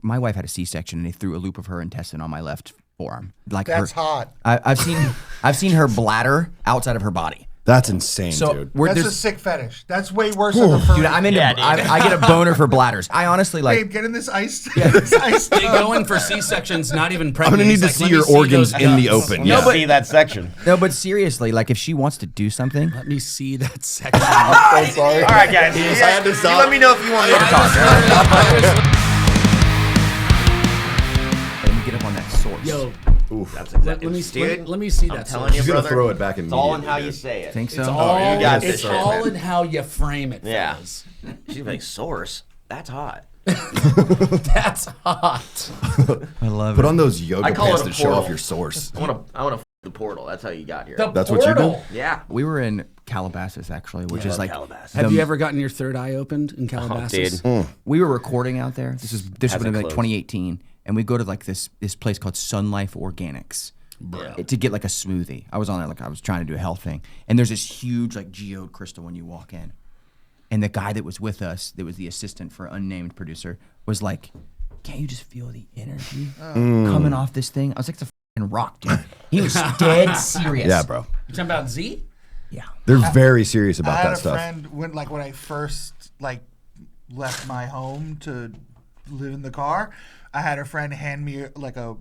my wife had a C-section and they threw a loop of her intestine on my left forearm. Like That's hot. I've seen her bladder outside of her body. That's insane, dude. That's a sick fetish. That's way worse than the furry. Dude, I'm into. I get a boner for bladders. I honestly like. Babe, get in this ice. This ice They go in for C-sections, not even pregnant. I'm gonna need to see your organs in the open. No, but see that section. No, but seriously, like if she wants to do something, Let me see that section. I'm so sorry. All right, guys. I had to stop. You let me know if you want me to talk. let me get up on that source. Yo, That's let me see that. telling She's you, gonna brother. throw it back It's all in immediately, how dude. you say it. Think so? It's all, you got it's this, all man. in how you frame it. Yeah. fellas. She's like, source. That's hot. That's hot. I love Put it. on those yoga I call pants it a to show portal. off your source. I want to the portal. That's how you got here. The That's what you do? portal. Yeah. We were in Calabasas actually, which is love like. Calabasas. Have you ever gotten your third eye opened in Calabasas? dude. We were recording out there. This would have Hasn't been like closed. 2018, and we go to like this place called Sun Life Organics. To get like a smoothie. I was on there like I was trying to do a health thing, and there's this huge like geode crystal when you walk in, and the guy that was with us, that was the assistant for unnamed producer, was like, "Can't you just feel the energy coming off this thing?" I was like, "It's a fucking rock, dude." He was dead serious. Yeah, bro. You talking about Z? Yeah. They're very serious I about had that a stuff. friend when I first left my home to live in the car. I had a friend hand me like a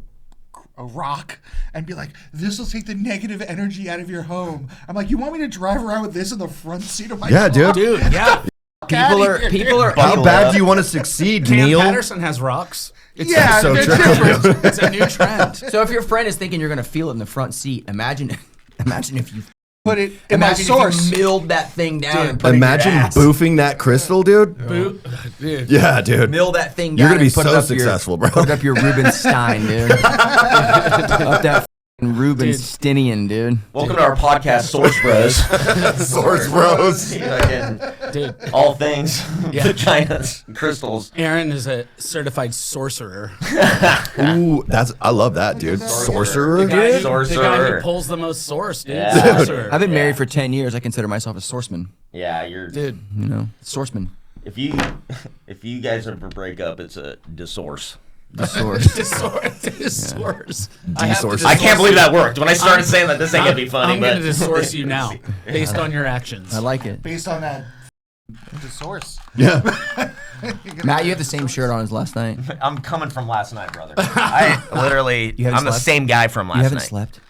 rock and be like, "This will take the negative energy out of your home." I'm like, "You want me to drive around with this in the front seat of my Yeah, car?" dude. Yeah. People are. How bad do you want to sucsucceed, Cam Neil? Patterson has rocks. It's Yeah, so they're true. different. it's a new trend. So if your friend is thinking you're gonna feel it in the front seat, imagine if you Put it in my imagine source. if you milled that thing down and put it in your Imagine ass. boofing that crystal, dude. Dude. Yeah, dude. Mill that thing down. You're gonna be and put it so up your- successful, bro. Put it up your Rubenstein, dude. Up that f***ing Rubensteinian, dude. Welcome to our podcast, Source Bros. Source Bros. Dude. All things vaginas, crystals. Aaron is a certified sorcerer. Ooh, I love that, dude. Sorcerer, The guy, dude. Sorcerer. the guy who pulls the most source, dude. Yeah. Sorcerer. I've been married for 10 years. I consider myself a sourceman. Yeah, you're. Dude. You know, sourceman. If you guys ever break up, it's a disource. The source. Source. D-source. I can't believe that worked. When I started saying that, this ain't gonna be funny. I'm but going to source you now based on your actions. I like it. Based on that, the source. Yeah. Matt, you had the same shirt on as last night. I'm coming from last night, brother. I literally, You haven't I'm the slept? same guy from You last haven't night. slept?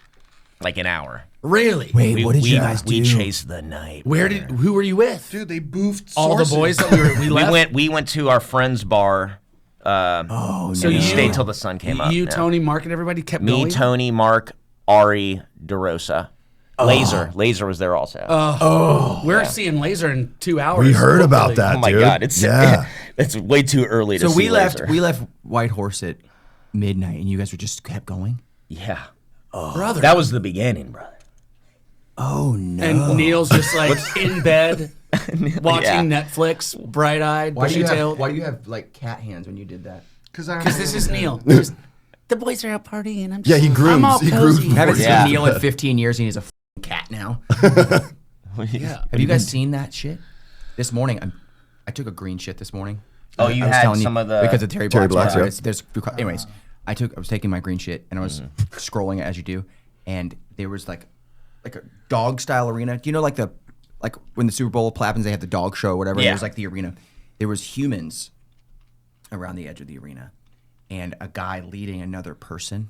Like an hour. Really? Wait, what did you guys do? We chased the night. Who were you with? Dude, they boofed All sources. the boys that we left? We went to our friend's bar. Oh, So And we you- stayed till the sun came up. You, yeah. Tony, Mark, and everybody kept Me, going? Tony, Mark, Ari, DeRosa. Laser was there also. We're seeing Laser in 2 hours. We heard about hopefully. that, Oh my dude. God, it's yeah. it's way too early to So see Laser. we left White Horse at midnight, and you guys were just kept going. Yeah, Brother. that was the beginning, brother. Oh no! And Neil's just like in bed, watching Yeah. Netflix, bright-eyed, why do you bushy-tailed. have like cat hands when you did that? Because This is Neil. The boys are out partying. I'm just, Yeah, he grooms. I'm all He cozy. grooms. Haven't Yeah. seen Neil in 15 years, and he's a f***ing cat now. Yeah. Have you guys seen that shit? This morning, I took a green shit this morning. Oh, you I was had telling some of the- because of Terry Terry Black's. Black's, yeah. Anyways, I was taking my green shit and I was scrolling it as you do, and there was like a dog style arena. Do you know like when the Super Bowl happens, they have the dog show or whatever. And Yeah. it was like the arena. There was humans around the edge of the arena, and a guy leading another person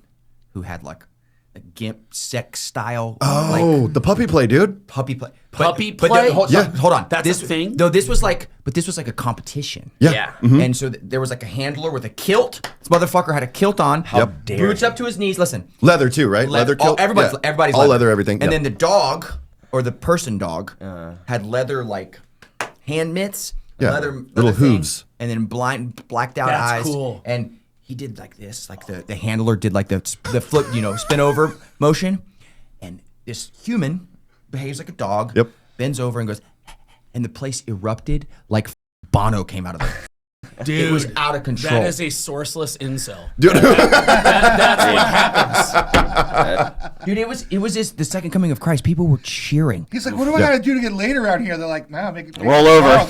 who had like a gimp sex style. Oh, the puppy play, dude. Puppy play. Puppy play? Hold on. That's this a thing? No, this was like a competition. Yeah. Yeah. And so there was like a handler with a kilt. This motherfucker had a kilt on. Yep. dare Boots you. up to his knees. Listen. Leather too, right? Leather kilt. Everybody's Yeah. everybody's all leather, everything. And Yep. then the dog or the person dog had leather like hand mitts. Yeah, Leather little thing, hooves. And then blacked out That's eyes. cool. And he did like this, like the handler did like the flip, spin over motion. And this human behaves like a dog. Yep. Bends over and goes, and the place erupted like Bono came out of Dude, it was out of control. That is a sourceless incel. Dude. That's what happens. Dude, it was this, the second coming of Christ. People were cheering. He's like, what do I gotta do to get laid around here? They're like, nah, make it Roll over.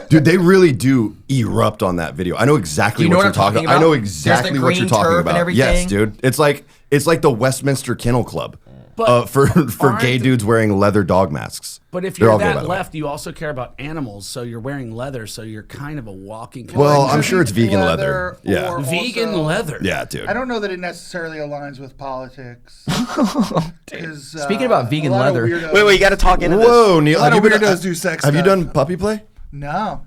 Dude, they really do erupt on that video. I know exactly Do you know what what you're I'm talking talking about. I about? know There's exactly the what you're green talking turf and about. Yes, everything. dude. It's like the Westminster Kennel Club. But For aren't gay the- dudes wearing leather dog masks. But if They're you're all gay, by that the way. left, you also care about animals, so you're wearing leather, so you're kind of a walking. Well, Like, I'm sure it's vegan leather. or Yeah. vegan also- leather. Yeah, dude. I don't know that it necessarily aligns with politics. 'Cause, Speaking about vegan a lot of leather- weirdos- Wait, you got to talk into this. Whoa, Neil. A lot Have of you been, weirdos do sex Have you stuff. done puppy play? No.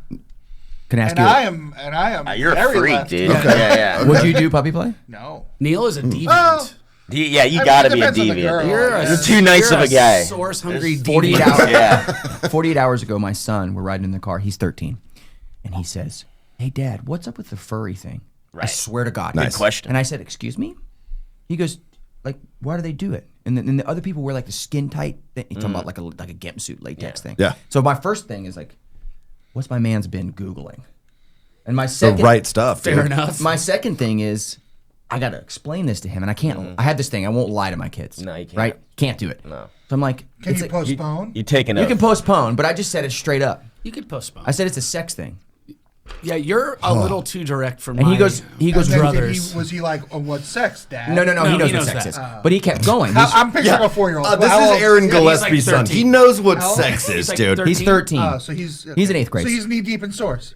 Can I ask And you? I am. You're a very freak, left. dude. Okay. Yeah. Would you do puppy play? No. Neil is a deviant. Well, Yeah, you I mean, got to it be a depends on the girl. deviant. You're You're too nice of a guy. Source hungry There's 48 deviant. hours. Yeah. 48 hours ago, my son, we're riding in the car. He's 13. And he says, hey, Dad, what's up with the furry thing? I Right. swear to God. Nice. question. And I said, excuse me? He goes, like, why do they do it? And then the other people wear like the skin tight thing. He's talking about like a gimp suit latex thing. Yeah. So my first thing is like, what's my man's been Googling? And my The second right stuff, dude. Fair enough. My second thing is, I got to explain this to him, and I can't. I have this thing. I won't lie to my kids. No, you can't. Right? Can't do it. No. So I'm like, can it's you like- postpone? You take an You oath. can postpone, but I just said it straight up. You could postpone. I said it's a sex thing, Yeah, you're a little too direct for and my he goes, And then brothers. was he like, oh, what sex, Dad? no, No, he knows he what knows sex that. is, but he kept going. He's, I'm picturing a 4-year-old. This is Aaron Gillespie's son. 13. He knows what How old? sex He's is, like dude. 13. he's 13. Oh, so he's He's in 8th grade. So he's knee deep in source.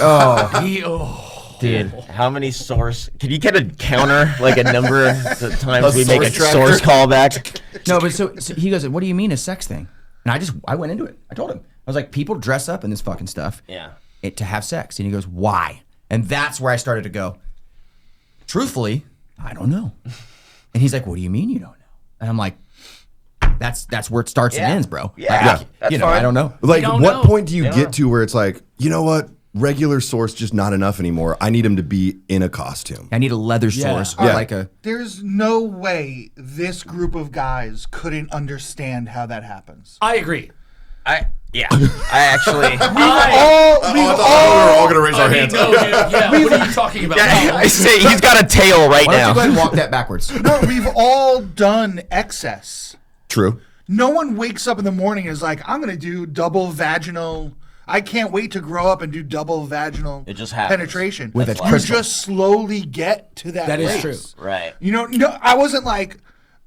Oh, Dude, how many source? Can you get a counter, like a number of times we make a source tracker? source callback? no, but so he goes, what do you mean a sex thing? And I went into it. I told him. I was like, people dress up in this fucking stuff. Yeah. To have sex. And he goes, why? And that's where I started to go, truthfully, I don't know. And he's like, what do you mean you don't know? And I'm like, that's where it starts and ends, bro. Yeah. Like, That's you know, fine. I don't know. Like, don't what know. point do you don't get know. to where it's like, you know what? Regular source just not enough anymore. I need him to be in a costume. I need a leather source or Yeah. like a. There's no way this group of guys couldn't understand how that happens. I agree. I actually. We've all we were all gonna raise our hands. No, dude, yeah, what are you talking about? I say he's got a tail right Why don't you now. go ahead and walk that backwards? no, we've all done excess. True. No one wakes up in the morning and is like, I'm gonna do double vaginal. I can't wait to grow up and do double vaginal It just happens. penetration. With a you crystal. just slowly get to that. That is place. true. Right. You know, no, I wasn't like,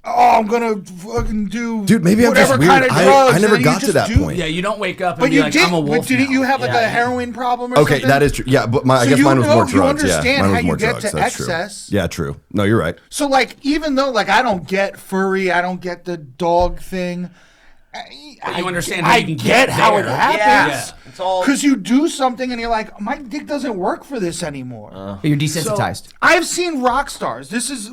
oh, I'm gonna fucking do Dude, maybe I'm just whatever weird. kind of I drugs. never and got you to just that do- point. Yeah, you don't wake up and But be you like, did. I'm a wolf But didn't now. you have like Yeah. a heroin problem or Okay, something? that is true. Yeah, but I So guess you mine was know- more you drugs. understand yeah, mine how was you more get drugs. to That's excess. true. Yeah, true. No, you're right. So like, even though like I don't get furry, I don't get the dog thing. But you understand how I you can get get how it there. happens. Yeah. It's all. Because you do something and you're like, my dick doesn't work for this anymore. You're desensitized. I've seen Rockstars. This is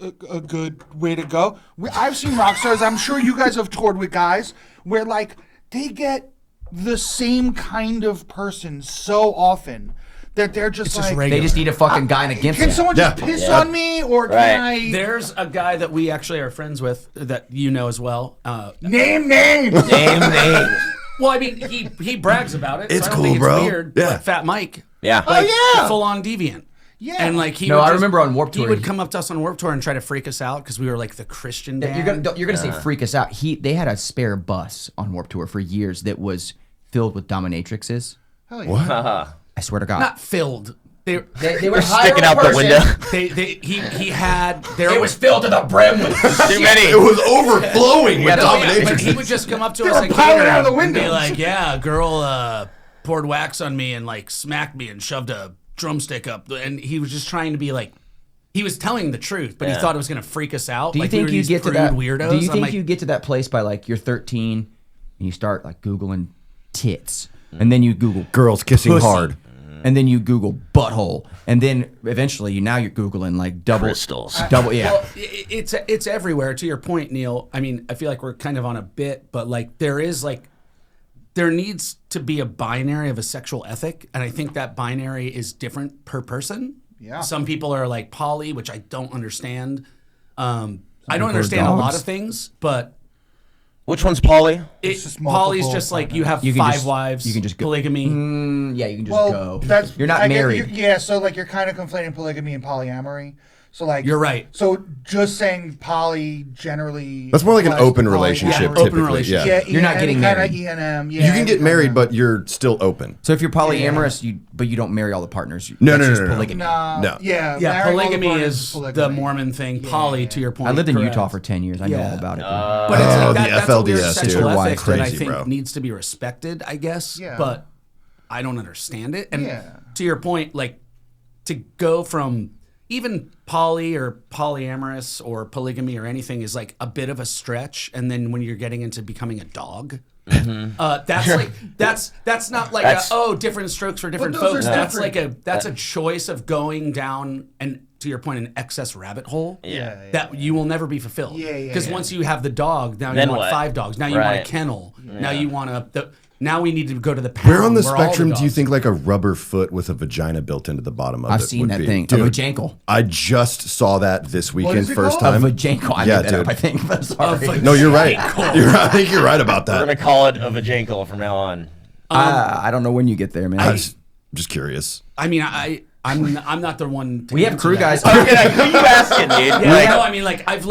a good way to go. I've seen Rockstars. I'm sure you guys have toured with guys where like they get the same kind of person so often that they're just like, They just need a fucking guy in a gimp can suit. someone just piss on me or can Right. I There's a guy that we actually are friends with that you know as well. name names? Name names. Well, I mean, he brags about it. It's so I don't cool, think bro. It's weird. Yeah. But Fat Mike, Yeah. like, yeah. full on deviant. Yeah. And like he No, would I just- remember on Warped he Tour, would he- come up to us on Warped Tour and try to freak us out because we were like the Christian band. You're gonna say freak us out. They had a spare bus on Warped Tour for years that was filled with dominatrixes. Hell yeah. I swear to God. Not filled. They They were Sticking out the window. he had there It was filled to the brim with Too many. It was overflowing with No, yeah, but dominatrix. he would just come up to They us were at piling catering out of the and be windows. like, "Yeah, a girl poured wax on me and like smacked me and shoved a drumstick up." And he was just trying to be like, he was telling the truth, but he thought it was gonna freak us out. Do you like we think were you these get to prude that? weirdos? Do you I'm think like, you get to that place by like you're 13 and you start like Googling tits, and then you Google Girls kissing pussy, hard. and then you Google butthole, and then eventually you're Googling like double Crystals. double yeah. Well, it's everywhere. To your point, Neil. I mean, I feel like we're kind of on a bit, but like there needs to be a binary of a sexual ethic, and I think that binary is different per person. Yeah. Some people are like poly, which I don't understand. I don't people are understand a lot dogs. of things, but Which one's poly? It's just Poly's multiple just like you have You can 5 just- wives. you can just go- polygamy. Yeah, you can just Well, go. that's You're not I get- married. yeah, so like you're kind of conflating polygamy and polyamory. So like You're right. So just saying poly generally. That's more like an applies to open relationship, polyamory. open typically. relationship. Yeah. You're not getting kinda married. E&M, yeah, You can get married, kinda- but you're still open. So if you're polyamorous, but you don't marry all the partners. No, that's no, just no, no. polygamy. No. Yeah. Yeah, marrying all the polygamy partners is the polygamy. Mormon thing. Poly, to your point. I lived in correct. Utah for 10 years. I know Yeah. all about it. But it's Oh, like the that's a weird FLDS, sexual dude. ethic that I Crazy, think bro. needs to be respected, I guess. Yeah. But I don't understand it. And Yeah. to your point, like to go from even poly or polyamorous or polygamy or anything is like a bit of a stretch. And then when you're getting into becoming a dog, that's like that's not like different strokes for different But those folks. are That's different. like that's a choice of going down and to your point an excess rabbit hole. Yeah. That you will never be fulfilled. Yeah, yeah, Because yeah. once you have the dog, now Then you want what? 5 dogs. Now you want a Right. kennel. Now you want now we need to go to the pound. Where on the where all spectrum do you dogs- think like a rubber foot with a vagina built into the bottom of it I've seen would that be? thing. Dude, A vajankle. I just saw that this weekend, is it first called? A time. vajankle. I Yeah, made that up, dude. I think. But sorry. No, you're right. I think you're right about We're that. gonna call it a vajankle from now on. I don't know when you get there, man. I was just curious. I mean, I'm not the one. To we have answer crew that. guys. Who you asking, dude? Yeah, Like, no, I mean, like I've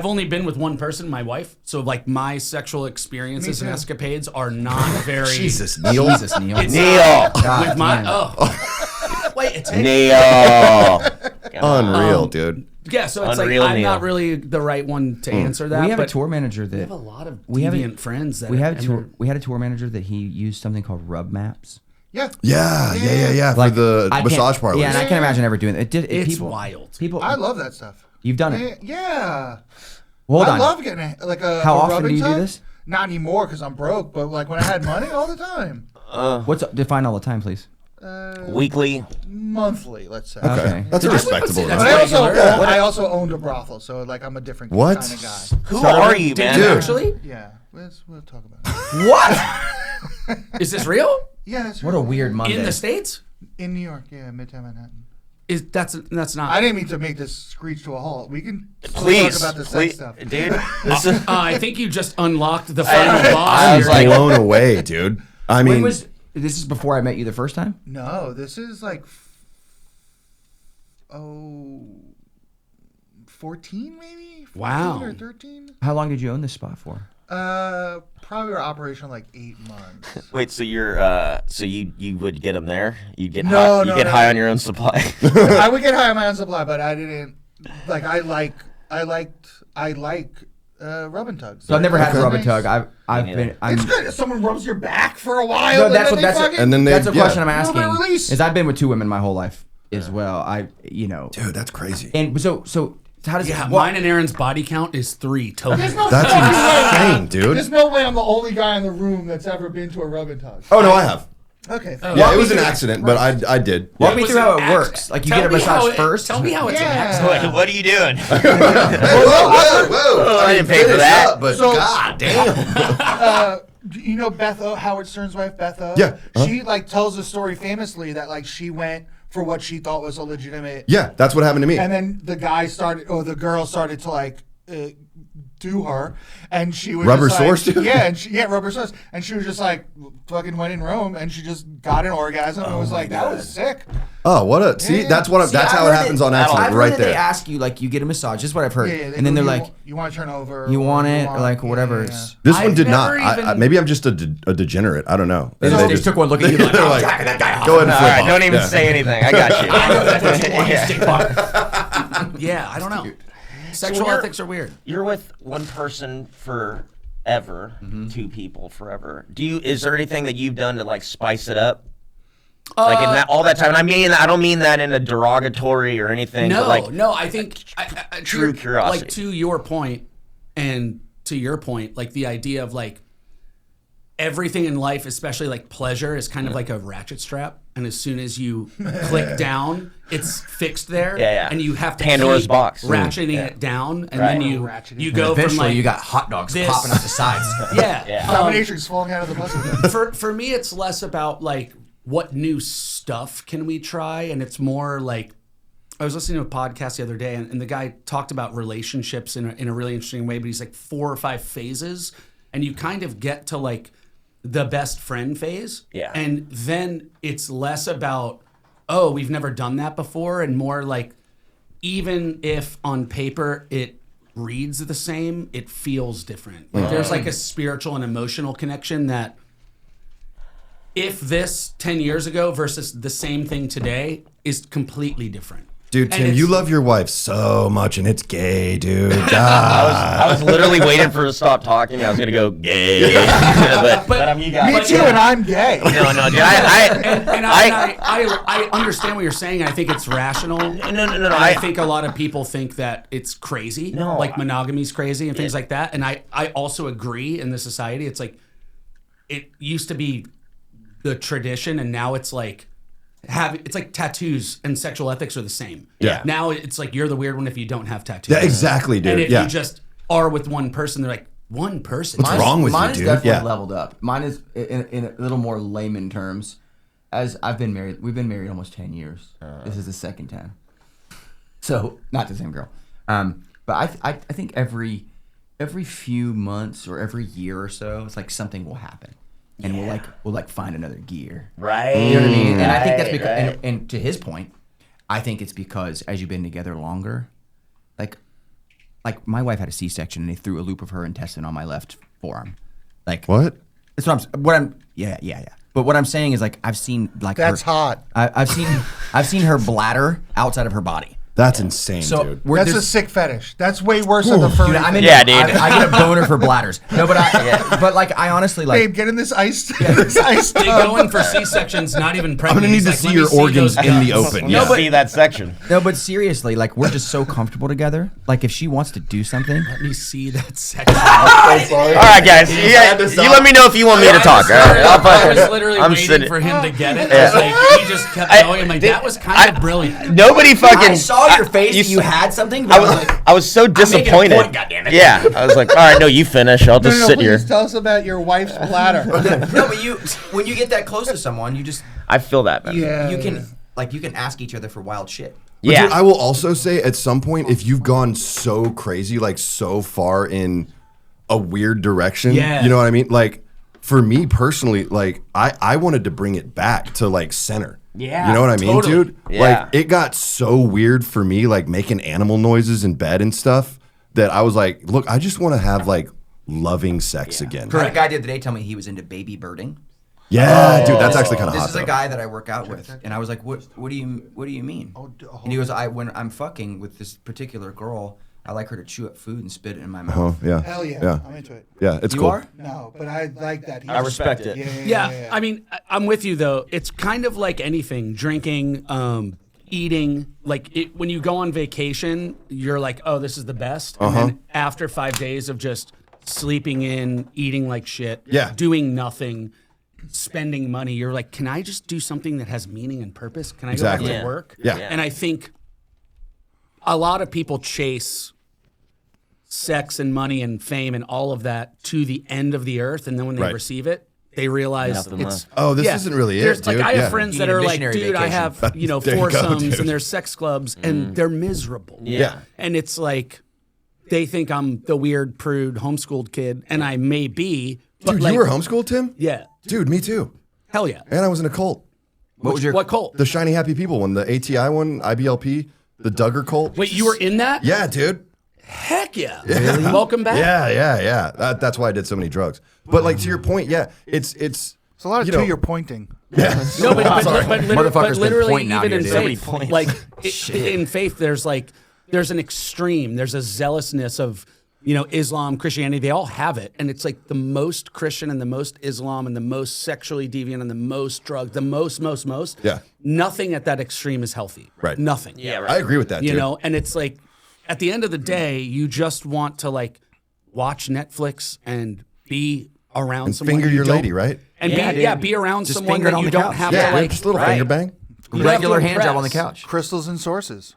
only been with one person, my wife. So like my sexual experiences and too. escapades are not very. Jesus, Neil. Jesus, Neil. It's Neil. God with my damn. wait, it takes. Neil. Unreal, dude. Yeah, so it's Unreal like I'm Neil. not really the right one to answer that. We have a but tour manager that we have a lot of we have a- deviant friends that we had a and tour. they're- We had a tour manager that he used something called rub maps. Yeah. Yeah. For the I can't- massage parlors. Yeah, and I can't imagine ever doing it. It's people, wild. People, I love that stuff. you've done it. Yeah. Hold I on. love getting like a. How a often rub do and you do tug. this? Not anymore because I'm broke. But like when I had money, all the time. What's define all the time, please? Weekly. Monthly, let's say. Okay. That's a respectable say But number. I also owned a brothel, so like I'm a different What? kind of guy. Who are you, man? Dude. Actually, Yeah, we'll talk about it. What? is this real? Yeah, that's What a weird Monday. In the States? in New York. Yeah, Midtown Manhattan. That's not. I didn't mean to make this screech to a halt. We can still Please, talk about the please, sex stuff. dude. This is I think you just unlocked the final I boss. was here. blown away, dude. I When mean, was this? Is before I met you the first time? No, this is like 14 maybe. 14 Wow. or 13. How long did you own this spot for? Probably our operation like 8 months. wait. So you're so you would get them there? You get No, high, no, you get no. high on your own supply. I would get high on my own supply, but I didn't like. I like rub and tugs. So I've never had a Okay. rub and tug. I've Me been. neither. I'm, It's good if someone rubs your back for a while. No, and that's then what they that's fucking, and then they. that's a question I'm yeah. asking. No, release. Is I've been with 2 women my whole life as well. Dude, that's crazy. And so how does Yeah, it? mine and Aaron's body count is 3 total. There's no That's fucking way. insane, dude. There's no way I'm the only guy in the room that's ever been to a rub and tug. Oh no, I have. Okay. Yeah, it was an accident, but I did. Walk Yeah. me Was through it how it an works. accident? Like you Tell get a me how massage it- first. Tell me how it's an Yeah. accident. Like, what are you doing? Whoa! I didn't pay for that. But So- god damn. You know Beth O, Howard Stern's wife, Beth O? Yeah. She like tells a story famously that like she went for what she thought was a legitimate, Yeah, that's what happened to me. and then the girl started to like do her, and she was Rubber just like, source, dude? yeah, rubber source, and she was just like fucking went in Rome, and she just got an orgasm, and was like, that was sick. Oh, what a see. Yeah. That's what. See, That's I've how it heard happens that- on I've accident, heard right that They there. ask you like you get a massage. This is what I've heard. Yeah, And then they're go, like, you want to turn over? you or want you it, want- like whatever. yeah, It's This one I've did not. never even- Maybe I'm just a degenerate. I don't know. They just took one look at you like, they're "I'm like, jacking that guy off." go ahead and All flip right, off. don't even Yeah. say anything. I got you. Yeah, I don't know. Sexual you're- ethics are weird. You're with one person forever, 2 people forever. Is there anything that you've done to like spice it up? Like in all that time, and I don't mean that in a derogatory or anything. No, but like, no, I think true to- curiosity. Like to your point, and to your point, like the idea of like everything in life, especially like pleasure, is kind of like a ratchet strap, and as soon as you click down, it's fixed there. Yeah, yeah. And you have to Pandora's keep box. ratcheting it down, and Right. then you go from Eventually, like you got hot dogs this- popping out the sides. yeah. Yeah. Dominatrix falling out of the puzzle. For me, it's less about like what new stuff can we try, and it's more like I was listening to a podcast the other day, and the guy talked about relationships in a really interesting way. But he's like 4 or 5 phases, and you kind of get to like the best friend phase. Yeah. And then it's less about, oh, we've never done that before, and more like, even if on paper it reads the same, it feels different. Like there's like a spiritual and emotional connection that if this 10 years ago versus the same thing today is completely different. Dude, And Tim, it's- you love your wife so much, and it's gay, dude. God. I was literally waiting for her to stop talking. I was gonna go gay, but you got Me too, and I'm gay. No, dude. I understand what you're saying. I think it's rational. No. And I think a lot of people think that it's crazy, No. like monogamy's crazy and things like that. And I also agree in the society. It's like, it used to be the tradition, and now it's like, it's like tattoos and sexual ethics are the same. Yeah. Now it's like you're the weird one if you don't have tattoos. Yeah, exactly, dude. And if Yeah. you just are with one person, they're like, one person. What's wrong with mine you, is dude? definitely Yeah. leveled up. Mine is in a little more layman terms. As I've been married, we've been married almost 10 years. This is the second time. So not the same girl. But I think every few months or every year or so, it's like something will happen. And we'll find another gear. right. You know what I mean? And I think that's Right, because, right. and to his point, I think it's because as you've been together longer, like my wife had a C-section and they threw a loop of her intestine on my left forearm. Like What? That's yeah. But what I'm saying is like I've seen like That's her, hot. I've seen her bladder outside of her body. That's insane, So dude. That's a sick fetish. That's way worse than the furry. Dude, I'm thing. into, Yeah, dude. I get a boner for bladders. No, but but like I honestly like. Babe, get in this ice. This ice They tub. go in for C-sections, not even I'm pregnant. gonna need He's to like, see "Let me your see organs those in the guts." open. You Yeah. see that section. No, but seriously, like we're just so comfortable together. Like if she wants to do something, Let me see that section. All right, guys. You let me know if you want me to talk. All right, I was literally I'm waiting sitting. for him to get it. I was like, he just kept going. I'm like, that was kind of brilliant. Nobody fucking. I saw your face. you and you s- had something. But I was so making a disappointed. point, goddammit. Yeah, I was like, all right, no, you finish. I'll just No, sit here. please tell us about your wife's bladder. no, but when you get that close to someone, you just I feel that, man. Yeah. you can ask each other for wild shit. But Yeah. dude, I will also say at some point, if you've gone so crazy, like so far in a weird direction, Yeah. you know what I mean? Like for me personally, like I wanted to bring it back to like center. Yeah, You know what I mean, totally. dude? Yeah. Like it got so weird for me, like making animal noises in bed and stuff, that I was like, look, I just want to have like loving sex again. I had a guy the other day tell me he was into baby birding. Yeah, dude, that's actually kind of This hot. is a though. guy that I work out with, and I was like, "What do you mean?" And he goes, "When I'm fucking with this particular girl, I like her to chew up food and spit it in my mouth." Oh, yeah. Hell yeah. Yeah. I'm into it. Yeah, it's You cool. are? No, but I like that. I respect it. Yeah, I mean, I'm with you though. It's kind of like anything, drinking, eating. Like when you go on vacation, you're like, oh, this is the best. And then after 5 days of just sleeping in, eating like shit, Yeah. doing nothing, spending money, you're like, can I just do something that has meaning and purpose? Can I Exactly. go back Yeah. to work? Yeah. And I think a lot of people chase sex and money and fame and all of that to the end of the earth, and then when they Right. receive it, they realize Nothing it's left. Oh, this isn't really it, There's, like dude. I Yeah. have friends You that need a are like, missionary dude, I vacation. have There you go, foursomes dude. and there's sex clubs and they're miserable. Yeah. And it's like they think I'm the weird prude homeschooled kid, and I may be. But Dude, like, you were homeschooled, Tim? Yeah. Dude, me too. Hell yeah. And I was in a cult. What was your What cult? The Shiny Happy People one, the ATI one, IBLP, the Duggar cult. Wait, you were in that? Yeah, dude. Heck yeah. Really? Welcome back. Yeah. That's why I did so many drugs. But like to your point, yeah, it's It's a lot of you know, you're pointing. No, but Motherfucker's been literally, pointing out even in here, dude. faith, like in faith, there's an extreme. There's a zealousness of, Islam, Christianity. They all have it, and it's like the most Christian and the most Islam and the most sexually deviant and the most drug, the most. Yeah. Nothing at that extreme is healthy. Right. Nothing. Yeah, right. I agree with that, You dude. know, and it's like at the end of the day, you just want to like watch Netflix and be around someone. Finger you your don't- lady, right? And be around Just someone finger it that on you the don't couch. have Yeah, to like just a little right. finger bang. you don't have regular to hand job on the impress. couch? Crystals and sources.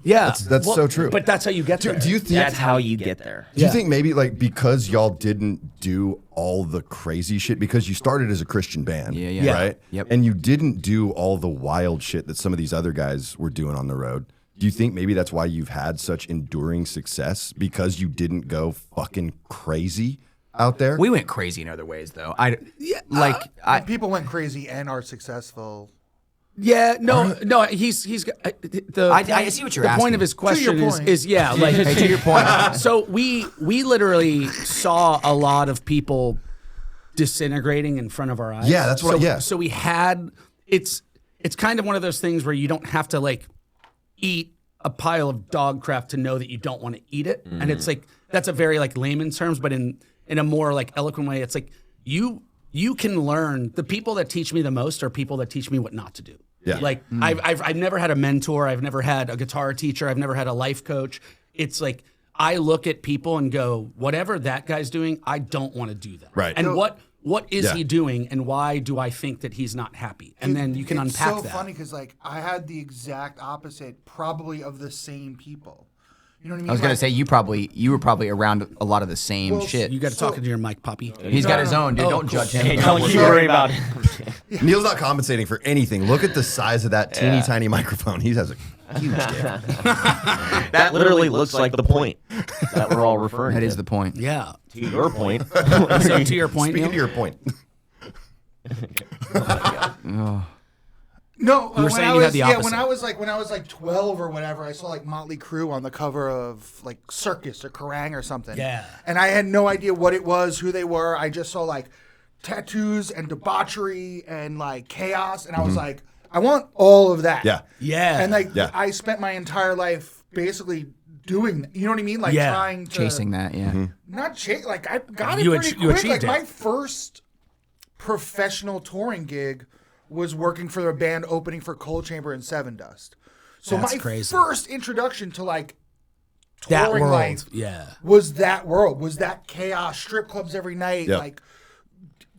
Yeah, That's so true. But that's how you get there. Do you think That's how you get there. Do you think maybe like because y'all didn't do all the crazy shit because you started as a Christian band, Yeah. right? Yep. And you didn't do all the wild shit that some of these other guys were doing on the road. Do you think maybe that's why you've had such enduring success because you didn't go fucking crazy? out there. We went crazy in other ways, though. People went crazy and are successful. Yeah, no. He's the. I see what you're the asking. point of his question point. is like Hey, to your point. So we literally saw a lot of people disintegrating in front of our eyes. Yeah, that's what. So we had it's kind of one of those things where you don't have to like eat a pile of dog crap to know that you don't want to eat it, and it's like that's a very like layman's terms, but in a more like eloquent way, it's like you can learn. The people that teach me the most are people that teach me what not to do. Yeah. Like I've never had a mentor. I've never had a guitar teacher. I've never had a life coach. It's like I look at people and go, whatever that guy's doing, I don't want to do that. Right. And what is he doing, and why do I think that he's not happy? And then you can unpack that. It's so funny because like I had the exact opposite, probably of the same people. You know what I mean? I was gonna say you were probably around a lot of the same shit. You got to talk into your mic, Poppy. He's got his own, dude. Don't judge him. Hey, don't you worry about it. Neil's not compensating for anything. Look at the size of that teeny tiny microphone. He has a huge dick. That literally looks like the point that we're all referring That to. is the point. Yeah. To your point. So to your point, Speaking Neil? to your point. No, You were saying you had the opposite. when I was like 12 or whatever, I saw like Motley Crue on the cover of like Circus or Kerrang or something. Yeah. And I had no idea what it was, who they were. I just saw like tattoos and debauchery and like chaos, and I was like, I want all of that. Yeah. Yeah. And like Yeah. I spent my entire life basically doing that. You know what I mean? Like Yeah. trying to Chasing that, yeah. not chase. Like I got it You pretty quick. achieved Like it. my first professional touring gig was working for a band opening for Cold Chamber and Seven Dust. So That's my crazy. first introduction to like that touring world. life Yeah. was that world, was that chaos, strip clubs every night, Yep. like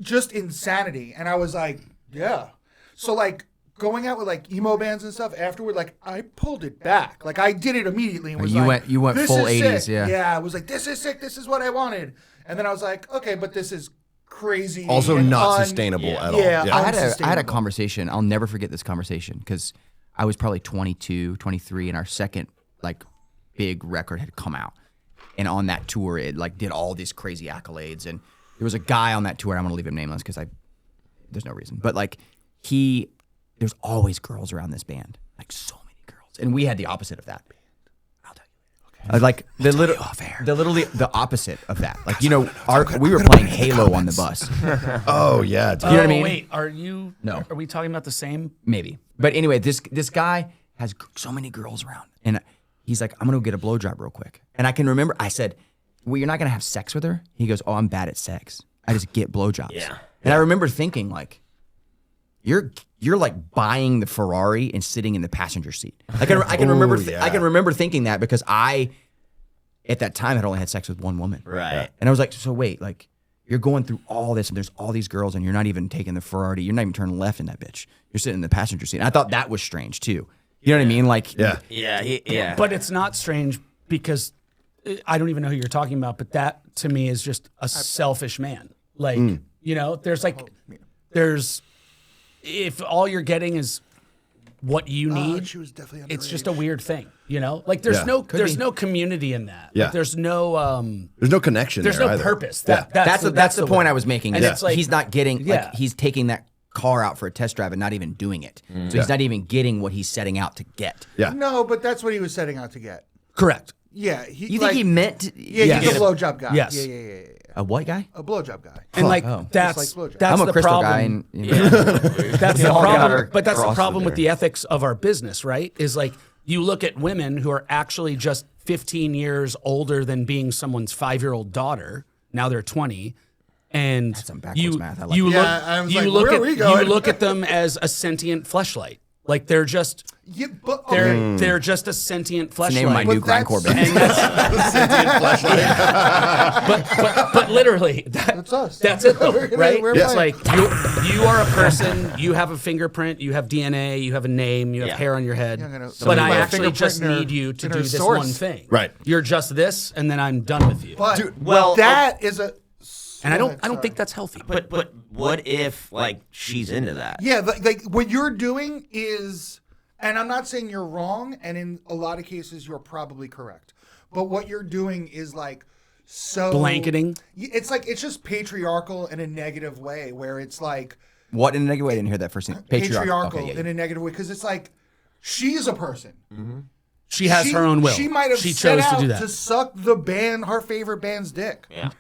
just insanity. And I was like, yeah. So like going out with like emo bands and stuff afterward, like I pulled it back. Like I did it immediately and was You like, went this full is 80s, sick. yeah. Yeah, I was like, this is sick. This is what I wanted. And then I was like, okay, but this is crazy. Also and not sustainable at all. Yeah, I had a unsustainable. conversation. I'll never forget this conversation because I was probably 22, 23, and our second like big record had come out. And on that tour, it like did all these crazy accolades. And there was a guy on that tour. I'm gonna leave him nameless because there's no reason. But like there's always girls around this band, like so many girls, and we had the opposite of that. I'll tell you. Okay. Like the opposite of that. Like we were playing Halo on the bus. Oh yeah. Dude. You know what I mean? Wait, are you? No. Are we talking about the same? Maybe. But anyway, this guy has so many girls around. And he's like, I'm going to go get a blowjob real quick. And I can remember, I said, well, you're not going to have sex with her? He goes, oh, I'm bad at sex. I just get blowjobs. Yeah. And I remember thinking, like, you're like buying the Ferrari and sitting in the passenger seat. I can remember yeah. I can remember thinking that because I, at that time, had only had sex with one woman. Right. And I was like, so wait, like, you're going through all this and there's all these girls and you're not even taking the Ferrari. You're not even turning left in that bitch. You're sitting in the passenger seat. And I thought that was strange too. You know what I mean? Like, Yeah. Yeah. But it's not strange because I don't even know who you're talking about. But that to me is just a selfish man. Like there's if all you're getting is what you need, she was definitely it's underage. just a weird thing. You know, like there's Yeah. no community in that. Yeah. Like, there's no There's no connection. there's there no either. purpose. Yeah. that's the point word. I was making. And is it's like he's not getting, Yeah. like, he's taking that car out for a test drive and not even doing it. So he's not even getting what he's setting out to get. Yeah. No, but that's what he was setting out to get. correct. Yeah. You think he meant to, Yeah, Yes. he's a blowjob guy. Yes. Yeah. a what guy? A blowjob guy. And like oh. that's Just like blowjob. that's I'm a the crystal problem. guy. And, That's the all got our problem. But that's the crosses problem with there. the ethics of our business, right? Is like you look at women who are actually just 15 years older than being someone's 5-year-old daughter. Now they're 20. And some backwards math. I like you that. Yeah, I was you like, look where at are we going? you look at them as a sentient fleshlight. Like they're just Yeah, but okay. they're just a sentient fleshlight. Name of my new that's- grindcore band. And but literally, That's us. That's it, though, right? we're It's playing. like you are a person. You have a fingerprint. You have DNA. You have a name. You have Yeah. hair on your head. I'm gonna- but somebody I put a actually fingerprint just in her- need you to in do her this source. one thing. Right. You're just this, and then I'm done with you. But well, that is a. and I Go don't. ahead, I don't sorry. think that's healthy. But what if like she's into that? Yeah, like what you're doing is, and I'm not saying you're wrong, and in a lot of cases you're probably correct. But what you're doing is like so Blanketing? It's like it's just patriarchal in a negative way, where it's like What in a negative way? I didn't hear that first thing. patriarchal Okay, yeah, in a negative way, because it's like she's a person. She has her own will. She might have She set chose out to do that. to suck the band, her favorite band's dick. Yeah.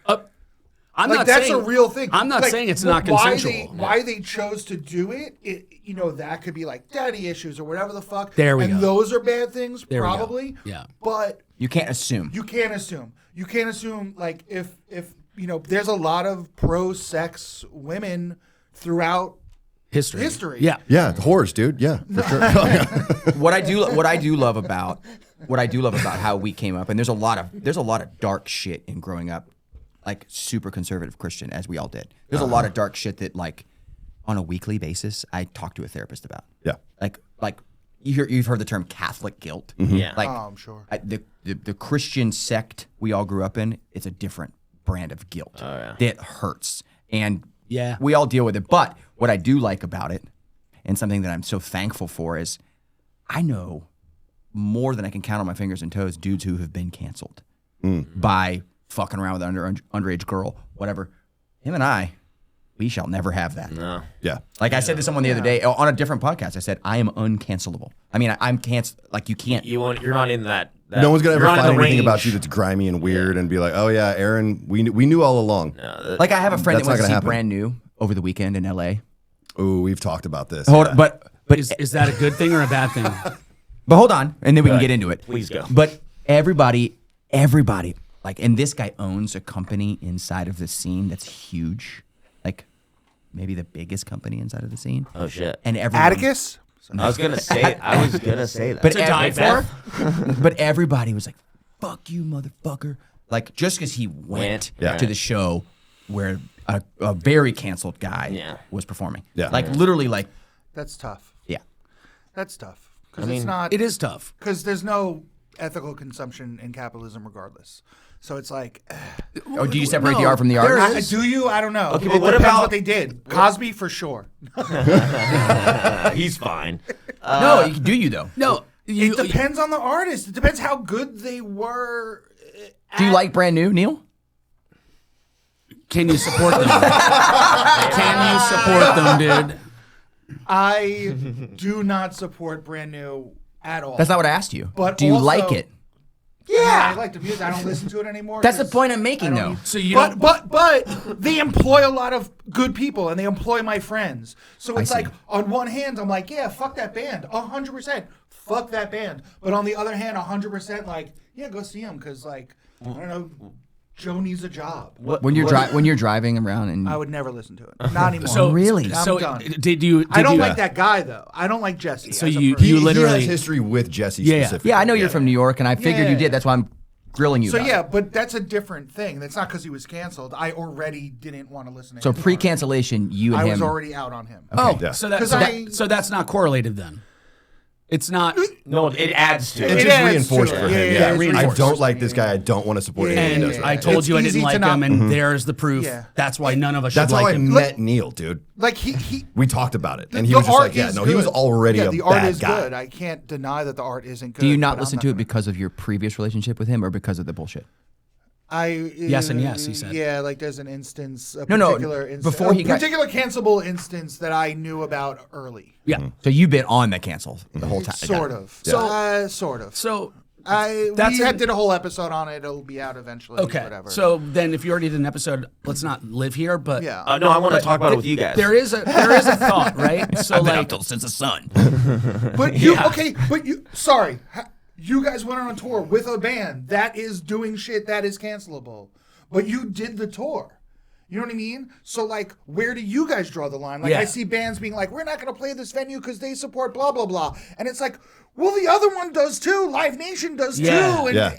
I'm Like not that's saying, a real thing. I'm not Like, saying it's not consensual. Why they chose to do it, you know, that could be like daddy issues or whatever the fuck. There we and go. those are bad things, There we go. probably. Yeah. But You can't assume. you can't assume. You can't assume like if you know, there's a lot of pro-sex women throughout history. Yeah. Yeah, whores, dude. Yeah, for sure. what I do love about how we came up, and there's a lot of dark shit in growing up, like super conservative Christian, as we all did. There's a lot of dark shit that, like, on a weekly basis, I talk to a therapist about. Yeah. Like you've heard the term Catholic guilt. Yeah. Like, Oh, I'm sure. The Christian sect we all grew up in, it's a different brand of guilt that hurts, and Yeah. we all deal with it. But what I do like about it, and something that I'm so thankful for, is I know more than I can count on my fingers and toes dudes who have been canceled by fucking around with an underage girl, whatever. Him and I, we shall never have that. No. Yeah. Like I said to someone the other day on a different podcast, I said, I am uncancelable. I mean, I'm canceled. Like, you can't. You're not in that. No one's gonna ever you're not in find the anything about range. you that's grimy and weird and be like, oh yeah, Aaron, we knew all along. Like, I have a friend That's that went not to see gonna happen. Brand New over the weekend in LA. Ooh, we've talked about this. Hold Yeah. on, but Is that a good thing or a bad thing? But hold on, and then we can get into it. Please go. But everybody, like, and this guy owns a company inside of the scene that's huge, like maybe the biggest company inside of the scene. Oh shit. And everyone, Atticus? I was gonna say that. but To die but everybody was like, "Fuck you, motherfucker!" Like, just because he went Yeah. to the show where a very canceled guy was performing. Yeah. Like, literally, like, That's tough. yeah. That's tough. Because it's not. It is tough. Because there's no ethical consumption in capitalism, regardless. So it's like, Oh, do you separate the no, art from the there artist? do you? I don't know. Okay, It but what depends about- what they did? Cosby for sure. He's fine. No, do you though? No. It depends on the artist. It depends how good they were. Do you like Brand New, Neil? Can you support them? Can you support them, dude? I do not support Brand New at all. That's not what I asked you. But do you also- like it? Yeah, I like the music. I don't listen to it anymore. That's the 'cause point I'm I making, don't- though. So you But don't. but they employ a lot of good people, and they employ my friends. So it's see. like, on one hand, I'm like, yeah, fuck that band, 100%, fuck that band. But on the other hand, 100%, like, yeah, go see them, because, like, I don't know, Joe needs a job. When you're driving around and I would never listen to it. Not anymore. So Really? I'm So done. did you? I don't you, like that guy though. I don't like Jesse. So as a you- person. you He literally- has history with Jesse Yeah, yeah. specifically. yeah, I know you're from New York, and I figured you Yeah. did. That's why I'm grilling you. So about yeah, it. but that's a different thing. That's not because he was canceled. I already didn't want to listen to So him. pre-cancellation, you and I him. was already out on him. Oh, Yeah. so that, 'Cause so, I- that so that's not correlated then. It's not. No, it adds to It it. just adds reinforced to for it. him. Yeah, Yeah, it's I reinforced. don't like this guy. I don't want to support Yeah, anything And he does. I told It's you I easy didn't like to him, not- and there's the proof. Yeah. That's why none of us That's should how like I him. met Neil, dude. Like he We talked about it, and he the was just art like, "Yeah, is no, he was good. already yeah, a the art bad is guy." good. I can't deny that the art isn't good. Do you not but listen I'm to it gonna- because of your previous relationship with him, or because of the bullshit? Yes and yes, he said. Yeah, like there's an instance, a No, particular instance, before he got- particular cancelable instance that I knew about early. Yeah. So you've been on the cancel the whole time. Sort of. So- Sort of. So We did a whole episode on it. It'll be out eventually. okay. Whatever. So then, if you already did an episode, let's not live here. But yeah. No, I want to talk about it with you guys. there is a thought, right? So like, since the sun. But you sorry. You guys went on a tour with a band that is doing shit that is cancelable. But you did the tour. You know what I mean? So like, where do you guys draw the line? Like Yeah. I see bands being like, we're not going to play this venue because they support blah blah blah, and it's like, well, the other one does too. Live Nation does Yeah. too, and Yeah.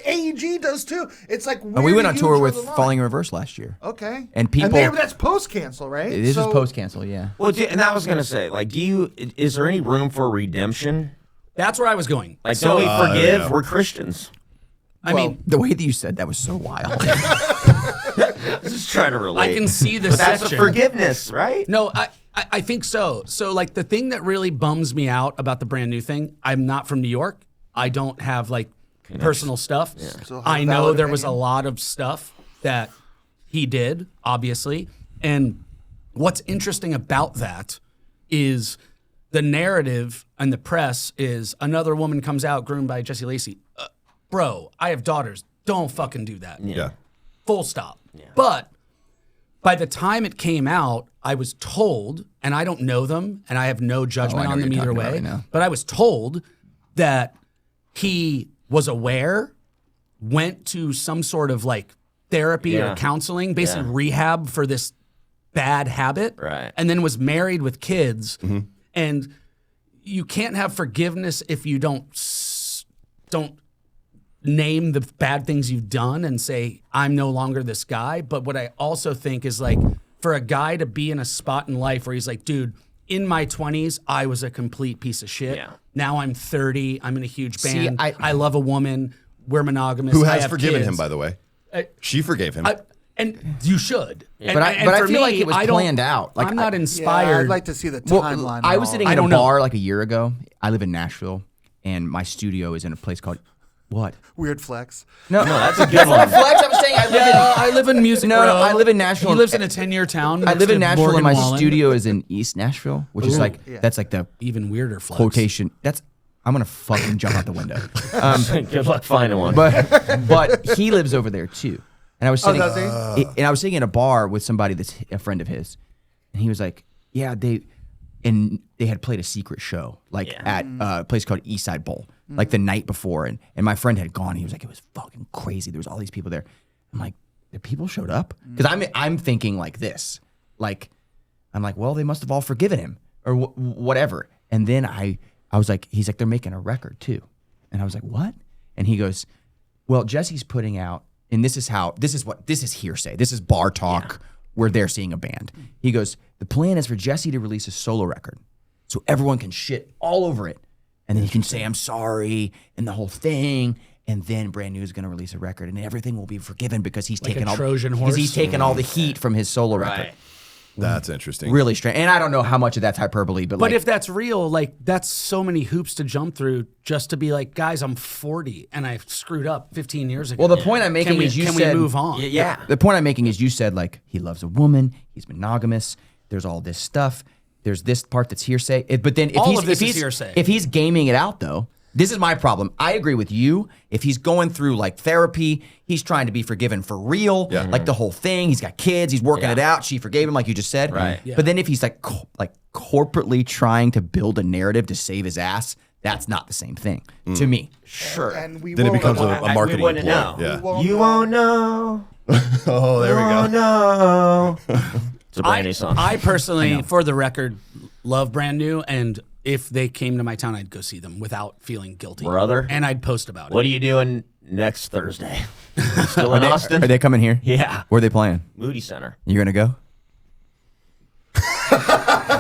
AEG does too. It's like, And we went on tour with Falling in Reverse last year. Okay. And people- that's post cancel, right? This So- is post cancel, yeah. Well, and I was gonna say, like, is there any room for redemption? that's where I was going. Like, don't we forgive? yeah. We're Christians. I mean, The way that you said that was so wild. Just trying to relate. I can see the But that's a section. forgiveness, right? No, I think so. So like the thing that really bums me out about the Brand New thing, I'm not from New York. I don't have like personal stuff. So how I valid know there was a opinion. lot of stuff that he did, obviously. And what's interesting about that is the narrative and the press is another woman comes out groomed by Jesse Lacey. Bro, I have daughters. Don't fucking do that. Yeah. Full stop. But by the time it came out, I was told, and I don't know them, and I have no judgment know on what them you're either talking about way, right now. but I was told that he was aware, went to some sort of like therapy or counseling, basically rehab for this bad habit, Right. and then was married with kids. And you can't have forgiveness if you don't name the bad things you've done and say, I'm no longer this guy. But what I also think is like, for a guy to be in a spot in life where he's like, dude, in my 20s, I was a complete piece of shit. Yeah. Now I'm 30. I'm in a huge See, band. I- I love a woman. We're monogamous. Who I has have forgiven kids. him, by the way? She forgave him. And you should. And- But and I for feel like me, it was I don't- planned out. Like, I'm not Yeah, inspired. I'd like to see the Well, timeline. I of was all sitting that. in a don't know. bar like a year ago. I live in Nashville, and my studio is in a place called what? Weird flex. No, That's a good one. flex. I was saying I live in Music No, Row. I live in Nashville. He lives in a 10-year town. I next live in to Nashville, and Morgan my Wallen. studio is in East Nashville, which is like that's like the Even weirder flex. quotation. I'm gonna fucking jump out the window. Good luck finding one. But he lives over there too. And I was sitting, does he? and I was sitting in a bar with somebody that's a friend of his, and he was like, "Yeah, they had played a secret show like at a place called Eastside Bowl, like the night before, and my friend had gone. He was like, it was fucking crazy. There was all these people there. I'm like, the people showed up because I'm thinking like this, like I'm like, well, they must have all forgiven him or whatever. And then I was like, he's like, they're making a record too, and I was like, what? And he goes, well, Jesse's putting out. And this is hearsay. This is bar talk where they're seeing a band. He goes, the plan is for Jesse to release a solo record so everyone can shit all over it. And then he can say, I'm sorry, and the whole thing. And then Brand New is going to release a record and everything will be forgiven because he's taken all Trojan because horse? he's taken all the heat from his solo record. Right. That's interesting. Really strange. And I don't know how much of that's hyperbole, but But like, if that's real, like that's so many hoops to jump through just to be like, guys, I'm 40 and I screwed up 15 years ago. well, the point I'm making is you can said we move on? Yeah. The point I'm making is you said like he loves a woman, he's monogamous. There's all this stuff. There's this part that's hearsay. But then if All he's of this if is he's hearsay. if he's gaming it out though, this is my problem. I agree with you. If he's going through like therapy, he's trying to be forgiven for real, like the whole thing. He's got kids. He's working it out. She forgave him, like you just said. Right. Yeah. But then if he's like corporately trying to build a narrative to save his ass, that's not the same thing to me. Sure. And we Then it won't becomes know. a marketing we wouldn't ploy. know. Yeah. We won't You know. won't know. Oh, there we go. No. It's a brand new song. I personally, for the record, love Brand New, and if they came to my town, I'd go see them without feeling guilty. Brother. And I'd post about it. What are you doing next Thursday? Still in Austin? Are they coming here? Yeah. Where are they playing? Moody Center. You're gonna go?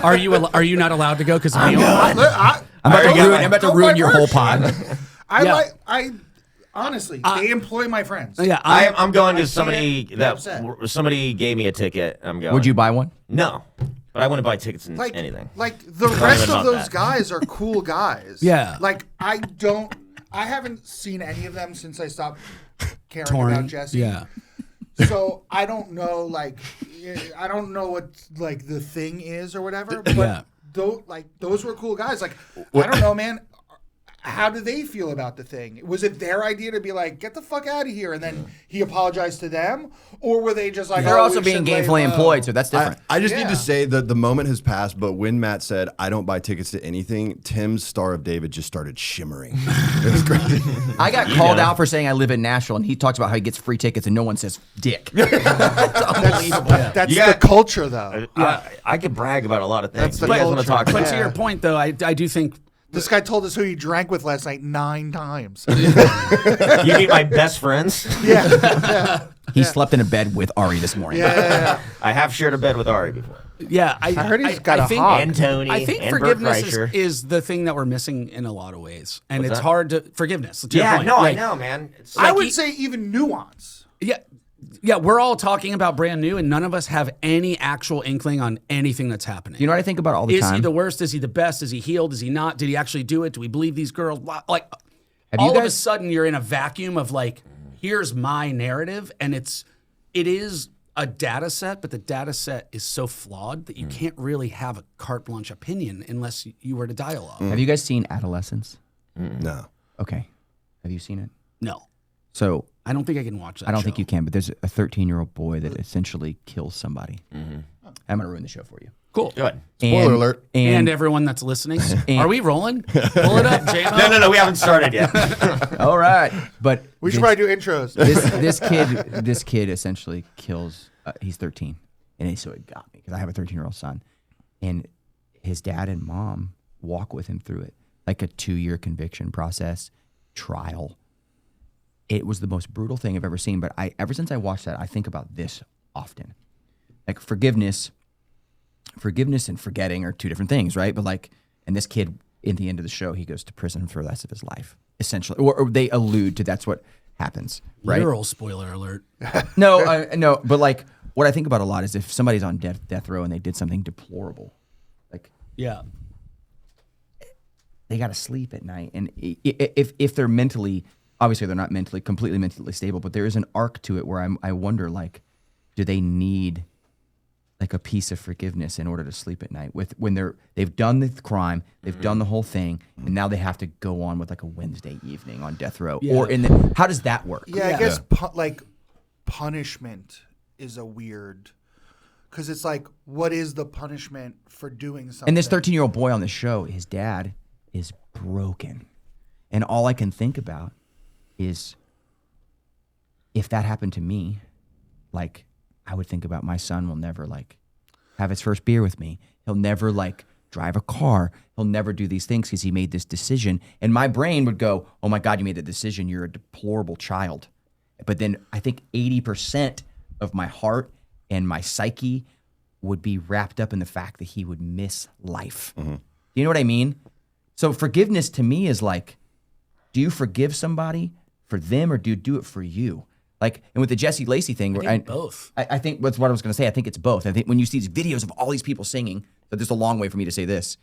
Are you not allowed to go because of Neil? I'm about to ruin your whole pod. I honestly, they employ my friends. Yeah, I'm going to can't somebody be that upset. somebody gave me a ticket. I'm going. Would you buy one? No, but I wouldn't buy tickets in Like anything. Like the Not rest even of about those that. guys are cool guys. Yeah. Like I haven't seen any of them since I stopped caring Touring. about Jesse. Yeah. So I don't know, like, I don't know what like the thing is or whatever. But Yeah. those were cool guys. Like, I don't know, man. How do they feel about the thing? Was it their idea to be like, get the fuck out of here, and then he apologized to them, or were they just like, They're oh, also we being should lay gainfully low? employed, so that's different. I just need Yeah. to say that the moment has passed, but when Matt said, I don't buy tickets to anything, Tim's Star of David just started shimmering. It was crazy. I got called out for saying I live in Nashville, and he talks about how he gets free tickets, and no one says dick. That's unbelievable. That's You got- the culture, though. I could brag about a lot of things. That's the But you guys want to culture. talk But about to your point, though, I do think This guy told us who he drank with last night 9 times. You meet my best friends. He slept in a bed with Ari this morning. Yeah. I have shared a bed with Ari before. Yeah, I heard he's got a think, hog. And Tony. I think and Bert forgiveness Kreischer. is the thing that we're missing in a lot of ways, and What's it's that? hard to forgiveness. To your Yeah, point. no, Like, I know, man. It's I like would say even nuance. Yeah, we're all talking about Brand New, and none of us have any actual inkling on anything that's happening. You know what I think about all the Is time? he the worst? Is he the best? Is he healed? Is he not? Did he actually do it? Do we believe these girls? Like, you all of a guys- sudden you're in a vacuum of like, here's my narrative, and it is a data set, but the data set is so flawed that you can't really have a carte blanche opinion unless you were to dialogue. Have you guys seen Adolescence? No. Okay. Have you seen it? No, So I don't think I can watch that. I don't think you can, but there's a 13-year-old boy that essentially kills somebody. I'm gonna ruin the show for you. Cool. Good. Spoiler alert. And everyone that's listening, are we rolling? Pull it up, J-Mo. No, we haven't started yet. all right, but We should probably do intros. this kid essentially kills. He's 13, and so it got me because I have a 13-year-old son, and his dad and mom walk with him through it, like a 2-year conviction process, trial. It was the most brutal thing I've ever seen. But ever since I watched that, I think about this often, like forgiveness and forgetting are two different things, right? But like, and this kid, in the end of the show, he goes to prison for the rest of his life, essentially, or they allude to that's what happens, right? Literal spoiler alert. No, but like what I think about a lot is if somebody's on death row and they did something deplorable, like Yeah. they got to sleep at night, and if they're mentally, obviously they're not completely mentally stable, but there is an arc to it where I wonder, like, do they need like a piece of forgiveness in order to sleep at night when they've done the crime, they've done the whole thing, and now they have to go on with like a Wednesday evening on death row, Yeah. or how does that work? Yeah, I guess like punishment is a weird, because it's like, what is the punishment for doing something? And this 13-year-old boy on the show, his dad is broken, and all I can think about is if that happened to me, like I would think about my son will never like have his first beer with me. He'll never like drive a car. He'll never do these things because he made this decision. And my brain would go, oh my God, you made a decision. You're a deplorable child. But then I think 80% of my heart and my psyche would be wrapped up in the fact that he would miss life. Do you know what I mean? So forgiveness to me is like, do you forgive somebody for them or do you do it for you? Like, and with the Jesse Lacey thing, both. I think that's what I was going to say. I think it's both. I think when you see these videos of all these people singing, but there's a long way for me to say this.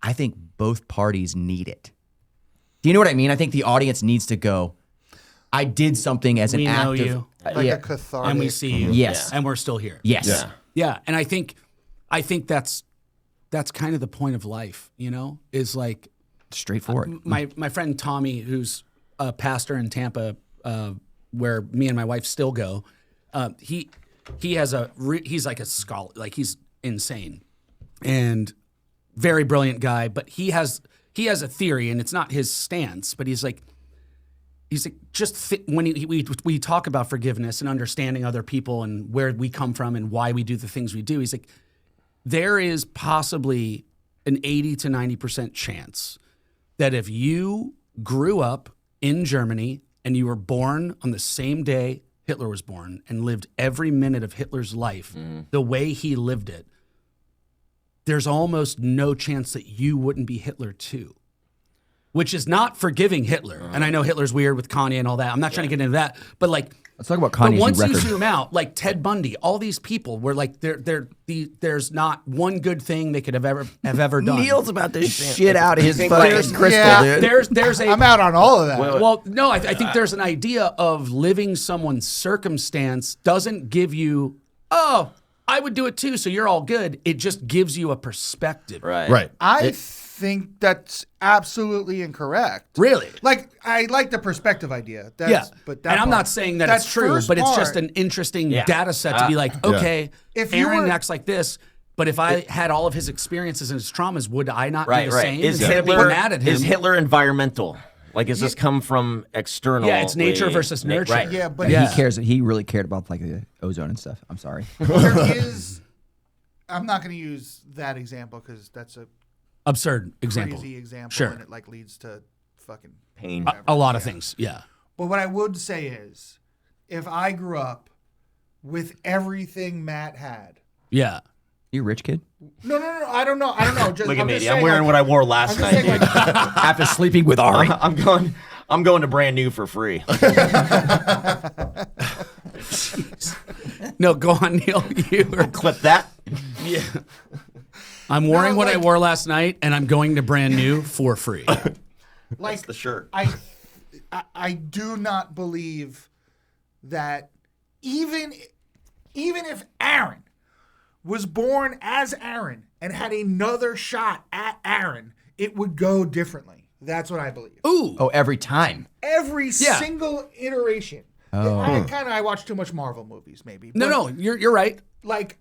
I think both parties need it. Do you know what I mean? I think the audience needs to go, I did something as an We act know of... you. like a cathartic. And we see you. Yes. And we're still here. Yes. Yeah. Yeah. And I think that's kind of the point of life, you know, is like Straightforward. my friend Tommy, who's a pastor in Tampa, where me and my wife still go, he has he's like a scholar, like he's insane and very brilliant guy, but he has a theory, and it's not his stance, but he's like when we talk about forgiveness and understanding other people and where we come from and why we do the things we do, he's like, there is possibly an 80 to 90% chance that if you grew up in Germany and you were born on the same day Hitler was born and lived every minute of Hitler's life the way he lived it, there's almost no chance that you wouldn't be Hitler too. Which is not forgiving Hitler. And I know Hitler's weird with Kanye and all that. I'm not trying to get into that. But like, Let's talk about but Kanye's once new you record. zoom out, like Ted Bundy, all these people were like, there's not one good thing they could have ever done. Neil's about to shit out his think fucking like- crystal, Yeah. dude. There's a I'm out on all of that. well, no, I think there's an idea of living someone's circumstance doesn't give you, oh, I would do it too, so you're all good. It just gives you a perspective. Right. Right. I think that's absolutely incorrect. Really? Like, I like the perspective idea. That's, Yeah. But that and I'm part- not saying that that it's true, first but it's part- just an interesting Yeah. data set to be like, okay, If you Aaron were- acts like this, but if I had all of his experiences and his traumas, would I not Right. do the Right. same? Is Instead of being Hitler mad at him? Is Hitler environmental? Like, does this come from external? Yeah, it's nature versus nurture. Right. Yeah, but Yeah. He cares. He really cared about like the ozone and stuff. I'm sorry. there is. I'm not going to use that example because that's a Absurd example. crazy example, Sure. and it like leads to fucking Pain. A lot of things, yeah. But what I would say is, if I grew up with everything Matt had, Yeah. You a rich kid? no, I don't know. Just, Look at I'm me. just I'm saying, wearing like, what I wore I'm last just night. saying, Dude. like, After sleeping with Ari. I'm going to brand new for free. No, go on, Neil. You were, Clip that. yeah. I'm wearing what I like- wore last night, and I'm going to brand new for free. like The shirt. I do not believe that even if Aaron was born as Aaron and had another shot at Aaron, it would go differently. That's what I believe. Ooh. Oh, every time. Every single iteration. Oh. I watch too much Marvel movies, maybe. No, you're right. Like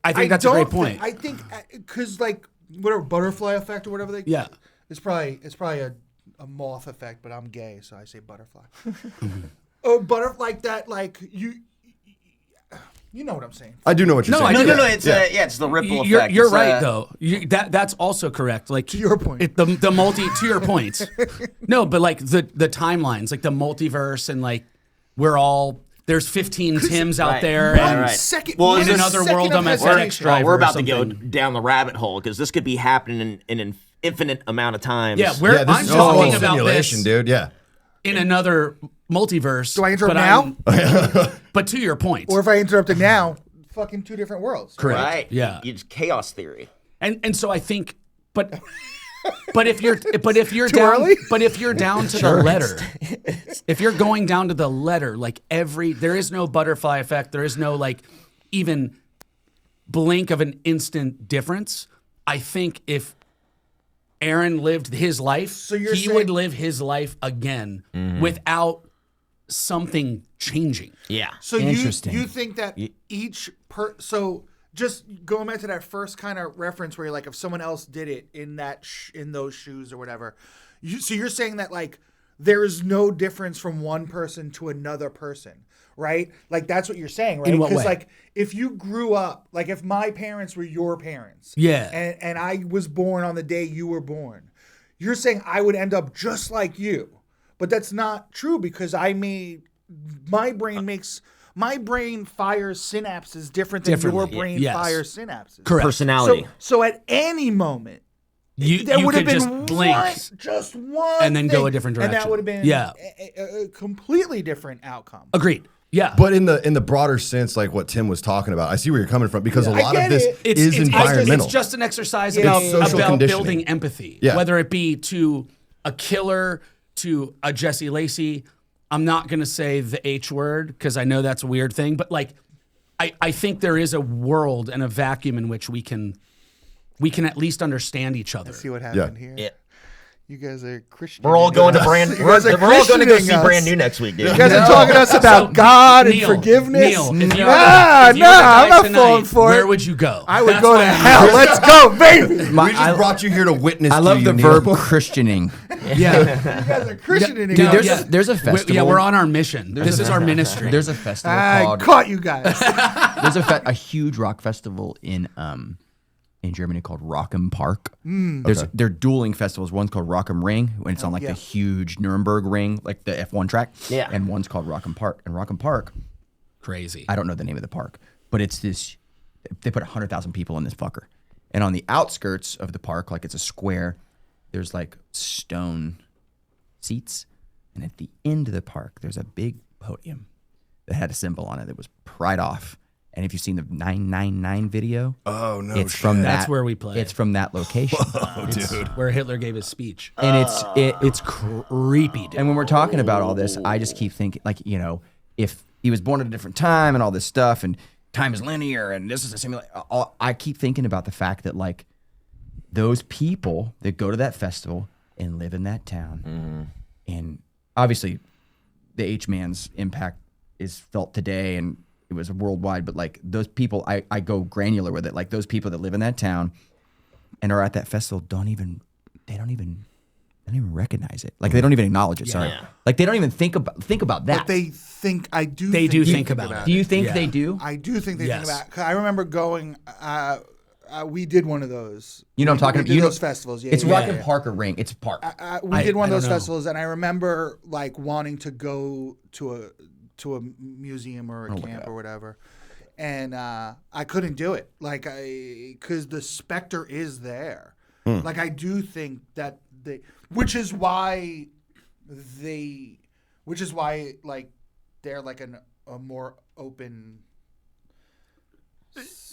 I think that's a great point. I think because whatever butterfly effect or whatever they it's probably a moth effect, but I'm gay, so I say butterfly. Oh, like that, like you know what I'm saying. I do know what you're saying. No. It's the ripple effect. You're right though. That's also correct. Like to your point, the to your point. No, but like the timelines, like the multiverse, and like there's 15 Tims out there, and in another world I'm a FedEx driver. We're about to go down the rabbit hole because this could be happening in an infinite amount of times. Yeah, I'm this talking is about simulation, this dude. Yeah. in another multiverse. Do I interrupt now? But to your point, Or if I interrupted now, fucking two different worlds. correct? Right. Yeah, It's chaos theory. and so I think, but if you're Too down, early? but if you're down to the letter, if you're going down to the letter, like there is no butterfly effect, there is no like even blink of an instant difference. I think if Aaron lived his life, he would live his life again without something changing. Yeah. So Interesting. you think that so just going back to that first kind of reference where you're like, if someone else did it in in those shoes or whatever, so you're saying that like there is no difference from one person to another person, right? Like that's what you're saying, right? In what way? Because like if you grew up, like if my parents were your parents, Yeah. and I was born on the day you were born, you're saying I would end up just like you, but that's not true because my brain fires synapses different than your brain fires synapses. Correct. Personality. So at any moment, You would have could been just blink just one, and then go thing, a different and direction. that would have been a completely different outcome. Agreed. Yeah. But in the broader sense, like what Tim was talking about, I see where you're coming from because a I lot get of this it. is environmental. It's just an exercise Yeah, about, it's social about conditioning. building empathy, Yeah. whether it be to a killer, to a Jesse Lacey. I'm not going to say the H word because I know that's a weird thing, but like, I think there is a world and a vacuum in which we can at least understand each other. See what happened here. Yeah. You guys are Christian. We're all going to You we're guys are all going to go Christianing see us. Brand New next week, dude. You guys are talking to us about God and Neil, forgiveness. Neil, if you were I'm to not die falling tonight, for where it. would you go? I would That's go what to I'm- hell. Let's go, baby. We just brought you here to witness. I love to the you, verb Neil. Christianing. Yeah. You guys are Christianing Dude, us. there's a festival. Yeah, we're on our mission. This is our ministry. There's a festival I called. caught you guys. There's a huge rock festival in Germany called Rock'em Park. They're dueling festivals. One's called Rock'em Ring, when it's on like the huge Nuremberg ring, like the F1 track. Yeah. And one's called Rock'em Park. And Rock'em Park, Crazy. I don't know the name of the park, but it's this. They put 100,000 people in this fucker, and on the outskirts of the park, like it's a square, there's like stone seats, and at the end of the park, there's a big podium that had a symbol on it that was pried off. And if you've seen the 999 video, Oh no! it's from that. That's where we play. It's from that location, dude. Where Hitler gave his speech. and it's Creepy, dude. And when we're talking about all this, I just keep thinking, like, you know, if he was born at a different time and all this stuff, and time is linear, and this is a simulation. I keep thinking about the fact that like those people that go to that festival and live in that town, and obviously the H-man's impact is felt today, and it was worldwide, but like those people, I go granular with it. Like those people that live in that town and are at that festival they don't even recognize it. Like they don't even acknowledge it. Sorry. Yeah. Like they don't even think about that. But they think I do. They do think they about it. Do you think Yeah. they do? I do think they Yes. think about it. 'Cause I remember going. We did one of those. You know what I'm talking We about? did You know those festivals. Yeah, It's yeah, Rock yeah. and Park or Ring. It's Park. We did one I of those don't know. festivals, and I remember like wanting to go to a museum or a camp or whatever, and I couldn't do it. Like because the specter is there. Like I do think that which is why like they're like a more open.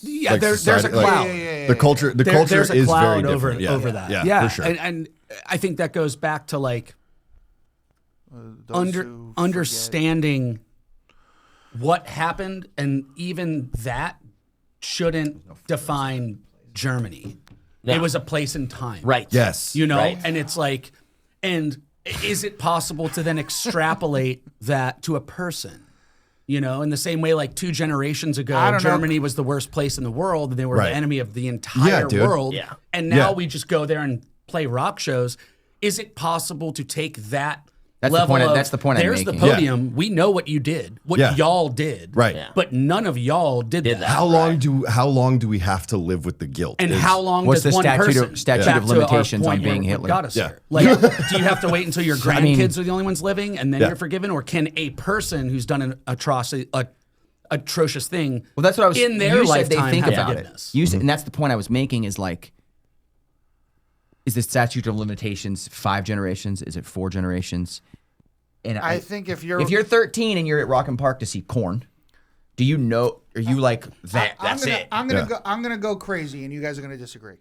Yeah, Like there's a society, like, cloud. The culture There's a is cloud very different. over that. Yeah, Yeah, for sure. and I think that goes back to like those who forget. Understanding what happened, and even that shouldn't define Germany. No. It was a place and time. Right. Yes. You know, Right. and it's like, and is it possible to then extrapolate that to a person? You know, in the same way, like 2 generations I ago, don't know. Germany was the worst place in the world, and they were Right. the enemy of the entire dude. world. Yeah. And now Yeah. we just go there and play rock shows. Is it possible to take that That's the level point I- of, that's the point I'm there's the making. podium, we know what you did, what Yeah. y'all did. Right. Yeah. But none of y'all did that. How long do we have to live with the guilt? And Is- how long What's does the one statute of- person statute back of to our limitations on point being where Hitler? got us Yeah. there? Like, do you have to wait until your grandkids mean- are the only ones living and then Yeah. you're forgiven, or can a person who's done an atrocious thing, Well, that's what I was. in their you said lifetime they think have about forgiveness? it. You said, and that's the point I was making. Is like, is the statute of limitations 5 generations? Is it 4 generations? And I think if you're 13 and you're at Rock and Park to see Korn, do you know? Are you like that? That's it. I'm gonna Yeah. go. I'm gonna go crazy, and you guys are gonna disagree.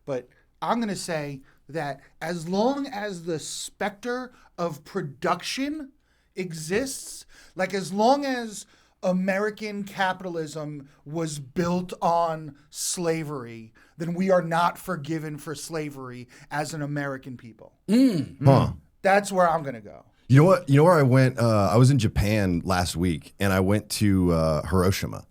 But I'm gonna say that as long as the specter of production exists, like as long as American capitalism was built on slavery, then we are not forgiven for slavery as an American people. Huh. That's where I'm gonna go. You know what? You know where I went? I was in Japan last week, and I went to Hiroshima,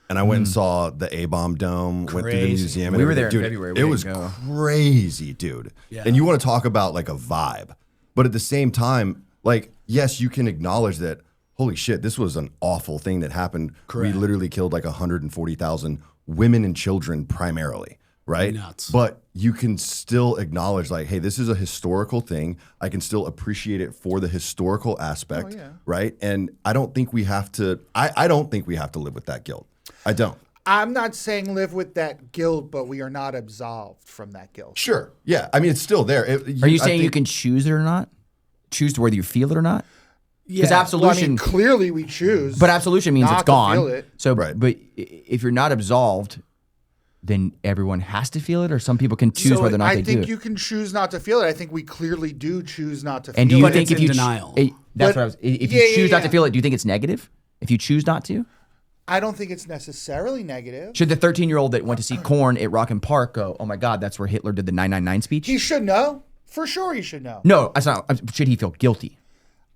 and I went and saw the A-bomb dome. Went through the Crazy. museum. And We were everything. there in Dude, February. We It didn't was go. crazy, dude. Yeah. And you want to talk about like a vibe, but at the same time, like yes, you can acknowledge that. Holy shit, this was an awful thing that happened. Correct. We literally killed like 140,000 women and children primarily. Right? Nuts. But you can still acknowledge, like, hey, this is a historical thing. I can still appreciate it for the historical aspect, yeah. right? And I don't think we have to. I don't think we have to live with that guilt. I don't. I'm not saying live with that guilt, but we are not absolved from that guilt. Sure. Yeah. I mean, it's still there. Are you saying you can choose it or not? Choose to whether you feel it or not? Because Yeah. Well, I absolution, mean, clearly we choose. but absolution means not it's to gone. feel it. So, Right. but if you're not absolved, then everyone has to feel it, or some people can choose So whether or not I they think do. you can choose not to feel it. I think we clearly do choose not to And do feel you it. think it's if you in denial. that's But- what I was. If yeah, you choose yeah, not to yeah. feel it, do you think it's negative? If you choose not to, I don't think it's necessarily negative. should the 13-year-old that went to see Korn at Rock and Park go, "Oh my God, that's where Hitler did the 999 speech"? He should know. For sure he should know. No, that's not. Should he feel guilty?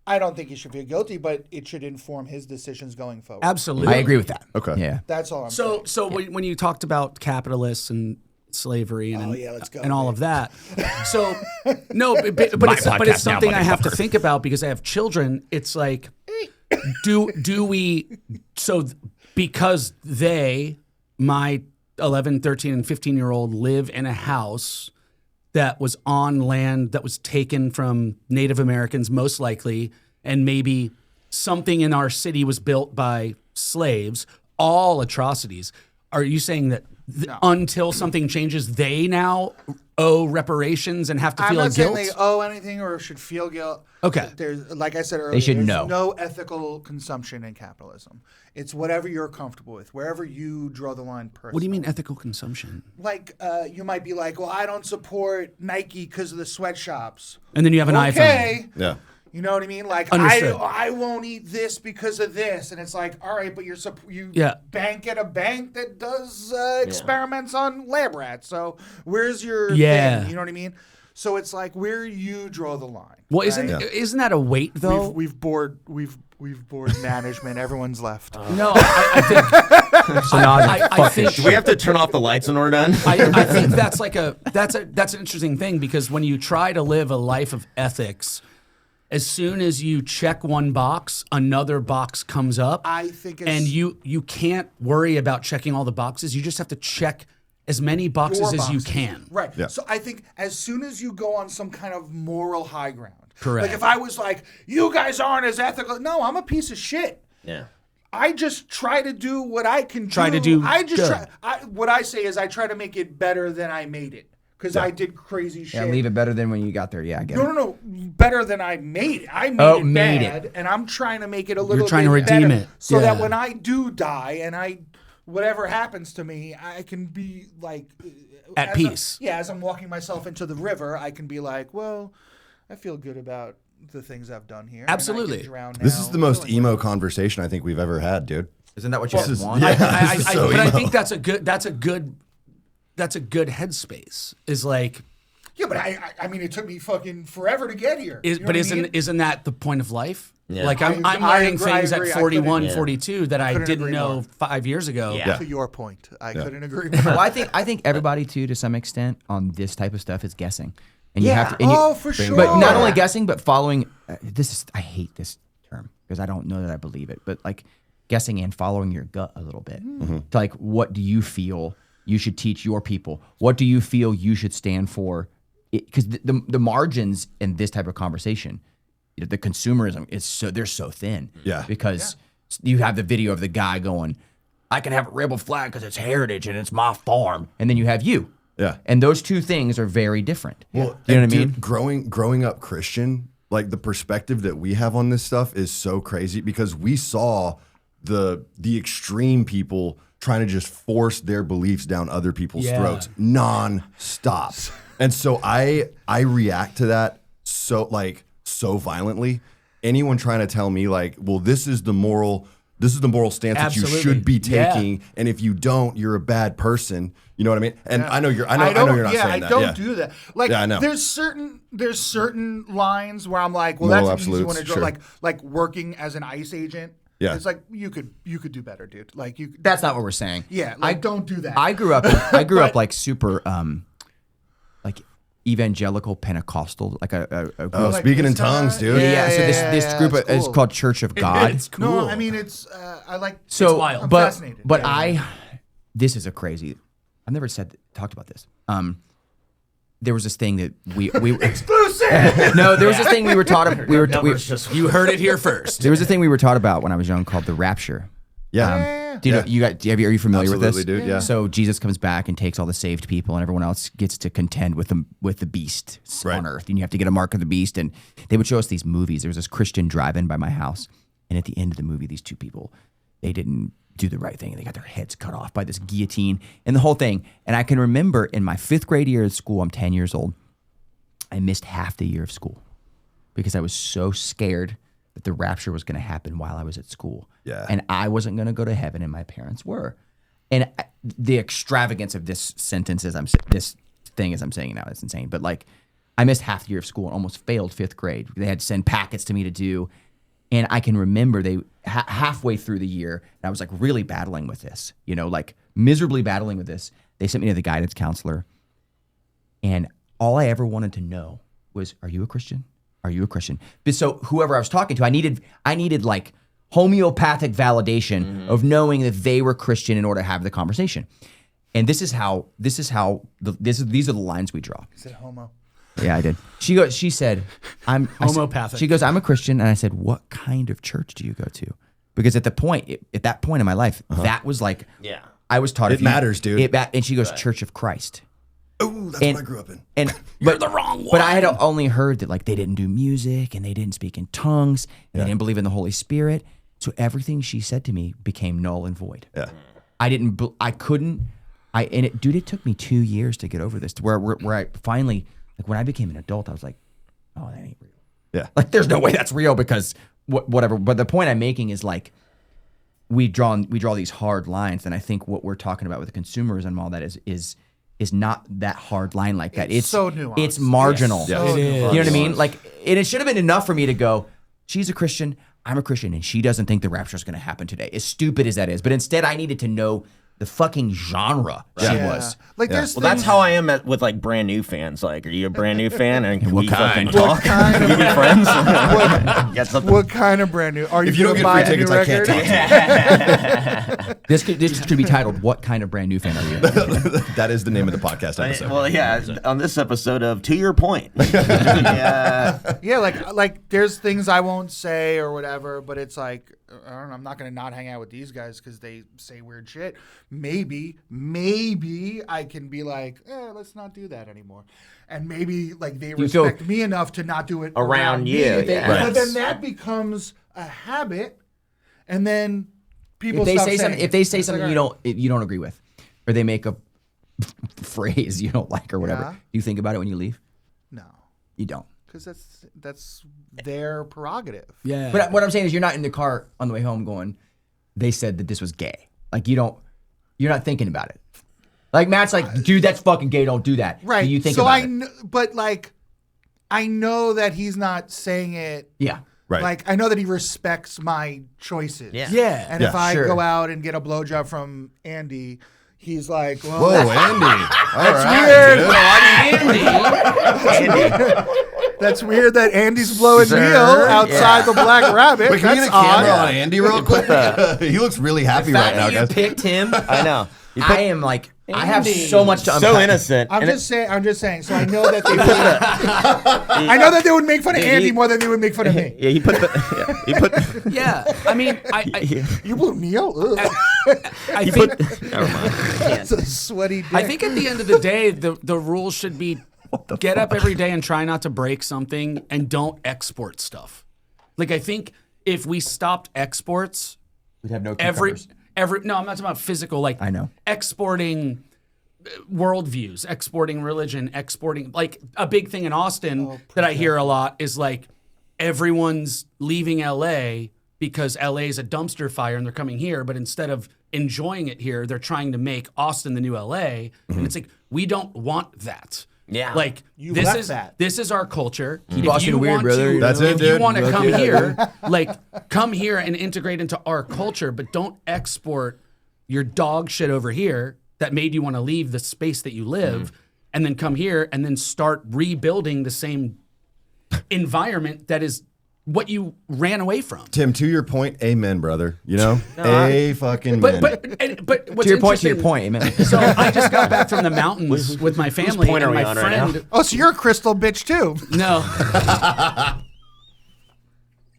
I don't think he should feel guilty, but it should inform his decisions going forward. Absolutely. I agree with that. Okay. Yeah. That's all I'm saying. So when you talked about capitalists and slavery and, yeah, let's go, and all babe. of that, so no, but it's something I have to think about because I have children. It's like, do we because my 11, 13, and 15-year-old live in a house that was on land that was taken from Native Americans, most likely, and maybe something in our city was built by slaves, all atrocities. Are you saying that until something changes, they now owe reparations and have to I'm feel not saying guilt? they owe anything or should feel guilt. Okay. There's, like I said earlier, should there's know. no ethical consumption in capitalism. It's whatever you're comfortable with, wherever you draw the line personally. What do you mean ethical consumption? Like, you might be like, well, I don't support Nike because of the sweatshops. And then you have an Okay. Yeah. You know what I mean? Like, Understood. I won't eat this because of this. And it's like, all right, but you Yeah. bank at a bank that does experiments on lab rats. So where's your Yeah. thing? You know what I mean? So it's like where you draw the line. Well, right? isn't that a weight though? We've bored management. Everyone's left. No, I think So now I think Do we have to turn off the lights when we're done? I think that's an interesting thing because when you try to live a life of ethics, as soon as you check one box, another box comes up. I think it's and you can't worry about checking all the boxes. You just have to check as many boxes your as you boxes. can. Right. Yeah. So I think as soon as you go on some kind of moral high ground. Correct. Like if I was like, you guys aren't as ethical. No, I'm a piece of shit. Yeah. I just try to do what I can Try to do I just good. try. What I say is I try to make it better than I made it because I did crazy shit. yeah, leave it better than when you got there. Yeah, I get it. No, better than I made it. I made Oh, it made bad, and I'm trying to make it a little. trying bit to redeem better it. so that Yeah. when I do die and whatever happens to me, I can be like At as peace. as I'm walking myself into the river, I can be like, well, I feel good about the things I've done here. and I Absolutely. can drown This now. is the most Like, emo conversation I think we've ever had, dude. Isn't that what you guys want? yeah. I, This is so but I emo. think that's a good headspace. Is like, Yeah, but I mean, it took me fucking forever to get here. You know but what I mean? isn't that the point of life? Yeah. Like I'm I learning agree, I things agree. at I 41, couldn't- 42 that I couldn't didn't agree know more. 5 years ago. Yeah. To your point, I couldn't agree more. Well, I think everybody too, to some extent, on this type of stuff is guessing, and you Yeah. have to. And you, Oh, for sure. But not only guessing, but following. I hate this term because I don't know that I believe it, but like guessing and following your gut a little bit. To like, what do you feel you should teach your people? What do you feel you should stand for? Because the margins in this type of conversation, the consumerism is they're so thin. Yeah. Because you have the video of the guy going, I can have a rebel flag because it's heritage and it's my farm, and then you have you. Yeah. And those two things are very different. Well, you know what I dude, mean? Growing up Christian, like the perspective that we have on this stuff is so crazy because we saw the extreme people trying to just force their beliefs down other people's Yeah. throats non-stop. And so I react to that so violently. Anyone trying to tell me like, well, this is the moral stance that you Absolutely. should be Yeah. taking, and if you don't, you're a bad person. You know what I mean? And I know you're not saying that. I don't do that. Like, Yeah, I know. there's certain lines where I'm like, well, Moral that's an easy one to absolutes, draw. sure. Like working as an ICE agent. Yeah. It's like you could do better, dude. Like you. That's not what we're saying. Yeah. Like don't do that. I grew up like super like evangelical Pentecostal, like a group. Oh, Like speaking in this, tongues, dude. Yeah, so this yeah, group it's is cool. called Church of God. It's cool. No, I mean it's. I like. So, It's wild. I'm but fascinated. but Yeah. this is a crazy. I've never talked about this. There was this thing that we Exclusive. no, there was this thing we were taught. Numbers just You heard it here first. There was a thing we were taught about when I was young called the rapture. Yeah. Do you know, are you familiar with this? Absolutely, dude, yeah. So Jesus comes back and takes all the saved people, and everyone else gets to contend with the beast Right. on earth, and you have to get a mark of the beast. And they would show us these movies. There was this Christian drive-in by my house, and at the end of the movie, these two people, they didn't do the right thing, and they got their heads cut off by this guillotine and the whole thing. And I can remember in my 5th grade year of school, I'm 10 years old, I missed half the year of school because I was so scared that the rapture was going to happen while I was at school. Yeah. And I wasn't going to go to heaven, and my parents were. And the extravagance of this sentence this thing as I'm saying it now is insane. But like, I missed half the year of school and almost failed 5th grade. They had to send packets to me to do. And I can remember they halfway through the year, and I was like really battling with this, like miserably battling with this. They sent me to the guidance counselor. And all I ever wanted to know was, are you a Christian? Are you a Christian? But so whoever I was talking to, I needed like homeopathic validation of knowing that they were Christian in order to have the conversation. And these are the lines we draw. Is it homo? Yeah, I did. She said, I'm Homopathic. She goes, I'm a Christian. And I said, what kind of church do you go to? Because at that point in my life, that was like, yeah. I was taught It matters, dude. And she goes, Church of Christ. Oh, that's And- what I grew up in. And but the wrong one. But I had only heard that like they didn't do music and they didn't speak in tongues and they didn't believe in the Holy Spirit. So everything she said to me became null and void. Yeah. It took me 2 years to get over this, to where I finally, like when I became an adult, I was like, oh, that ain't real. Yeah. Like there's no way that's real because whatever. But the point I'm making is like, we draw these hard lines, and I think what we're talking about with the consumerism and all that is not that hard line like that. It's so nuanced. It's marginal. Yes. So It is. You know what I mean? Like, and it should have been enough for me to go, she's a Christian, I'm a Christian, and she doesn't think the rapture is going to happen today. As stupid as that is. But instead, I needed to know the fucking genre she was. Like there's Well, that's things- how I am with like brand new fans. Like, are you a brand new fan? And can What we kind? fucking talk? kind Can we be friends? Get something. What kind of brand new? Are you If you don't gonna get free buy a new tickets, I record? can't talk to This could be titled, What Kind of Brand New Fan Are You? you. That is the name of the podcast episode. Well, yeah. On this episode of To Your Point. Yeah. Yeah, like there's things I won't say or whatever, but it's like I don't know, I'm not gonna not hang out with these guys because they say weird shit. Maybe I can be like, let's not do that anymore, and maybe like they You feel- respect me enough to not do it Around me. you, yeah. Right. But then that becomes a habit, and then people If they stop say saying something, it. if they say It's like, something all right. you don't agree with, or they make a phrase you don't like or whatever, Yeah. you think about it when you leave? No, You don't. because that's their prerogative. Yeah. But what I'm saying is, you're not in the car on the way home going, "They said that this was gay." Like you're not thinking about it. Like Matt's like, "Dude, that's fucking gay. Don't do that." Right. Do you think so about it? but like, I know that he's not saying it. Yeah. Right. Like I know that he respects my choices. Yeah. Yeah. And if I sure. go out and get a blowjob from Andy, he's like, well, Whoa, Andy. that's weird that Andy's blowing Sir, Neil outside the Black Rabbit. Wait, can we That's get a camera odd. on Andy real quick? He looks really happy right now, guys. picked him. I know. I am like, I have so much to unpack. So innocent. I'm And just saying. So I know that they I know that they would make fun of Dude, Andy more than they would make fun of me. Yeah, he put Yeah. I mean, You blew Neil? Ugh. I think never mind. It's a sweaty dick. I think at the end of the day, the rule should be get up every day and try not to break something and don't export stuff. Like I think if we stopped exports, We'd have no every cucumbers. no, I'm not talking about physical, like I know. exporting worldviews, exporting religion, exporting like a big thing in Austin that I hear a lot is like everyone's leaving LA because LA is a dumpster fire and they're coming here, but instead of enjoying it here, they're trying to make Austin the new LA. And it's like, we don't want that. Yeah. Like You this left is that. this is our culture. Keep Austin weird, brother. That's it, If you dude. want to Look come at it. here, like come here and integrate into our culture, but don't export your dog shit over here that made you want to leave the space that you live and then come here and then start rebuilding the same environment that is what you ran away from. Tim, to your point, amen, brother. You know? A fucking But man. but what's To your point, interesting- amen. So I just got back from the mountains with my family point and are we my on right friend. Oh, so you're a crystal bitch too. No.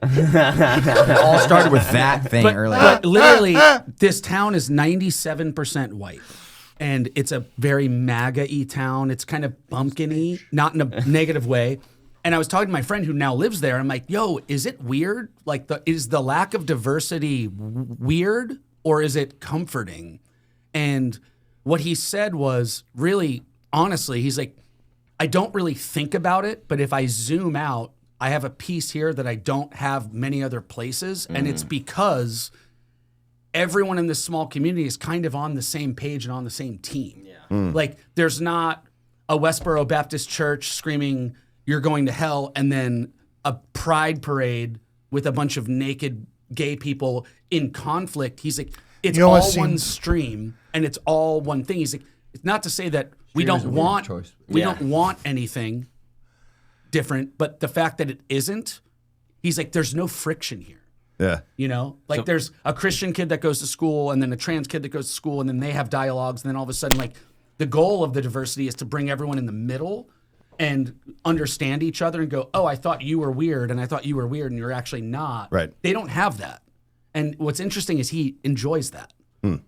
It all started with that thing earlier. But literally, this town is 97% white. And it's a very MAGA-y town. It's kind of bumpkin-y, not in a negative way. And I was talking to my friend who now lives there. And I'm like, yo, is it weird? Like, is the lack of diversity weird or is it comforting? And what he said was really, honestly, he's like, I don't really think about it, but if I zoom out, I have a piece here that I don't have many other places. And it's because everyone in this small community is kind of on the same page and on the same team. Yeah. Like there's not a Westboro Baptist church screaming, "You're going to hell," and then a pride parade with a bunch of naked gay people in conflict. He's like, it's You know all what one seems- stream and it's all one thing. He's like, it's not to say that we don't want Yeah. don't want anything different, but the fact that it isn't, he's like, there's no friction here. Yeah. You know, like there's a Christian kid that goes to school and then a trans kid that goes to school and then they have dialogues. And then all of a sudden, like the goal of the diversity is to bring everyone in the middle and understand each other and go, oh, I thought you were weird and I thought you were weird and you're actually not. Right. They don't have that. And what's interesting is he enjoys that.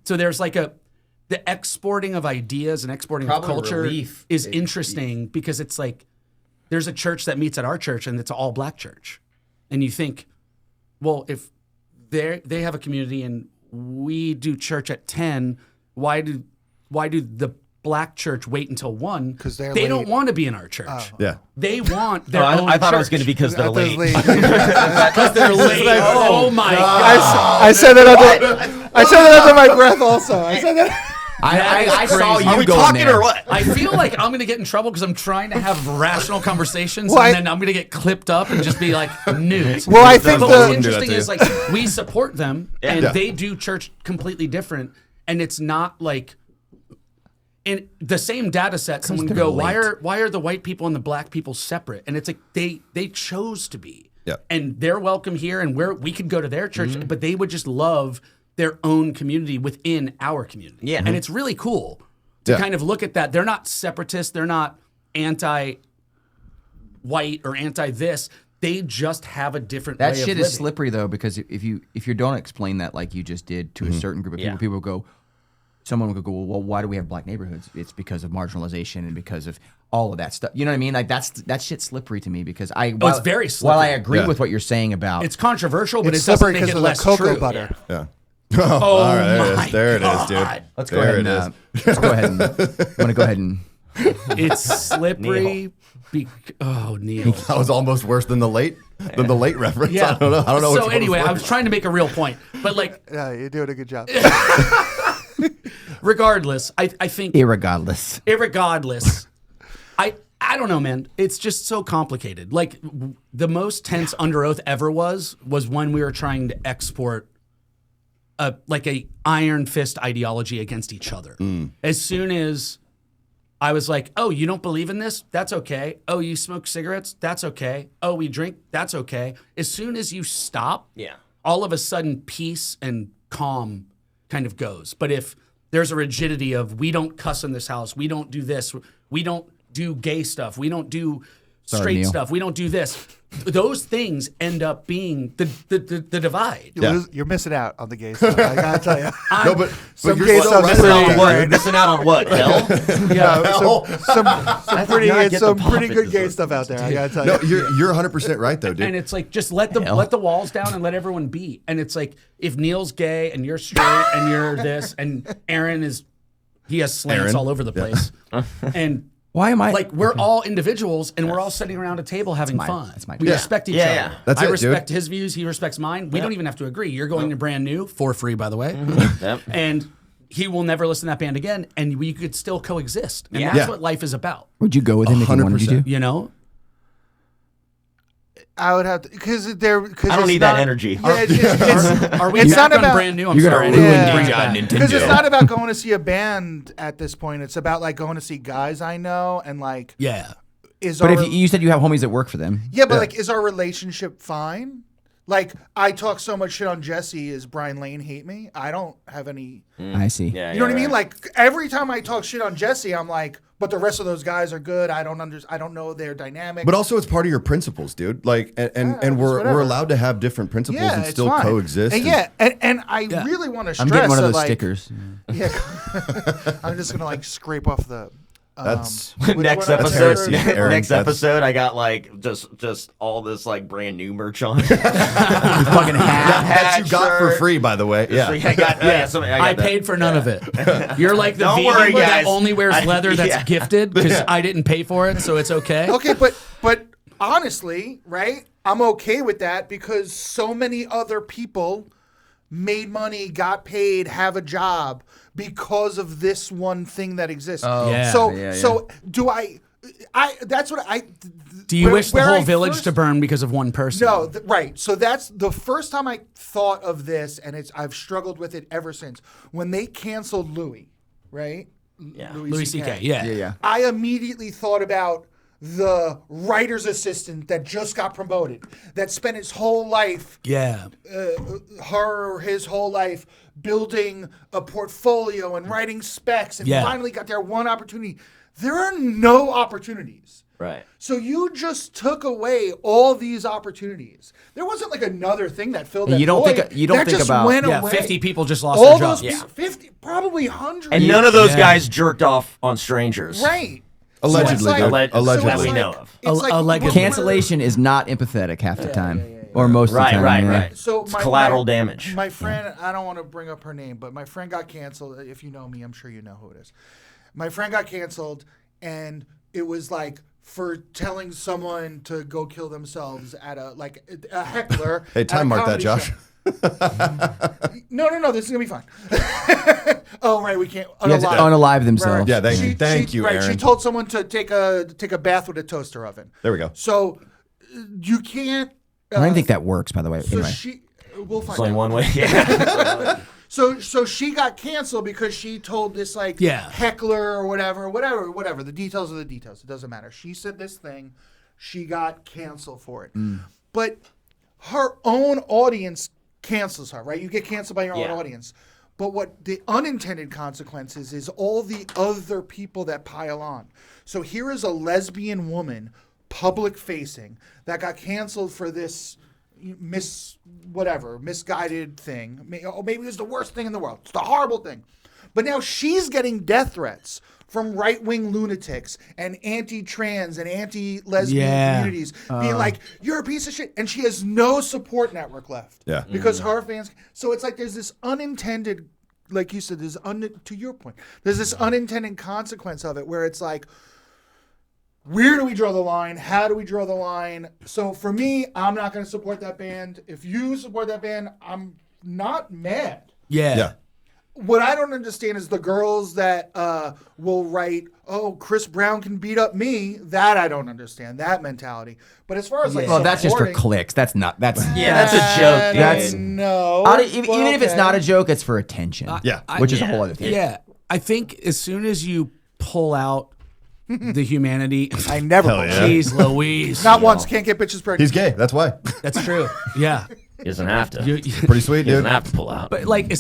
So there's like the exporting of ideas and exporting Probably of culture relief. is interesting because it's like there's a church that meets at our church and it's an all black church. And you think, well, if they have a community and we do church at 10, why do the black church wait until 1? 'Cause they're they late. don't want to be in our church. Yeah. They want their own I thought it was church. going to be because they're late. Because they're late. Oh my God. I said that under my breath also. I said that. I saw you Are we going talking there. or what? I feel like I'm going to get in trouble because I'm trying to have rational conversations Well, and then I'm going to get clipped up and just be like newt. Well, I think But the- what's Wouldn't do that interesting to is you. like we support them and Yeah. they do church completely different, and it's not like in the same data set. Someone they're go, late. why are the white people and the black people separate? And it's like they chose to be, Yeah. and they're welcome here, and we could go to their church, Mm-hmm. but they would just love their own community within our community. Yeah. And it's really cool to Yeah. kind of look at that. They're not separatists. They're not anti-white or anti-this. They just have a different That way shit of is living. slippery though, because if you don't explain that like you just did to a certain group of people, Yeah. people go. Someone would go, well, why do we have black neighborhoods? It's because of marginalization and because of all of that stuff. You know what I mean? Like that shit's slippery to me because it's very While I slippery. agree Yeah. with what you're saying about It's controversial, but It's it doesn't slippery make because it of the less cocoa true. butter. Yeah. Oh, all right, my there it is, dude. God. let's go There ahead and it is. let's go ahead and I'm gonna go ahead and It's slippery, Neil. That was almost worse than the late reference. Yeah. I don't know. So which one anyway, was I was trying to make a real point, but like, Yeah, you're doing a good job. regardless, I think Irregardless. I don't know, man. It's just so complicated. Like the most tense Underoath ever was when we were trying to export a iron fist ideology against each other. As soon as I was like, oh, you don't believe in this? That's okay. Oh, you smoke cigarettes? That's okay. Oh, we drink? That's okay. As soon as you stop, all of a sudden peace and calm kind of goes. But if there's a rigidity of we don't cuss in this house, we don't do this, we don't do gay stuff, we don't do straight Neil. stuff, we don't do this. Those things end up being the divide. You're missing out on the gay stuff. I gotta tell you. No, but Some you're gay so stuff right is Missing out about on that, what? dude. Missing out on what? Hell? some pretty not get the pretty pop good it gay deserves. stuff out there. I gotta tell No, you. you're 100% right though, dude. And it's like just let the walls down and let everyone be. And it's like if Neil's gay and you're straight and you're this and Aaron he has slants Aaron? all over the place. And Why am I like we're all individuals and we're all sitting around a table having fun. that's my We point. respect each Yeah, other. yeah. That's I it, respect dude. his views, he respects mine. We don't even have to agree. You're going to brand new for free, by the way. Yep. And he will never listen to that band again, and we could still coexist. And Yeah. that's Yeah. what life is about. Would you go with him if he wanted you 100%. to? You know? I would have to because I don't need that energy. Yeah, it's Are we It's back not on about- brand new? I'm You're sorry. gonna ruin Yeah. Bring it DJ back. Nintendo. because it's not about going to see a band at this point. It's about like going to see guys I know and like Yeah. is But our if you said you have homies that work for them, yeah, but like is our relationship fine? Like I talk so much shit on Jesse. Is Brian Lane hate me? I don't have any. I see. Yeah, You know what I mean? right. Like every time I talk shit on Jesse, I'm like, but the rest of those guys are good. I don't know their dynamic. But also, it's part of your principles, dude. Like, and we're whatever. allowed to have different principles yeah, and it's still fine. coexist. And yeah, and I really want to stress I'm getting one of that, those like, stickers. Yeah, I'm just gonna like scrape off the. That's Next That's episode, heresy, Aaron. next That's- episode, I got like just all this like brand new merch on. Fucking hat. that you got for free, by the way. Yeah. I got, I paid for none of it. You're like the Don't vegan worry, that guys. only wears leather that's Yeah. gifted because I didn't pay for it, so it's okay. Okay, but honestly, right? I'm okay with that because so many other people made money, got paid, have a job because of this one thing that exists. Yeah, So do I that's what I Do you wish the where whole I village first- to burn because of one person? No, right. So that's the first time I thought of this, and I've struggled with it ever since. When they canceled Louis, right? Yeah. Louis C.K. Yeah. I immediately thought about the writer's assistant that just got promoted, that spent his whole life, Yeah. his whole life building a portfolio and writing specs, and Yeah. finally got their one opportunity. There are no opportunities. Right. So you just took away all these opportunities. There wasn't like another thing that filled that You don't void. think- you don't that think just about- went Yeah, away. 50 people just lost all their those jobs. people, 50, probably hundreds. And none of those Yeah. guys jerked off on strangers. Right. Allegedly, So it's dude. like- Allegedly. so it's That we like- know of. it's like Allegedly. we're- Cancellation is not empathetic half the time, or most of the Right, time. right, yeah. right. So It's collateral damage. My friend, I don't want to bring up her name, but my friend got canceled. If you know me, I'm sure you know who it is. My friend got canceled, and it was like for telling someone to go kill themselves at a heckler. Hey, at a time mark that, comedy Josh. show. No, this is gonna be fine. Oh right, we can't You have to unalive themselves. Yeah, thank you, Right, Aaron. she told someone to take a bath with a toaster oven. There we go. So you can't. I don't even think that works, by the way. So Anyway. we'll find It's only out. one way. Yeah. So she got canceled because she told this heckler or whatever. The details are the details. It doesn't matter. She said this thing. She got canceled for it. But her own audience cancels her, right? You get canceled by your own audience. But what the unintended consequences is all the other people that pile on. So here is a lesbian public facing, that got canceled for this misguided thing. Maybe it was the worst thing in the world. It's the horrible thing. But now she's getting death threats from right-wing lunatics and anti-trans and anti-lesbian communities being like, you're a piece of shit. And she has no support network left. Yeah. Because her fans... So it's like there's this unintended... Like you said, to your point, there's this unintended consequence of it where it's like, where do we draw the line? How do we draw the line? So for me, I'm not going to support that band. If you support that band, I'm not mad. Yeah. What I don't understand is the girls that will write, "Oh, Chris Brown can beat up me." That I don't understand, that mentality. But as far as like, Well, that's just for supporting- clicks. That's not. That's Yeah, that's a joke, dude. That's- no. even if it's not a joke, it's for attention. Yeah. which is a whole other thing. Yeah, I think as soon as you pull out the humanity, I never. Hell yeah. jeez Louise, Not once. Can't get bitches pregnant. He's gay. That's why. that's true. Yeah, He doesn't have to. Pretty sweet, He dude. doesn't have to pull out. but like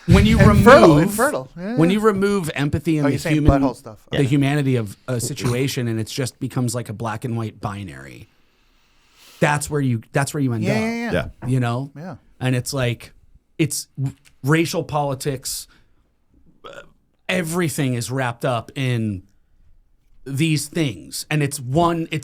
when you Infertile. Yeah. when you remove empathy and Oh, the you're saying human butthole stuff. the humanity of a situation, and it just becomes like a black and white binary. That's where you end up. Yeah. You know? Yeah. And it's like, it's racial politics. Everything is wrapped up in these things. And it's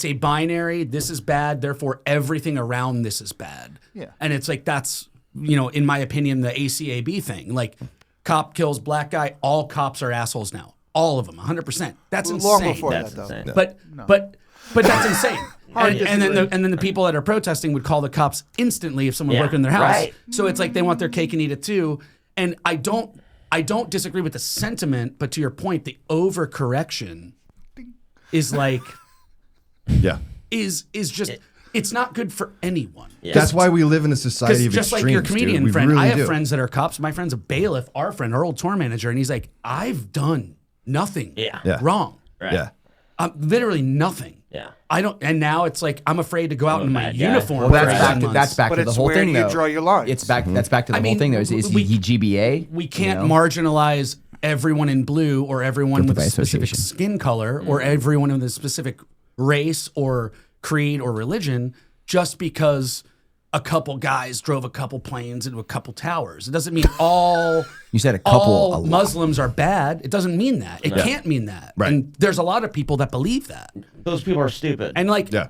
a binary. This is bad. Therefore, everything around this is bad. Yeah. And it's like, that's, in my opinion, the ACAB thing. Like, cop kills black guy. All cops are assholes now. All of them, 100%. That's insane. Long before That's that, though. insane. But that's insane. Hard to and disagree. then the people that are protesting would call the cops instantly if someone Yeah, broke in their house. right. So it's like they want their cake and eat it too. And I don't disagree with the sentiment, but to your point, the overcorrection is like Yeah. is just it's not good for anyone. Yeah. That's why we live in a society Because of just extremes, like your dude. comedian We friend, really I have do. friends that are cops. My friend's a bailiff, our old tour manager, and he's like, I've done nothing Yeah. wrong. Right. Yeah. Literally nothing. Yeah. I don't, and now it's like I'm afraid to go out in my bad guy. uniform. Well, for that's 18 back to months. that's back But to the it's whole where thing. you though. draw your lines. It's back. That's back to the I whole mean, thing. Though. Is we- he GBA? We can't You know? marginalize everyone in blue or everyone with a by specific association. skin color or everyone with a specific race or creed or religion just because a couple guys drove a couple planes into a couple towers. It doesn't mean all You said a couple. all a lot. Muslims are bad. It doesn't mean that. It can't mean that. Right. And there's a lot of people that believe that. Those people are stupid. And like Yeah.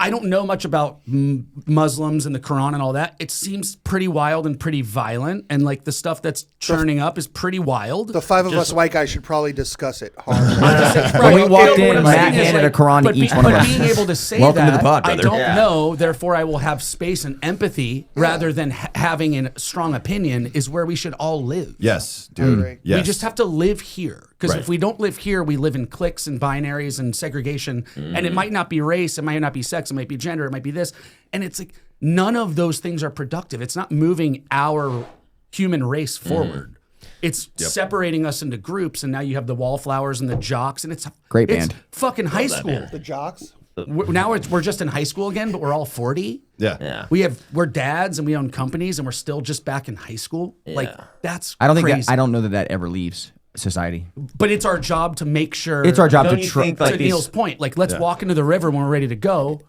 I don't know much about Muslims and the Quran and all that. It seems pretty wild and pretty violent, and like the stuff that's churning up is pretty wild. The five of us white guys should probably discuss it hard. When we walked What in, I'm Matt saying is, handed a like, Quran to each one of but us. being able to say Welcome to that, the pod, I brother. don't Yeah. know, therefore I will have space and empathy rather than having a strong opinion is where we should all live. Yes, dude. agree. Yes. We just have to live here. Because Right. if we don't live here, we live in cliques and binaries and segregation. And it might not be race, it might not be sex, it might be gender, it might be this. And it's like none of those things are productive. It's not moving our human race forward. It's separating us into groups, and now you have the wallflowers and the jocks, and it's Great it's band. fucking high school. The jocks. Now we're just in high school again, but we're all 40. Yeah. Yeah. We're dads and we own companies, and we're still just back in high school. Like that's I don't think crazy. that. I don't know that ever leaves society. But it's our job to make sure. It's our job Don't to you try. think, To like, these- Neil's point, like let's walk into the river when we're ready to go,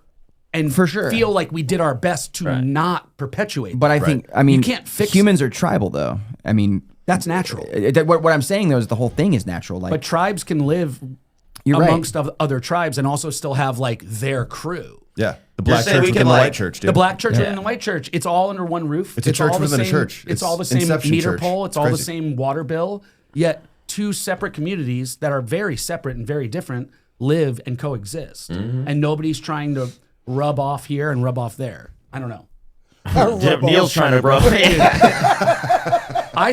and For sure. feel like we did our best to not perpetuate. But I think. I mean, can't fix humans are tribal, though. I mean, that's natural. what I'm saying though is the whole thing is natural. Like But tribes can live you're right. amongst other tribes and also still have like their crew. Yeah. The black saying church we within can, the like- white church, dude. The black church Yeah. and the white church, it's all under one roof. It's a church all the within a same- church. It's It's all the same Inception meter church. pole. It's It's all the crazy. same water bill. Yet two separate communities that are very separate and very different live and coexist, and nobody's trying to rub off here and rub off there. I don't know. Neil's trying to bro. I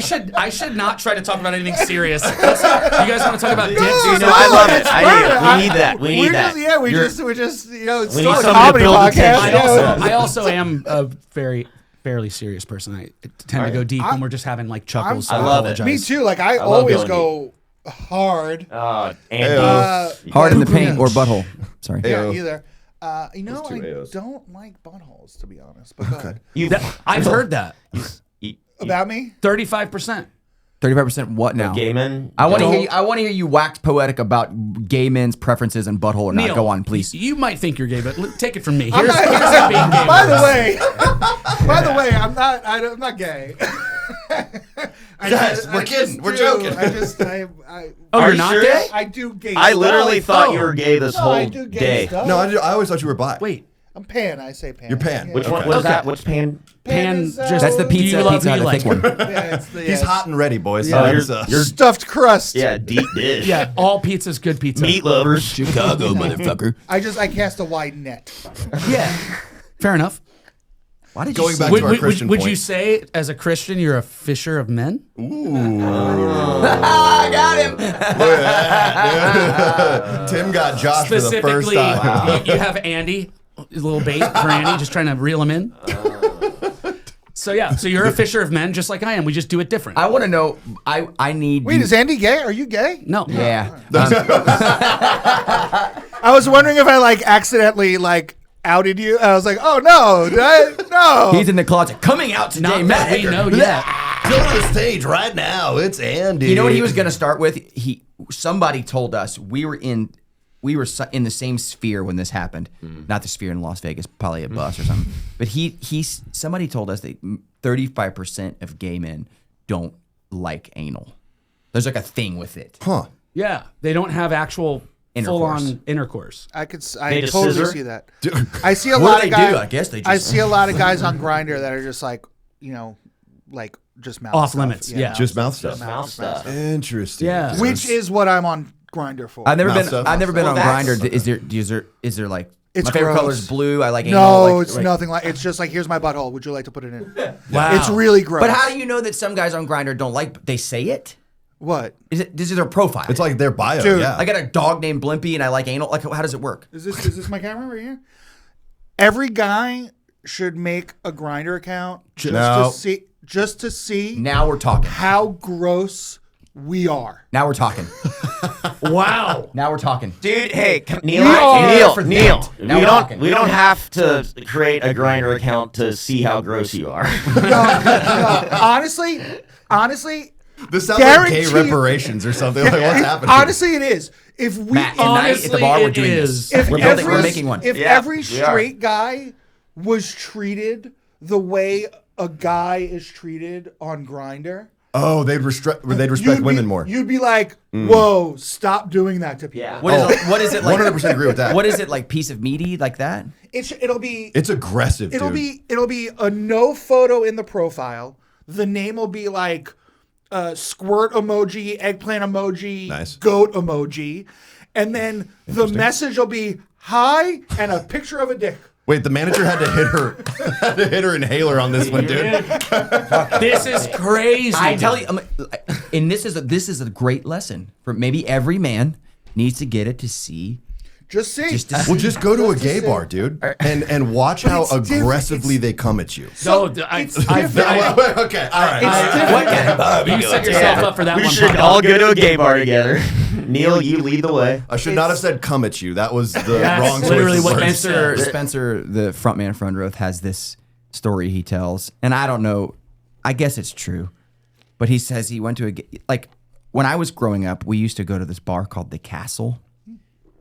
should not try to talk about anything serious. You guys want to talk about dicks? You know, I love it. We need that. We need We're that. just, yeah, we're You're- just, you know, it's We still need a somebody to comedy build the podcast. tension. Yeah. I also am a fairly serious person. I tend to go deep when we're just having like chuckles. so I love it. apologize. Me too. Like I love always going go hard. Andy. hard in the paint or butthole. Sorry. Yeah, Ayo. either. You know, two I Aos. don't like buttholes, to be honest. But go ahead. I've heard that. About me? 35%. 35% what now? Gay men. I want to Don't- hear. I want to hear you wax poetic about gay men's preferences and butthole or not. Neil, Go on, please. You might think you're gay, but take it from me. I'm Here's not- how being gay By the works. way, I'm not gay. Guys, we're kidding. We're joking. Oh, Are you're you not sure? gay? I do gay I stuff. literally thought Oh. you were gay this No, whole I do gay day. stuff. No, I always thought you were bi. Wait. I'm pan. I say pan. You're pan. Yeah. Which one? What is that? What's pan? Pan, is, just That's the do you pizza. love Pizza who Hut, you the thick like? one. Yeah, it's the, He's hot and ready, boys. Yeah. You're stuffed crust. Yeah, deep dish. Yeah, all pizza's good pizza. Meat lovers. Chicago, motherfucker. I cast a wide net. Yeah. Fair enough. Why did Going you back say to our Christian would point. you say, as a Christian, you're a fisher of men? I got him. Look at that, dude. Tim got Josh for the first Specifically, time. you have Andy, a little bait for Andy, just trying to reel him in. So yeah, so you're a fisher of men, just like I am. We just do it different. I want to know. I need. Wait, is Andy gay? Are you gay? No. Yeah. I was wondering if I like accidentally like outed you. I was like, oh no, no. He's in the closet, coming out today. Not that we know yet. Go to the stage right now. It's Andy. You know what he was going to start with? Somebody told us we were in the same sphere when this happened. Not the sphere in Las Vegas, probably a bus or something. But somebody told us that 35% of gay men don't like anal. There's like a thing with it. Huh. Yeah, they don't have actual full-on intercourse. I They just totally scissor? see that. I see a What lot do of they guys. do? I guess they just. I see a lot of guys on Grindr that are just like, like just mouth Off stuff. limits, yeah. Just mouth stuff. Mouth stuff. Interesting. Yeah. Which is what I'm on Grindr for. I've never Mouth been. stuff? I've never been Well, on that's- Grindr. Is there like? It's my favorite gross. color is blue. I like anal. No, like, it's right. nothing like. It's just like, here's my butthole. Would you like to put it in? Wow. It's really gross. But how do you know that some guys on Grindr don't like? They say it. What This is their profile. It's like their bio. Dude, yeah. I got a dog named Blimpy and I like anal. Like, how does it work? is this? Is this my camera right here? Every guy should make a Grindr account No. just to see Now we're talking. how gross we are. Now we're talking. Wow. Now we're talking. Dude, hey, Neil, are for Neil. that. Now we're talking. We don't have to create a Grindr account to see how gross you are. No, honestly, This sounds like gay guarantee- reparations or something. Like, what's happening? honestly, it is. If we Matt, tonight at the bar, we're doing this. if We're making one. If Yeah, every we straight guy was treated the way a guy is treated on Grindr, Oh, they'd respect women more. You'd be like, whoa, stop doing that to people. Yeah. What is it like? 100% agree with that. What is it like? Piece of meaty like that? It'll be It's aggressive, it'll dude. be a no photo in the profile. The name will be like squirt emoji, eggplant emoji, Nice. goat emoji, and then the message will be hi and a picture of a dick. Wait, the manager had to hit her inhaler on this one, dude. This is crazy. I tell you, and this is a great lesson for maybe every man needs to get it to see. Just see. Well, just go to a gay see. bar, dude, and watch how it's different. aggressively they come at you. So, it's I, different. Okay, all right. you set yourself up for that We one. should Papa. all go to a gay bar together. Neil, you lead the way. I should not have said "come at you." That was the That's wrong choice literally of what words. Spencer, the frontman of Underoath, has this story he tells, and I don't know. I guess it's true, but he says he went to like when I was growing up, we used to go to this bar called the Castle.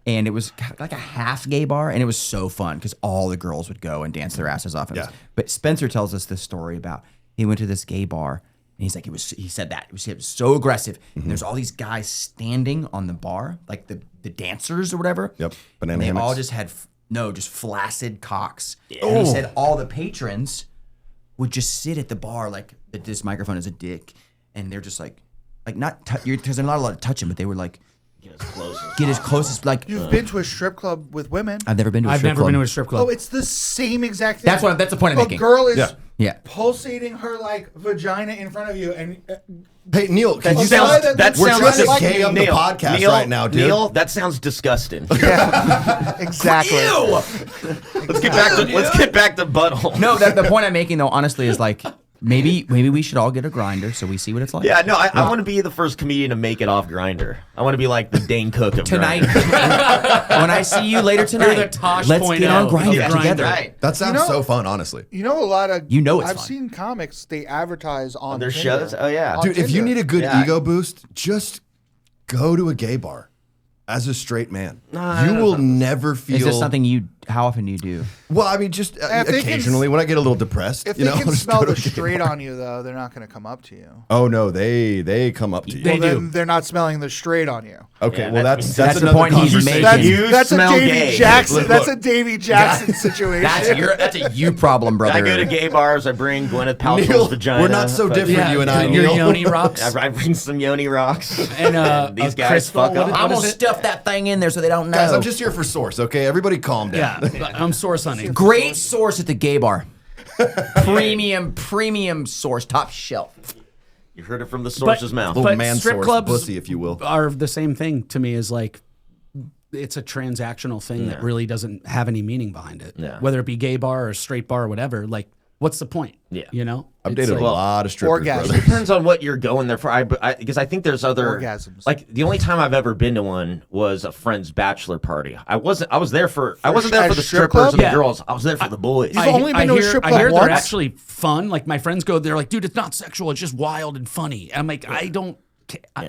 And it was like a half gay bar, and it was so fun because all the girls would go and dance their asses off. Yeah. But Spencer tells us this story about he went to this gay bar, and he's like, he said that it was so aggressive. And there's all these guys standing on the bar, like the dancers or whatever. Yep. Banana And they hammocks. all just had just flaccid cocks. And he said all the patrons would just sit at the bar like this microphone is a dick, and they're just like not because they're not allowed to touch him, but they were like. Get as close as like. You've been to a strip club with women. I've never been to a I've strip never club. been to a strip club. Oh, it's the same exact thing. That's the point I'm making. A girl is Yeah. pulsating her like vagina in front of you, and Hey, Neil, can you sounds- sound? that We're sounds trying to like gay up the Neil, podcast Neil, right now, dude. Neil, that sounds disgusting. exactly. Let's get back to butthole. No, the point I'm making though, honestly, is like maybe we should all get a grinder so we see what it's like. Yeah, no, I want to be the first comedian to make it off Grindr. I want to be like the Dane Cook of Tonight, Grindr. when I see you later tonight, You're the Tosh let's point get on out Grindr of together. Right. That sounds You know- so fun, honestly. You know, a lot of it's I've fun. seen comics they advertise on Their Tinder. shows? Oh, yeah. On Dude, if you Tinder. need a good Yeah. ego boost, just go to a gay bar as a straight man. I You don't will never feel. Is this something you How often do you do? Well, I mean, just if they can occasionally when I get a little depressed. If you they know, can I'll just smell go to the a gay straight bar. on you, though, they're not going to come up to you. Oh no, they come up to you. They Then do. they're not smelling the straight on you. Okay, Yeah, well that's that's the another point he's conversation. making. You That's a smell Davey gay. Jackson. Look, That's look. a Davey Jackson situation. That's a you problem, brother. I go to gay bars. I bring Gwyneth Paltrow's Neil, vagina. we're not so different, Yeah, you and I, your Neil. yoni rocks. I bring some yoni rocks. And these a guys crystal, fuck up. what I'm is gonna it? stuff that thing in there so they don't know. Guys, I'm just here for source, okay? Everybody calm down. Yeah, I'm source hunting. great source at the gay bar. premium source, top shelf. You heard it from the source's mouth. Little But man strip source clubs pussy, if you will. are the same thing to me as like it's a transactional thing that really doesn't have any meaning behind it. Yeah. Whether it be gay bar or straight bar or whatever, like what's the point? Yeah. You know? I've It's dated like- a lot of strippers, Orgasm. brother. Depends on what you're going there for. Because I think there's other Orgasms. Like the only time I've ever been to one was a friend's bachelor party. I wasn't there for the strip strippers club? and the Yeah. girls. I was there for the boys. You've only been to a strip I club hear they're once? actually fun. Like my friends go, they're like, dude, it's not sexual. It's just wild and funny. And I'm like, I don't.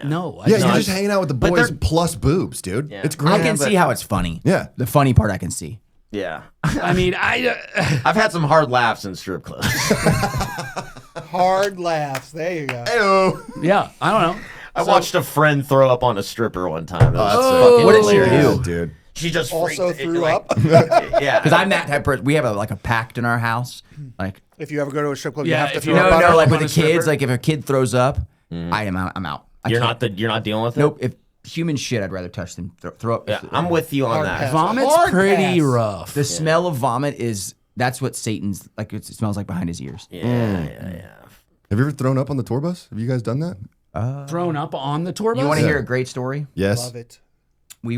No. Yeah, I you're don't- just hanging out with the but boys they're- plus boobs, dude. Yeah. It's I great. can see how it's funny. Yeah. The funny part I can see. Yeah. I mean, I've had some hard laughs in strip clubs. Hard laughs. There you go. Heyo. yeah, I don't know. I watched a friend throw up on a stripper one time. It was That's fucking What did she hilarious. do? dude? She just Also freaked, threw like- up. Yeah. Because I'm that type of person. We have a pact in our house. Like If you ever go to a strip club, you Yeah, have to if throw you up know- on no, her. like on with a the kids, stripper? like if a kid throws up, I'm out. I You're can't. not dealing with it. Nope. If human shit, I'd rather touch than throw up. Yeah, I'm with you on Hard that. pass. Vomit's Hard pretty pass. rough. The smell of vomit is that's what Satan's like. It smells like behind his ears. Yeah. Have you ever thrown up on the tour bus? Have you guys done that? Thrown up on the tour bus. You want to hear a great story? Yes. Love it. We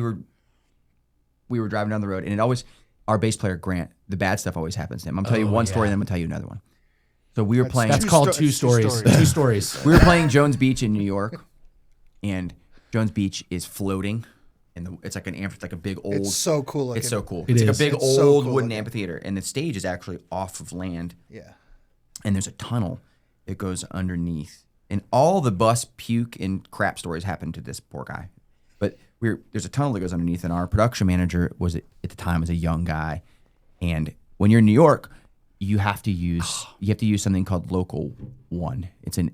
were driving down the road, and it always our bass player Grant. The bad stuff always happens to him. I'm gonna tell you one story, and then I'm gonna tell you another one. So we were playing. That's Two called sto- two two stories. stories. Two stories. We were playing Jones Beach in New York, and Jones Beach is floating, and it's like like a big old. It's so cool looking. It's so cool. It It's like is. a big It's so old cool wooden looking. amphitheater, and the stage is actually off of land, Yeah. and there's a tunnel that goes underneath. And all the bus puke and crap stories happened to this poor guy. But there's a tunnel that goes underneath, and our production manager at the time was a young guy. And when you're in New York, you have to use something called Local 1. It's a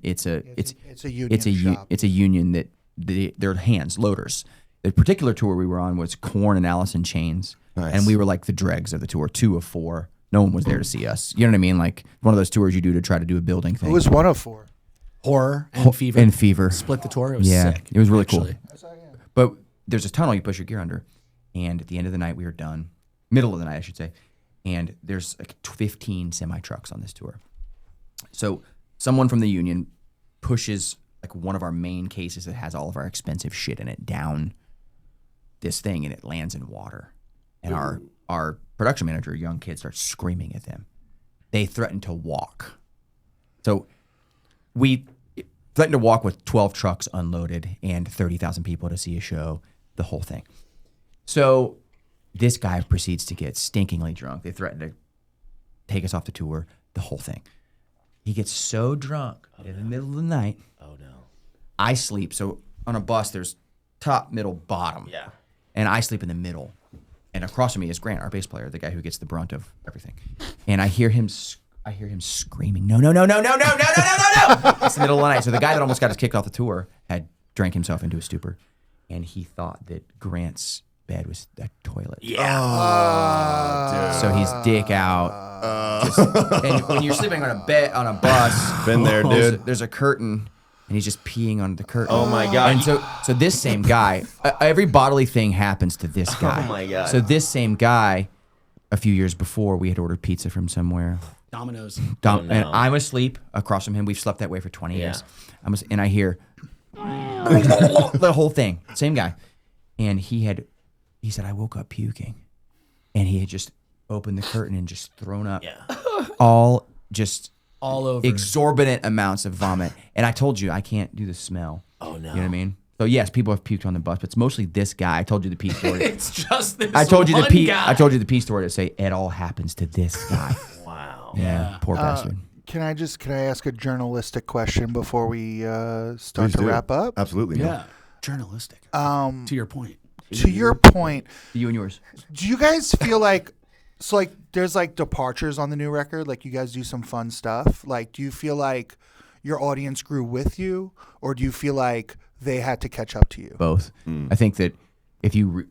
union shop. It's a union that they're hands loaders. The particular tour we were on was Korn and Alice in Chains, Nice. and we were like the dregs of the tour, 2 of 4. No one was there to see us. You know what I mean? Like one of those tours you do to try to do a building thing. It was 104. Horror and fever. And Fever. Split the tour. It was Yeah, sick. it was really actually. cool. But there's a tunnel you push your gear under, and at the end of the night we were done, middle of the night I should say, and there's like 15 semi trucks on this tour. So someone from the union pushes like one of our main cases that has all of our expensive shit in it down this thing, and it lands in water. And our production manager, a young kid, starts screaming at them. They threaten to walk. So we threatened to walk with 12 trucks unloaded and 30,000 people to see a show, the whole thing. So this guy proceeds to get stinkingly drunk. They threaten to take us off the tour, the whole thing. He gets so drunk in the middle of the night. Oh no. I sleep. So on a bus, there's top, middle, bottom. Yeah. And I sleep in the middle. And across from me is Grant, our bass player, the guy who gets the brunt of everything. And I hear him screaming, no. It's the middle of the night. So the guy that almost got us kicked off the tour had drank himself into a stupor. And he thought that Grant's bed was a toilet. Yeah. So he's dick out. And when you're sleeping on a bus, Been there, dude. there's a curtain, and he's just peeing on the curtain. Oh my God. And so this same guy, every bodily thing happens to this guy. Oh my God. So this same guy, a few years before, we had ordered pizza from somewhere. Dominoes. And no. I'm asleep across from him. We've slept that way for 20 years. And I hear the whole thing. Same guy. And he said, I woke up puking. And he had just opened the curtain and just thrown up all over. exorbitant amounts of vomit. And I told you, I can't do the smell. Oh no. You know what I mean? So yes, people have puked on the bus, but it's mostly this guy. I told you the pee story. It's just this I told you one the pee. guy. I told you the pee story to say it all happens to this guy. Wow. Yeah, poor bastard. Can I ask a journalistic question before we start Please to do. wrap up? Absolutely. no. Yeah. Journalistic. To your point. To your point, You and yours. do you guys feel like So like there's like departures on the new record, like you guys do some fun stuff. Like do you feel like your audience grew with you, or do you feel like they had to catch up to you? Both. I think that if you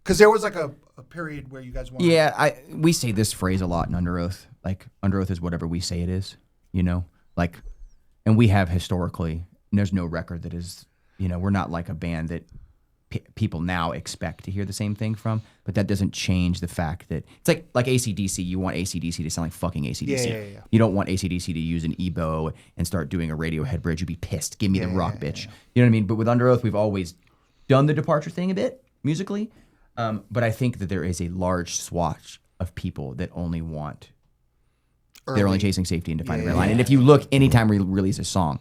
Because there was like a period where you guys weren't. Yeah, we say this phrase a lot in Underoath. Like, Underoath is whatever we say it is, you know? Like, and we have historically, and there's no record that is, you know, we're not like a band that people now expect to hear the same thing from, but that doesn't change the fact that it's like AC/DC. You want AC/DC to sound like fucking AC/DC. Yeah. You don't want AC/DC to use an EBow and start doing a Radiohead bridge. You'd be pissed. Give me the rock, bitch. You know what I mean? But with Underoath, we've always done the departure thing a bit musically. But I think that there is a large swatch of people that only want, they're only chasing safety and defining red line. And if you look, anytime we release a song,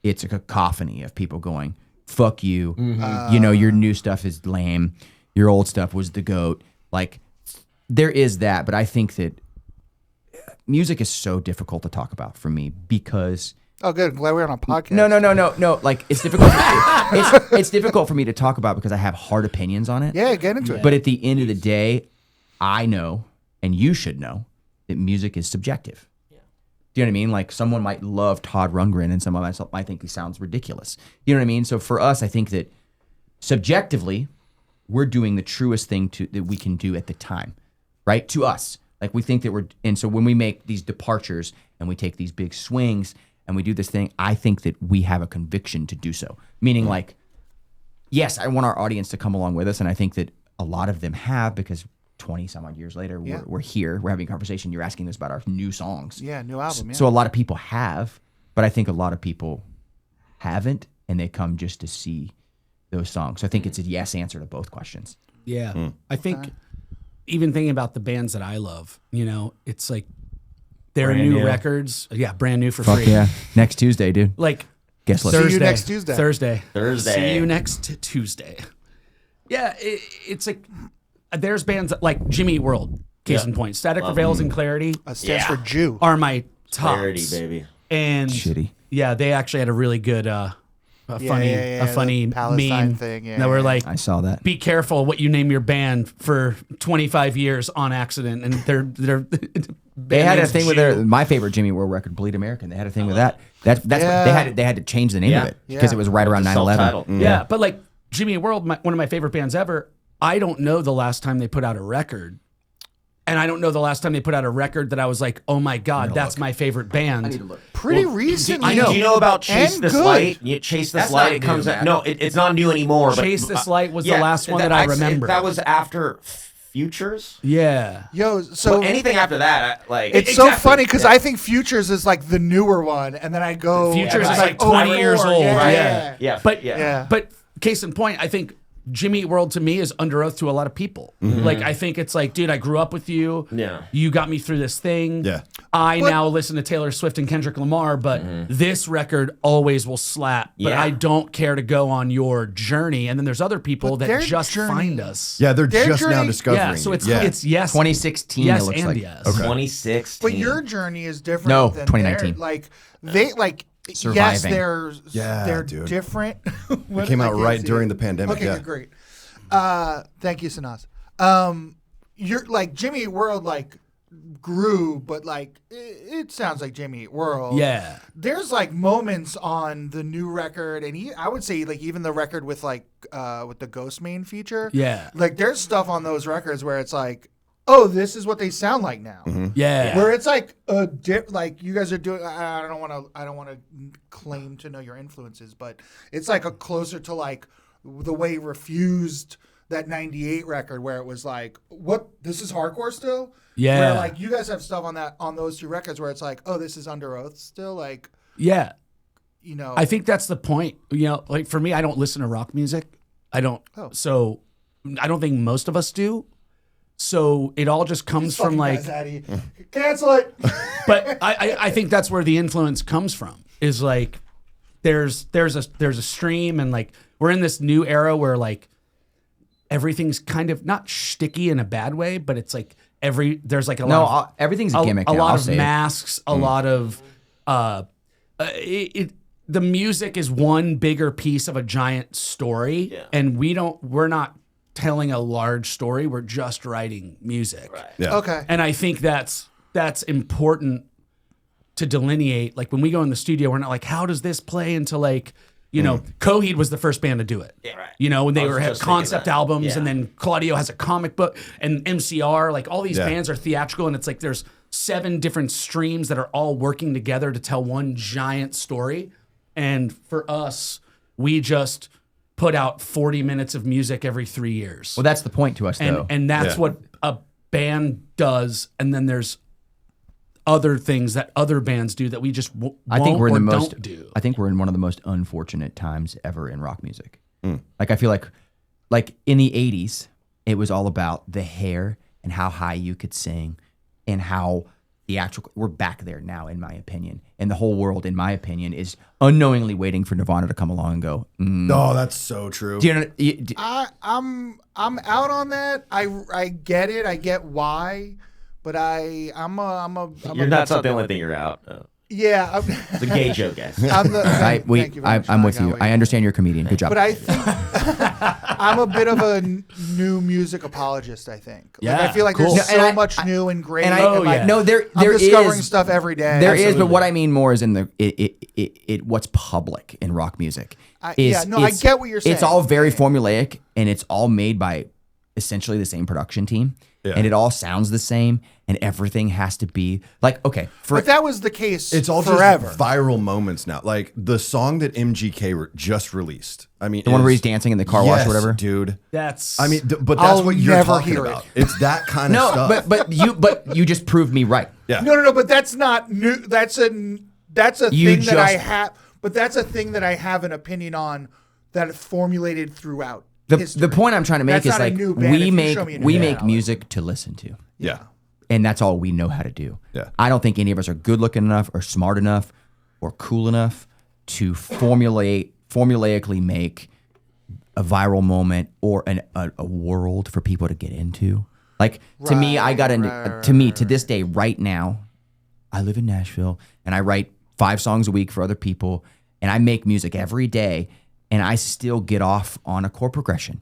it's a cacophony of people going, fuck you. You know, your new stuff is lame. Your old stuff was the GOAT. Like, there is that. But I think that music is so difficult to talk about for me because... Oh, good. Glad we're on a podcast. No. Like, it's difficult. It's difficult for me to talk about because I have hard opinions on it. Yeah, get into it. But at the end of the day, I know, and you should know, that music is subjective. Yeah. Do you know what I mean? Like, someone might love Todd Rundgren, and someone might think he sounds ridiculous. You know what I mean? So for us, I think that subjectively, we're doing the truest thing that we can do at the time, right? To us. Like, we think that and so when we make these departures and we take these big swings and we do this thing, I think that we have a conviction to do so. Meaning, like, yes, I want our audience to come along with us, and I think that a lot of them have, because 20 some odd years later, we're here, we're having a conversation, you're asking us about our new songs. Yeah, new album, So a lot of people have, but I think a lot of people haven't, and they come just to see those songs. So I think it's a yes answer to both questions. Yeah. I think even thinking about the bands that I love, you know, it's like, their Brand new new. records, brand new for Fuck free. yeah. Next Tuesday, dude. Like Guest list. See you next Tuesday. Thursday. See you next Tuesday. Yeah, it's like there's bands like Jimmy Eat World, case in point. Static Prevails and Clarity Stands for Jew. are my tops. Clarity, baby. And Shitty. yeah, they actually had a really good funny the Palestine meme thing, that were like, I saw that. be careful what you name your band for 25 years on accident. And they're They had a thing with my favorite Jimmy World record, Bleed American. They had a thing with that. That's what they had to change the name of it because it was right around 9/11. Self-titled. Yeah, but like Jimmy Eat World, one of my favorite bands ever. I don't know the last time they put out a record, and I don't know the last time they put out a record that I was like, oh my god, that's my favorite band. Pretty recently. I know. Do you know about Chase And This good. Light? Chase This That's Light. not It comes new, out. man. No, it's not new anymore. Chase but, This Light was the last one that I remember. That was after Futures. Yeah. Yo, so Well, anything after that, like it's so funny because I think Futures is like the newer one, and then I go Futures and is it's like 20 years old. Yeah. But But case in point, I think Jimmy Eat World to me is Underoath to a lot of people. Like, I think it's like, dude, I grew up with you. Yeah. You got me through this thing. Yeah. I now listen to Taylor Swift and Kendrick Lamar, but this record always will slap. But Yeah. I don't care to go on your journey. And then there's other people But that their just journey- find us. Yeah, they're Their just now journey- discovering. Yeah. So it's it. it's yes. 2016, Yes it looks and like. yes. Okay. 2016. But your journey is different. No, than 2019. their- like they like. Yes, Surviving. they're dude. different. It came out right during the pandemic. Okay, yeah. great. Thank you, Sanaz. You're like Jimmy Eat World, like grew, but like it sounds like Jimmy Eat World. Yeah. There's like moments on the new record, and I would say like even the record with like with the Ghost Main feature. Yeah. Like there's stuff on those records where it's like, oh, this is what they sound like now. Yeah. Where it's like like you guys are doing. I don't want to claim to know your influences, but it's like a closer to like the way Refused that '98 record, where it was like, what, this is hardcore still. Yeah. Where like you guys have stuff on those two records where it's like, oh, this is Underoath still, like, Yeah. you know. I think that's the point. You know, like for me, I don't listen to rock music. I don't. Oh. So I don't think most of us do. So it all just comes from Fucking like, guys, Addy. Cancel it. but I think that's where the influence comes from, is like there's a stream, and like we're in this new era where like everything's kind of not shticky in a bad way, but it's like there's like a lot of, everything's a gimmick. a now, lot I'll of say it. masks, a lot of the music is one bigger piece of a giant story, and we're not telling a large story. We're just writing music. Right. Yeah. Okay. And I think that's important to delineate. Like when we go in the studio, we're not like, how does this play into like, you know, Coheed was the first band to do it. Yeah, right. You know, when they had concept albums, and then Claudio has a comic book, and MCR, like all these bands are theatrical, and it's like there's 7 different streams that are all working together to tell one giant story. And for us, we just put out 40 minutes of music every 3 years. Well, that's the point to us, though. And that's what a band does. And then there's other things that other bands do that we just I think we're in the most. don't do. I think we're in one of the most unfortunate times ever in rock music. Like I feel like in the '80s, it was all about the hair and how high you could sing, and how theatrical. We're back there now, in my opinion, and the whole world, in my opinion, is unknowingly waiting for Nirvana to come along and go. Oh, that's so true. Do you know? I'm out on that. I get it. I get why. But I'm You're not something with you're out. Yeah. It's a gay joke, guys. Thank you very much. I'm with you. I understand your comedian. Good job. But I think I'm a bit of a new music apologist. I think. Yeah, I feel like cool. there's so much new and great. And no, there I'm discovering is stuff every day. There is, but what I mean more is in the what's public in rock music. I get what you're saying. It's all very formulaic, and it's all made by essentially the same production team. Yeah. And it all sounds the same, and everything has to be like, okay. But that was the case It's all forever. just viral moments now. Like the song that MGK just released. I mean, the one where he's dancing in the car wash or whatever. Dude. That's. I mean, but that's I'll what you're never talking hear about. it. It's that kind of stuff. but you just proved me right. Yeah. No. But that's not new. That's a thing that I have. But that's a thing that I have an opinion on that formulated throughout. The point I'm trying to make That's is not a like new band. If we you make show me a new band, music to listen to. Yeah. And that's all we know how to do. Yeah. I don't think any of us are good looking enough or smart enough or cool enough to formulaically make a viral moment or a world for people to get into. Like to me, I got into to this day right now, I live in Nashville and I write 5 songs a week for other people, and I make music every day, and I still get off on a chord progression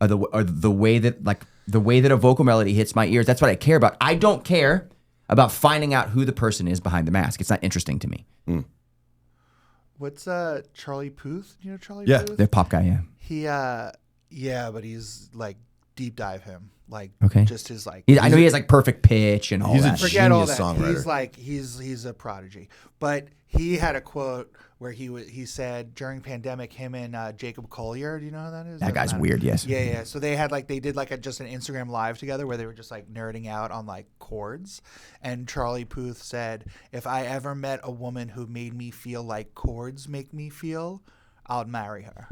or the way that a vocal melody hits my ears. That's what I care about. I don't care about finding out who the person is behind the mask. It's not interesting to me. What's Charlie Puth? You know Charlie Yeah. Puth? The pop guy, yeah. He but he's like deep dive him. Like just his like I know he has like perfect pitch and all he's a that. forget all genius that. songwriter. He's like he's a prodigy. But he had a quote where he said during pandemic, him and Jacob Collier, do you know who that is? That guy's weird, yes. Yeah. So they did like just an Instagram live together where they were just like nerding out on like chords. And Charlie Puth said, "If I ever met a woman who made me feel like chords make me feel, I'll marry her."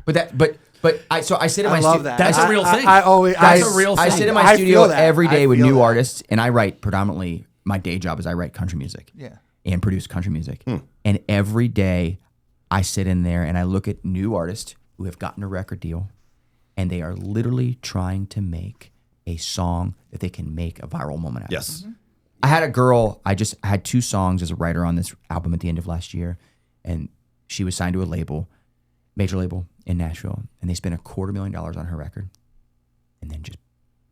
I sit in my I love studio. that. That's a real thing. That's a real thing. I sit in my I studio feel that. every day I with feel new that. artists, and I write predominantly. My day job is I write country music. Yeah. And produce country music. And every day I sit in there and I look at new artists who have gotten a record deal, and they are literally trying to make a song that they can make a viral moment out of. Yes. I had a girl, I had 2 songs as a writer on this album at the end of last year, and she was signed to a label, major label in Nashville, and they spent $250,000 on her record and then just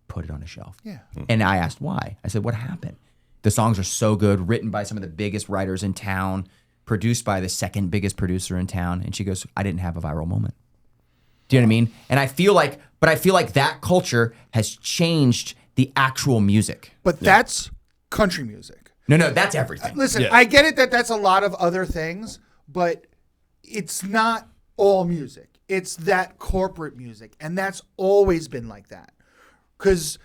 put it on a shelf. Yeah. And I asked why. I said, what happened? The songs are so good, written by some of the biggest writers in town, produced by the second biggest producer in town. And she goes, I didn't have a viral moment. Do you know what I mean? And I feel like that culture has changed the actual music. But that's country music. No, that's everything. Listen, Yeah. I get it that that's a lot of other things, but it's not all music. It's that corporate music. And that's always been like that. Because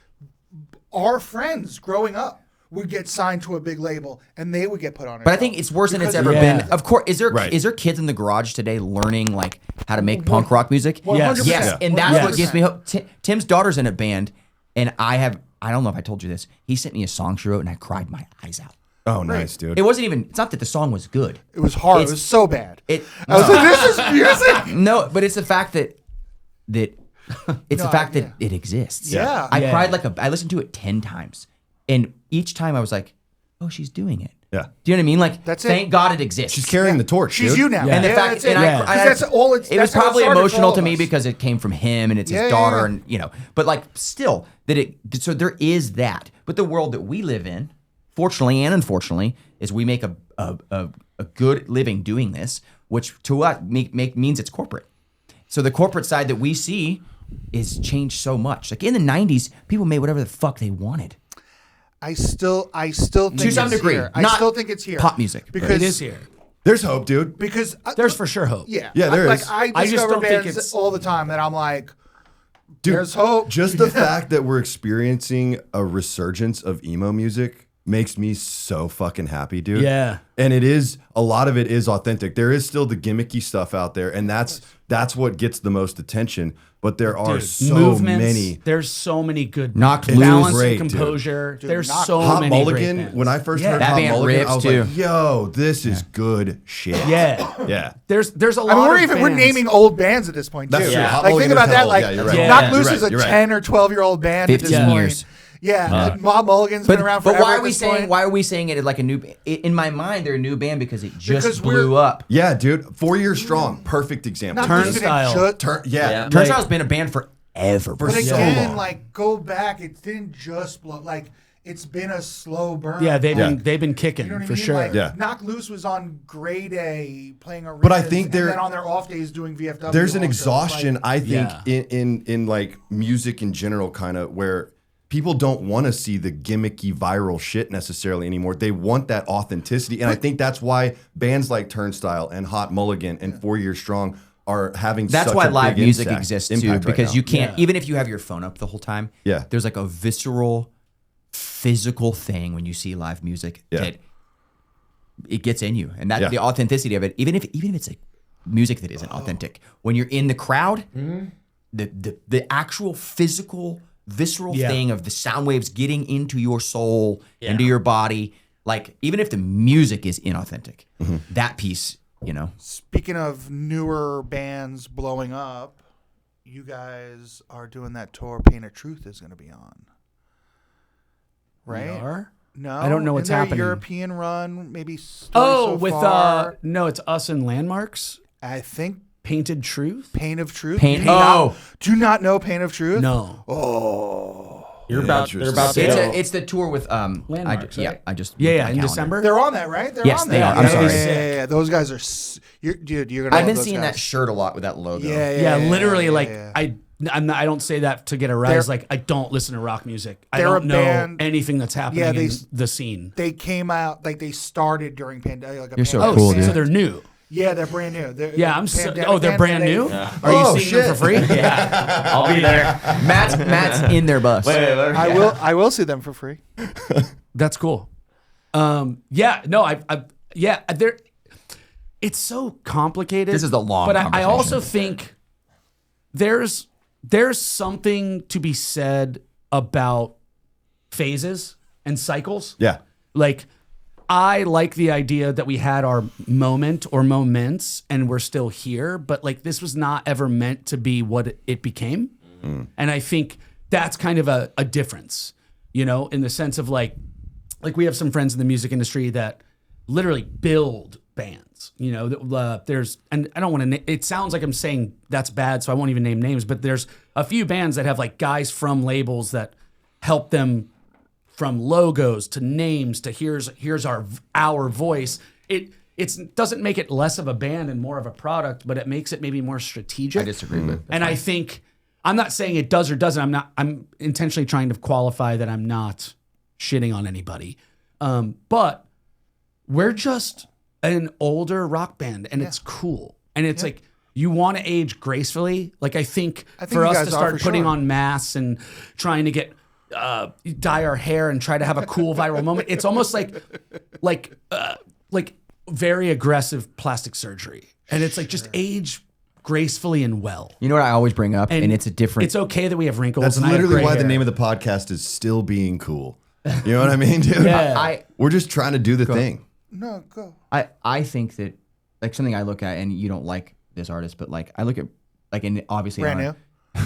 our friends growing up would get signed to a big label and they would get put on it. But I think it's worse than it's ever been. Of course, is there kids in the garage today learning like how to make punk rock music? 100%. Yes, and that's what gives me hope. Tim's daughter's in a band, and I don't know if I told you this. He sent me a song she wrote, and I cried my eyes out. Oh, nice, dude. It wasn't even. It's not that the song was good. it was hard. It was so bad. I was like, this is music. No, but it's the fact that it exists. Yeah. I cried I listened to it 10 times, and each time I was like, oh, she's doing it. Yeah. Do you know what I mean? Like, That's it. thank God it exists. She's carrying the torch, She's dude. you now. And the Yeah, fact, that's it. and Yeah. I, 'Cause that's all it's. it was that's how probably started for emotional all to of me us. because it came from him and it's Yeah, his yeah, daughter, yeah. and but like still so there is that. But the world that we live in, fortunately and unfortunately, is we make a good living doing this, which to us means it's corporate. So the corporate side that we see is changed so much. Like in the 90s, people made whatever the fuck they wanted. I still think To some it's degree, here. I not still think it's here. pop music, but because It is here. There's hope, dude. Because There's for sure hope. yeah, Yeah, there like is. I I just discover don't think bands it's- all the time that I'm like, Dude, there's hope. Just the fact that we're experiencing a resurgence of emo music makes me so fucking happy, dude. Yeah. And a lot of it is authentic. There is still the gimmicky stuff out there, and that's what gets the most attention. But there are so Movements, many. There's so many good Knocked balance Loose. Great, and dude. composure. There's Knocked- so Hot many Mulligan, great bands. when I first Yeah. heard That Hot band Mulligan, rips, I was too. like, yo, this is good shit. Yeah. Yeah. There's a lot I mean, of we're bands. naming old bands at this point too. That's true. Hot Like Mulligan think about is that. hell. Like Yeah, you're right. Knock Yeah. Loose You're is a right, you're right. 10 or 12-year-old band. at this 15 point. years. Yeah, Bob Mulligan's been around But forever. why at are we this saying point. why are we saying it like a new? In my mind, they're a new band because it just Because blew we're- up. Yeah, dude. 4 years strong. Perfect example. Knock Loose didn't Turnstile. just- Yeah. Turnstile's been a band forever. But so again, long. like go back, it didn't just blow. Like it's been a slow burn. Yeah, they've Yeah. been kicking You know what for I mean? sure. Like, Yeah. Knock Loose was on grade A playing arenas, But I think and there- then on their off days doing VFW. There's an also. exhaustion, Like, I think, Yeah. in like music in general, kind of where people don't want to see the gimmicky viral shit necessarily anymore. They want that authenticity, and I think that's why bands like Turnstile and Hot Mulligan and 4 Years Strong are having. That's such why a live big music impact exists too, right because now. you can't Yeah. even if you have your phone up the whole time. Yeah. there's like a visceral, physical thing when you see live music Yeah. that it gets in you, and that Yeah. the authenticity of it, even if it's like music that isn't authentic, when you're in the crowd, the actual physical, visceral Yeah. thing of the sound waves getting into your soul, into your body, like even if the music is inauthentic, that piece, Speaking of newer bands blowing up, you guys are doing that tour. Pain of Truth is going to be on, right? We are? No, I don't know what's in their happening. European run, maybe. Oh, so with far, no, it's Us and Landmarks. I think Painted Truth. Pain of Truth. Pain- Do you not- oh. do you not know Pain of Truth? No. They're about it's, to. it's the tour with Landmarks, right? I just Yeah, looked yeah, at in my December. They're on that, right? They're Yes, on they that. are. I'm sorry. Yeah. Those guys are, dude. You're gonna. I've love been those seeing guys. that shirt a lot with that logo. Yeah, literally, like yeah. I don't say that to get a rise. Like I don't listen to rock music. I They're don't a know band- anything that's happening Yeah, in the scene. They came out like they started during pandemic. Like a You're so pandemic cool, band. dude. So they're new. Yeah, they're brand new. Yeah, I'm so. Oh, they're brand new. Are Oh, you seeing them for shit. free? Yeah, I'll be there. Matt's in their bus. Wait. I will see them for free. That's cool. Yeah, no, there. It's so complicated. This is the long but I conversation. also think there's something to be said about phases and cycles. Yeah. Like, I like the idea that we had our moment or moments and we're still here, but like this was not ever meant to be what it became. And I think that's kind of a difference, in the sense of like we have some friends in the music industry that literally build bands, there's, and I don't want to, it sounds like I'm saying that's bad, so I won't even name names, but there's a few bands that have like guys from labels that help them from logos to names to here's our voice. It doesn't make it less of a band and more of a product, but it makes it maybe more strategic. I disagree with. And I think I'm not saying it does or doesn't. I'm intentionally trying to qualify that I'm not shitting on anybody. But we're just an older rock band and it's cool. And it's like you want to age gracefully. Like I think for you us guys to are, start for putting sure. on masks and trying to get dye our hair and try to have a cool viral moment. It's almost like very aggressive plastic surgery. And it's like just age gracefully and well. You know what I always bring up, and it's a different. It's okay that we have wrinkles. That's and I have literally gray why the hair. name of the podcast is Still Being Cool. You know what I mean, dude? Yeah. We're just trying to do the thing. No, go. I think that like something I look at, and you don't like this artist, but like I look at like, and obviously Brand new.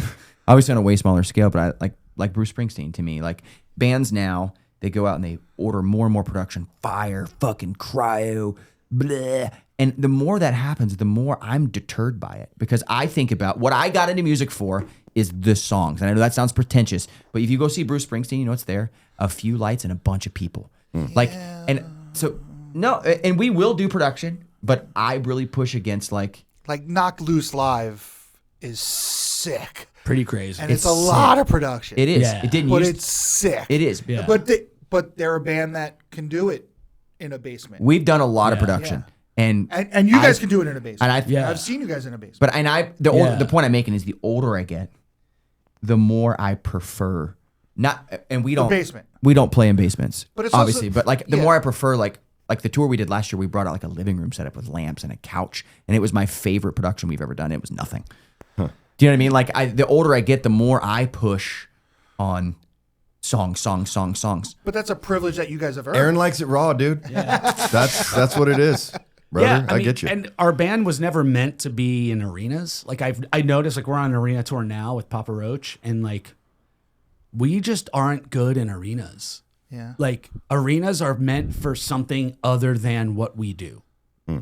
obviously on a way smaller scale, but I like Bruce Springsteen to me. Like bands now they go out and they order more and more production, fire, fucking cryo, bleh. And the more that happens, the more I'm deterred by it because I think about what I got into music for is the songs. And I know that sounds pretentious, but if you go see Bruce Springsteen, you know what's there? A few lights and a bunch of people. Like, and so, no, and we will do production, but I really push against like Knock Loose Live is sick. Pretty crazy. And it's a lot of production. it is. Yeah. It didn't But use, it's sick. it is. Yeah. But they're a band that can do it in a basement. We've done a lot of production. Yeah. And you guys can do it in a basement. And I've seen you guys in a basement. But the point I'm making is the older I get, the more I prefer we don't play in basements, But it's obviously. also- But like the yeah. more I prefer like the tour we did last year, we brought out like a living room setup with lamps and a couch, and it was my favorite production we've ever done. It was nothing. Do you know what I mean? Like the older I get, the more I push on songs. But that's a privilege that you guys have earned. Aaron likes it raw, dude. That's what it is, brother. I mean, get you. And our band was never meant to be in arenas. Like I noticed, like we're on an arena tour now with Papa Roach, and like we just aren't good in arenas. Yeah. Like arenas are meant for something other than what we do,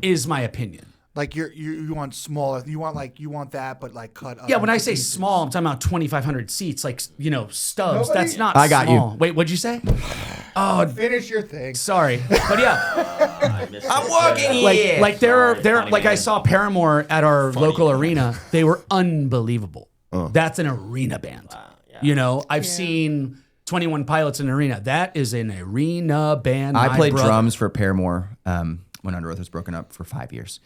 is my opinion. Like you want smaller. You want that, but like cut up. Yeah, when I into say pieces. small, I'm talking about 2,500 seats, like stubs. Nobody- That's not. I got small. you. Wait, what'd you say? Finish your thing. Sorry, but yeah, I'm walking here. like there like I saw Paramore at our local arena. They were unbelievable. That's an arena band. You know, I've seen 21 Pilots in an arena. That is an arena band. I my played brother. drums for Paramore when Underoath was broken up for 5 years,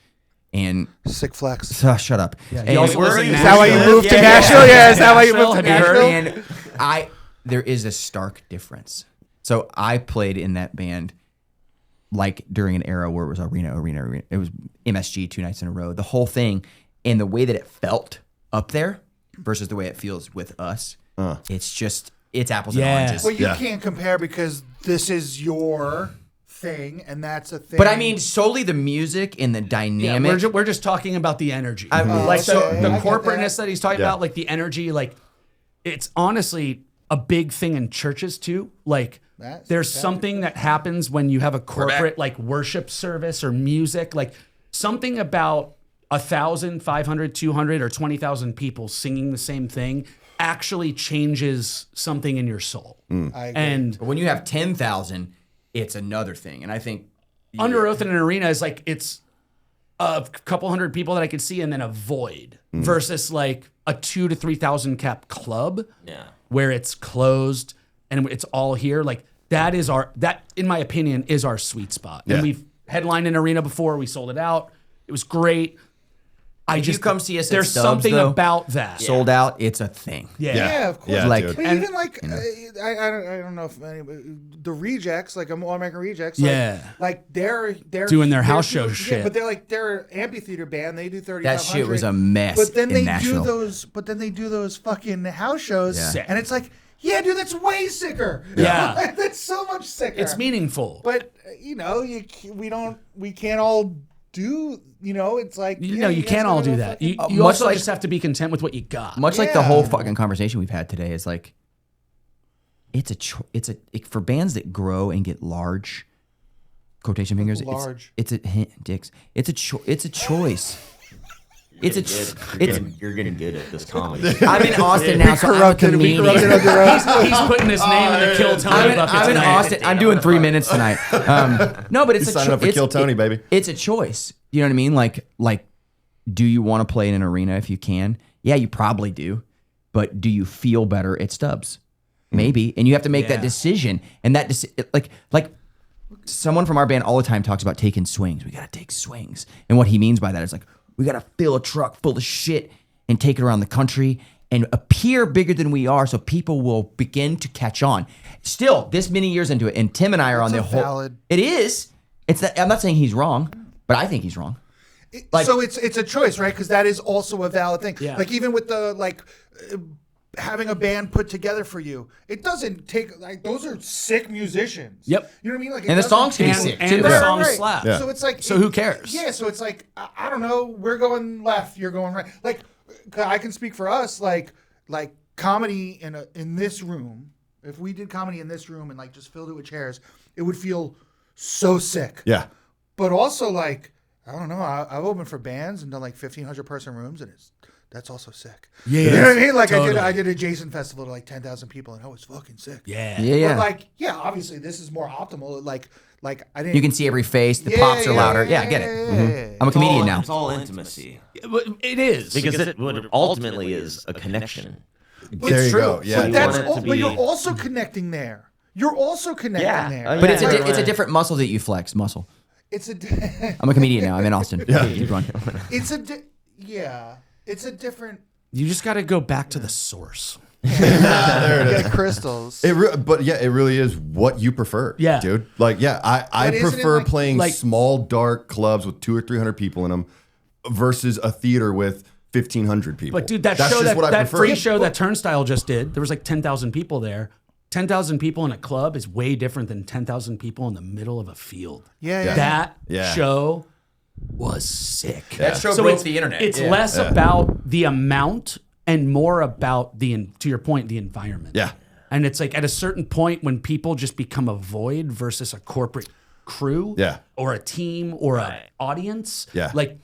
and Sick flex. shut up. And he also lives in Is that why you Nashville. moved to Nashville? Yeah, is that why you moved to Have you heard? Nashville? And there is a stark difference. So I played in that band like during an era where it was arena. It was MSG 2 nights in a row, the whole thing, and the way that it felt up there versus the way it feels with us. It's apples and oranges. Well, you can't compare because this is your thing and that's a thing. But I mean, solely the music and the Yeah, dynamic. we're just talking about the energy. Like, so okay, the I get corporateness that. that he's talking about, like the energy, like it's honestly a big thing in churches too. Like there's something that happens when you have a corporate like worship service or music, like something about 1,000, 500, 200, or 20,000 people singing the same thing actually changes something in your soul. I agree. And But when you have 10,000, it's another thing. And I think Underoath in an arena is like it's a couple hundred people that I could see and then a void versus like a 2,000 to 3,000 cap club where it's closed and it's all here. Like that in my opinion is our sweet spot. Yeah. And we've headlined an arena before. We sold it out. It was great. if you come see us at There's Stubbs, something though, about that. sold out, it's a thing. yeah, of course. Yeah, Like- dude. But And- even like I don't know if the rejects, like All American Rejects, Yeah. like they're Doing their house they're- show yeah, shit. but they're an amphitheater band. They do 30. That shit was a mess But then in they Nashville. do those fucking house shows, Yeah. and it's like, yeah, dude, that's way sicker. Yeah. Like, that's so much sicker. It's meaningful. But we can't all do. It's like You guys can't all gotta do go that. You fucking- much also like- just have to be content with what you got. Much like the whole Yeah. fucking conversation we've had today is like, for bands that grow and get large, quotation fingers. Large. It's a dicks. It's a choice. You're getting good at this comedy. I'm in Austin now, so I'm a comedian. He's putting his name in the Kill Tony bucket I'm in tonight. Austin. I'm doing 3 minutes tonight. No, but it's a signing up for choice. Kill Tony, baby. It's a choice. You know what I mean? Like, do you want to play in an arena if you can? Yeah, you probably do. But do you feel better at Stubbs? Maybe. And you have to make that decision. And that like someone from our band all the time talks about taking swings. We got to take swings. And what he means by that is like, we got to fill a truck full of shit and take it around the country and appear bigger than we are so people will begin to catch on. Still, this many years into it, and Tim and I are on the whole. valid- It is. It's that I'm not saying he's wrong, but I think he's wrong. So it's a choice, right? Because that is also a valid thing. Yeah. Like even with the having a band put together for you, it doesn't take like those are sick musicians. Yep. You know what I mean? Like, And the songs can be And- sick and too. the Right, songs right. slap. Yeah. So it's like, So who cares? Yeah. So it's like I don't know. We're going left. You're going right. Like I can speak for us. Like comedy in this room If we did comedy in this room and like just filled it with chairs, it would feel so sick. Yeah. But also like, I don't know, I've opened for bands and done like 1,500 person rooms, and that's also sick. Yeah, you know what I mean? Like totally. I did a Jason festival to like 10,000 people, and it was fucking sick. Yeah. Yeah, yeah. But like, yeah, obviously this is more optimal. Like I didn't. You can see every face. The pops are louder. Yeah, I get it. I'm a comedian now. It's all intimacy. It is. Because it ultimately is a connection. There you go. Yeah. But that's want it to but you're be- also connecting there. You're also connecting there. Oh, But yeah. it's a different muscle that you flex. Muscle. It's a I'm a comedian now. I'm in Austin. Yeah. Keep going. it's a different. You just got to go back to the source. Get crystals. But yeah, it really is what you prefer. Yeah. Dude. Like, yeah, I But isn't it prefer like- playing like- small, dark clubs with 200 or 300 people in them versus a theater with 1,500 people. But dude, that That's show just what I that prefer. free show that Turnstile just did, there was like 10,000 people there. 10,000 people in a club is way different than 10,000 people in the middle of a field. Yeah. That Yeah. show was sick. That show So broke it's the internet. It's Yeah. less about the amount and more about to your point, the environment. Yeah. And it's like at a certain point when people just become a void versus a corporate crew Yeah. or a team or an audience. Yeah. Like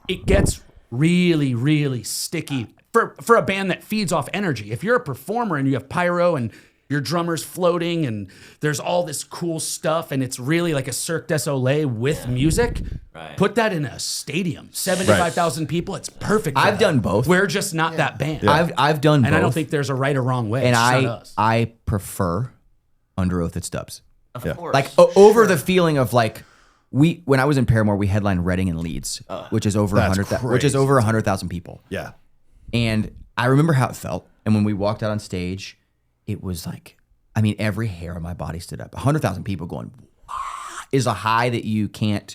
it gets really, really sticky for a band that feeds off energy. If you're a performer and you have pyro and your drummer's floating and there's all this cool stuff and it's really like a Cirque du Soleil with music, put that in a stadium, 75,000 people. It's perfect. for I've that. done both. We're just not that band. I've done both. And I don't think there's a right or wrong way. And It's not us. I prefer Underoath at Stubbs. Of course. Like over the feeling of like when I was in Paramore, we headlined Reading and Leeds, which is over That's 100,000 which is crazy. over 100,000 people. Yeah. And I remember how it felt. And when we walked out on stage, it was like, I mean, every hair on my body stood up. 100,000 people going, "Wow," is a high that you can't.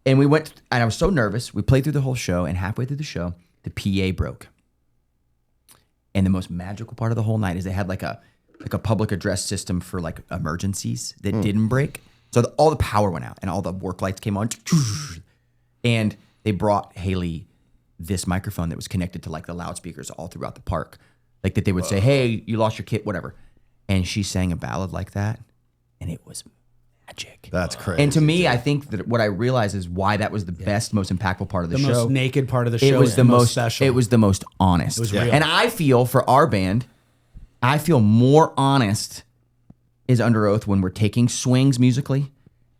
And we went, and I was so nervous. We played through the whole show, and halfway through the show, the PA broke. And the most magical part of the whole night is they had like a public address system for like emergencies that didn't break. So all the power went out, and all the work lights came on. And they brought Haley this microphone that was connected to like the loudspeakers all throughout the park. Like that they would say, "Hey, you lost your kit," whatever. And she sang a ballad like that, and it was magic. That's crazy. And to me, I think that what I realized is why that was the best, most impactful part of the the show. most naked part of the show It was is the most special. It was the most honest. It was real. And I feel for our band, I feel more honest is Underoath when we're taking swings musically,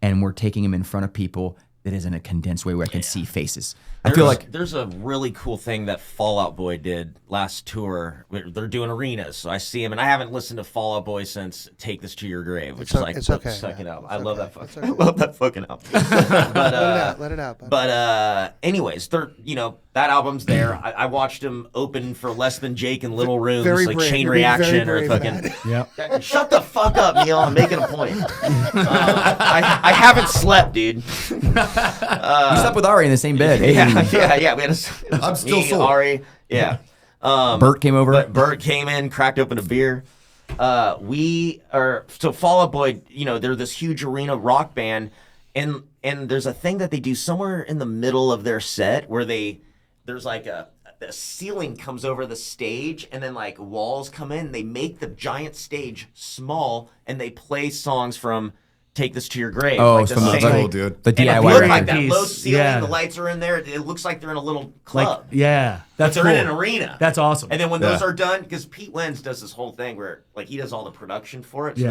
and we're taking them in front of people that is in a condensed way where I can see faces. I feel like there's a really cool thing that Fall Out Boy did last tour. They're doing arenas, so I see him, and I haven't listened to Fall Out Boy since "Take This to Your Grave," which is like it's the okay, second man. album. It's I love okay. that fucking. It's okay. I love that fucking album. But Let it out. Bud. but anyways, they're that album's there. I watched him open for Less Than Jake in little rooms, Very like brave. Chain You're being very Reaction or brave fucking. about it. Yeah. Shut the fuck up, Neil. I'm making a point. I haven't slept, dude. you slept with Ari in the same bed. Hey. Yeah. We had a. I'm still me, sore. Ari. Yeah. Bert came over. But Bert came in, cracked open a beer. We are so Fall Out Boy. They're this huge arena rock band, and there's a thing that they do somewhere in the middle of their set where there's like the ceiling comes over the stage, and then like walls come in. They make the giant stage small, and they play songs from Take This to Your Grave. Oh, like the from the- same- That's cool, dude. the and if DIY you look record. like that low Piece, ceiling, yeah. the lights are in there. It looks like they're in a little Like, club. yeah. But That's they're cool. in an arena. That's awesome. And then when Yeah. those are done, because Pete Wentz does this whole thing where like he does all the production for it. So Yeah.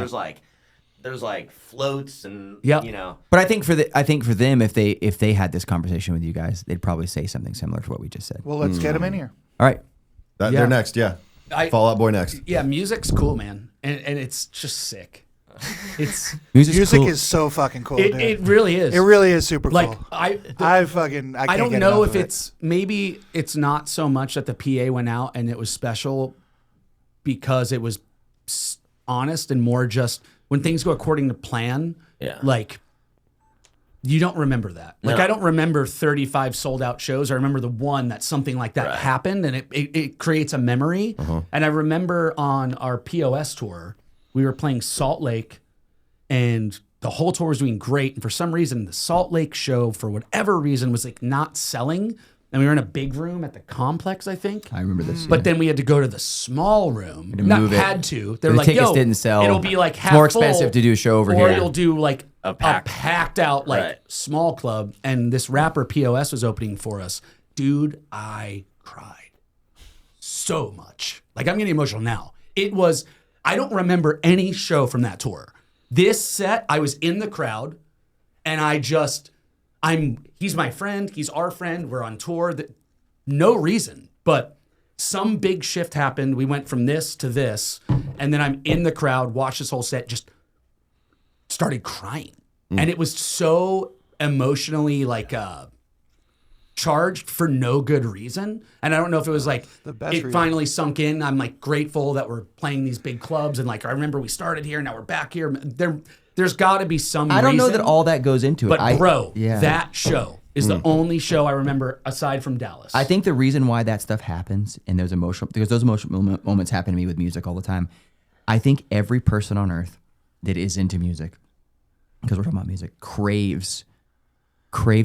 there's like floats and Yep. But I think for them, if they had this conversation with you guys, they'd probably say something similar to what we just said. Well, let's get him in here. All right. Yeah. They're next, yeah. Fall Out Boy next. Yeah, music's cool, man. And it's just sick. It's Music's Music cool. is so fucking cool, dude. it really is. It really is super like cool. I I can't don't get know enough if of it. it's maybe it's not so much that the PA went out and it was special because it was honest and more just when things go according to plan. Yeah. Like you don't remember that. Like No. I don't remember 35 sold out shows. I remember the one that something like that happened, and it creates a memory. And I remember on our POS tour, we were playing Salt Lake, and the whole tour was doing great. And for some reason, the Salt Lake show, for whatever reason, was like not selling. and we were in a big room at the complex, I think. I remember this. But then we had to go to the small room. to Not move it. had to. They're The like, tickets yo, didn't sell. it'll be like It's half more full, expensive to do a show over or here. you'll do like a packed out like Right. small club. And this rapper POS was opening for us. Dude, I cried so much. Like, I'm getting emotional now. It was, I don't remember any show from that tour. This set, I was in the crowd, and he's my friend, he's our friend, we're on tour. No reason, but some big shift happened. We went from this to this, and then I'm in the crowd, watched this whole set, just started crying. And it was so emotionally like charged for no good reason. And I don't know if it was like it finally sunk in. I'm like grateful that we're playing these big clubs, and like I remember we started here, now we're back here. There's got to be some I don't know reason, that all that goes into it. but bro, yeah. that show is the only show I remember aside from Dallas. I think the reason why that stuff happens and those emotional moments happen to me with music all the time. I think every person on earth that is into music, because we're talking about music, craves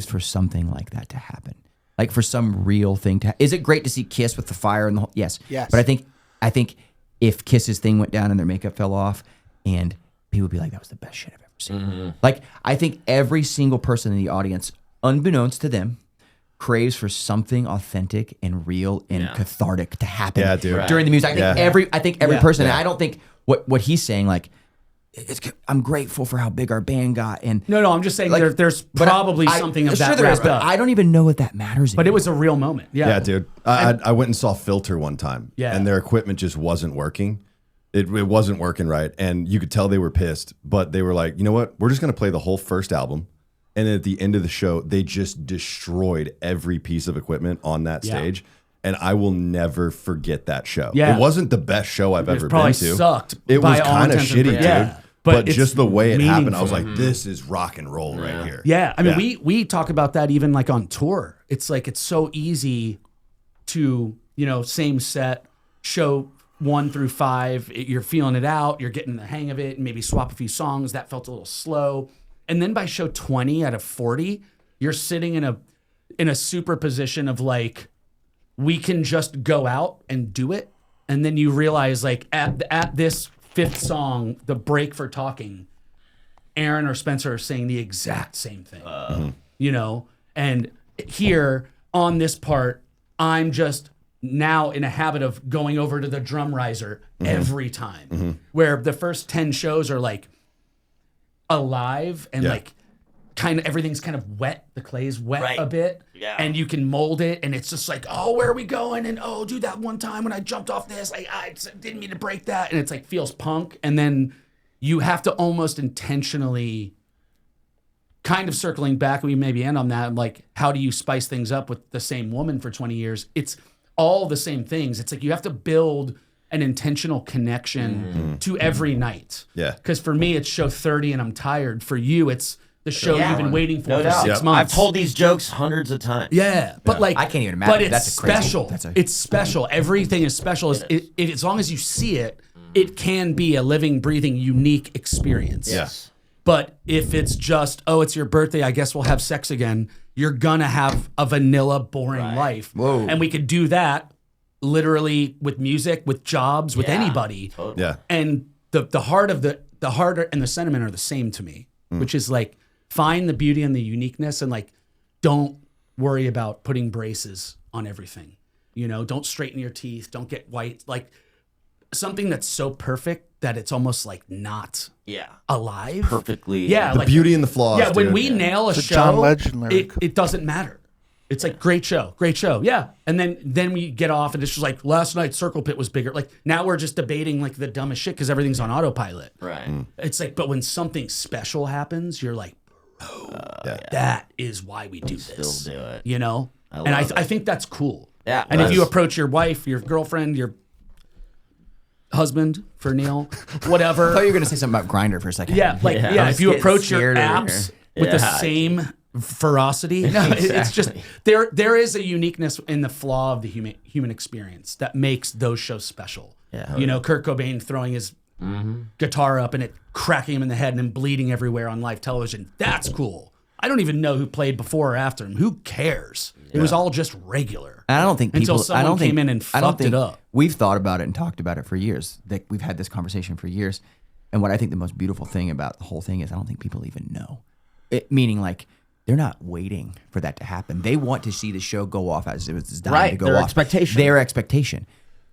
for something like that to happen. Like for some real thing to is it great to see Kiss with the fire and the whole yes. Yes. But I think if Kiss's thing went down and their makeup fell off and people would be like, that was the best shit I've ever seen. Like I think every single person in the audience, unbeknownst to them, craves for something authentic and real and cathartic to happen Yeah, dude. during the music. I think every person, and I don't think what he's saying, like, I'm grateful for how big our band got. And no, I'm just saying like, there's probably something of that there is, wrapped but up. I don't even know what that matters. But it was a real moment. Yeah. Yeah, dude. I went and saw Filter one time, Yeah. and their equipment just wasn't working. It wasn't working right, and you could tell they were pissed. But they were like, you know what? We're just gonna play the whole first album, and then at the end of the show, they just destroyed every piece of equipment on that stage. And I will never forget that show. Yeah. It wasn't the best show I've ever probably been to. sucked It by was all kind of intents and shitty, dude. purposes. Yeah. But But it's just the way it happened, I was meaningful. like, this is rock and roll right here. Yeah, I mean, we talk about that even like on tour. It's like it's so easy to, same set, show 1 through 5. You're feeling it out, you're getting the hang of it, and maybe swap a few songs. That felt a little slow. And then by show 20 out of 40, you're sitting in a super position of like, we can just go out and do it. And then you realize like at this 5th song, the break for talking, Aaron or Spencer are saying the exact same thing, and here on this part, I'm just now in a habit of going over to the drum riser every time, where the first 10 shows are like alive and like kind of everything's kind of wet. The clay's wet a bit, and you can mold it, and it's just like, oh, where are we going? And oh, dude, that one time when I jumped off this, like I didn't mean to break that, and it's like feels punk, and then you have to almost intentionally, kind of circling back, we maybe end on that, like how do you spice things up with the same woman for 20 years? It's all the same things. It's like you have to build an intentional connection to every night. Yeah. Because for me, it's show 30 and I'm tired. For you, it's the show Yeah. you've been waiting for No for doubt. 6 I've months. told these jokes hundreds of times. Yeah, but like I can't even imagine. But it's That's a crazy- special. that's a- It's special. Everything is special. As long as you see it, it can be a living, breathing, unique experience. Yes. But if it's just, oh, it's your birthday, I guess we'll have sex again, you're gonna have a vanilla, boring life. Whoa. And we could do that literally with music, with jobs, with anybody. Totally. Yeah. And the heart and the sentiment are the same to me, which is like find the beauty and the uniqueness, and like don't worry about putting braces on everything. Don't straighten your teeth, don't get white, like something that's so perfect that it's almost like not alive. Perfectly. Yeah, The like beauty and the flaws. yeah, when dude. we nail a It's a show, John Legend lyric. it doesn't matter. It's like great show, yeah. And then we get off, and it's just like last night Circle Pit was bigger. Like now we're just debating like the dumbest shit because everything's on autopilot. Right. It's like, but when something special happens, you're like, that is why we do this. Still do it. And I think that's cool. Yeah. And if That's- you approach your wife, your girlfriend, your husband for Neil, whatever. I thought you were gonna say something about Grindr for a second. Yeah, like Yeah. yeah, I if was you getting approach your scared over apps here. with the Yeah. same ferocity, no, it's just there is a uniqueness in the flaw of the human experience that makes those shows special. Yeah. Kurt Cobain throwing his guitar up and it cracking him in the head and then bleeding everywhere on live television. That's cool. I don't even know who played before or after him. Who cares? It was all just regular. And I don't think people. Until someone I don't think, came in and I don't fucked it think- up. We've thought about it and talked about it for years. That we've had this conversation for years. And what I think the most beautiful thing about the whole thing is I don't think people even know. Meaning like they're not waiting for that to happen. They want to see the show go off as it was designed Right, to go their off. expectation. Their expectation.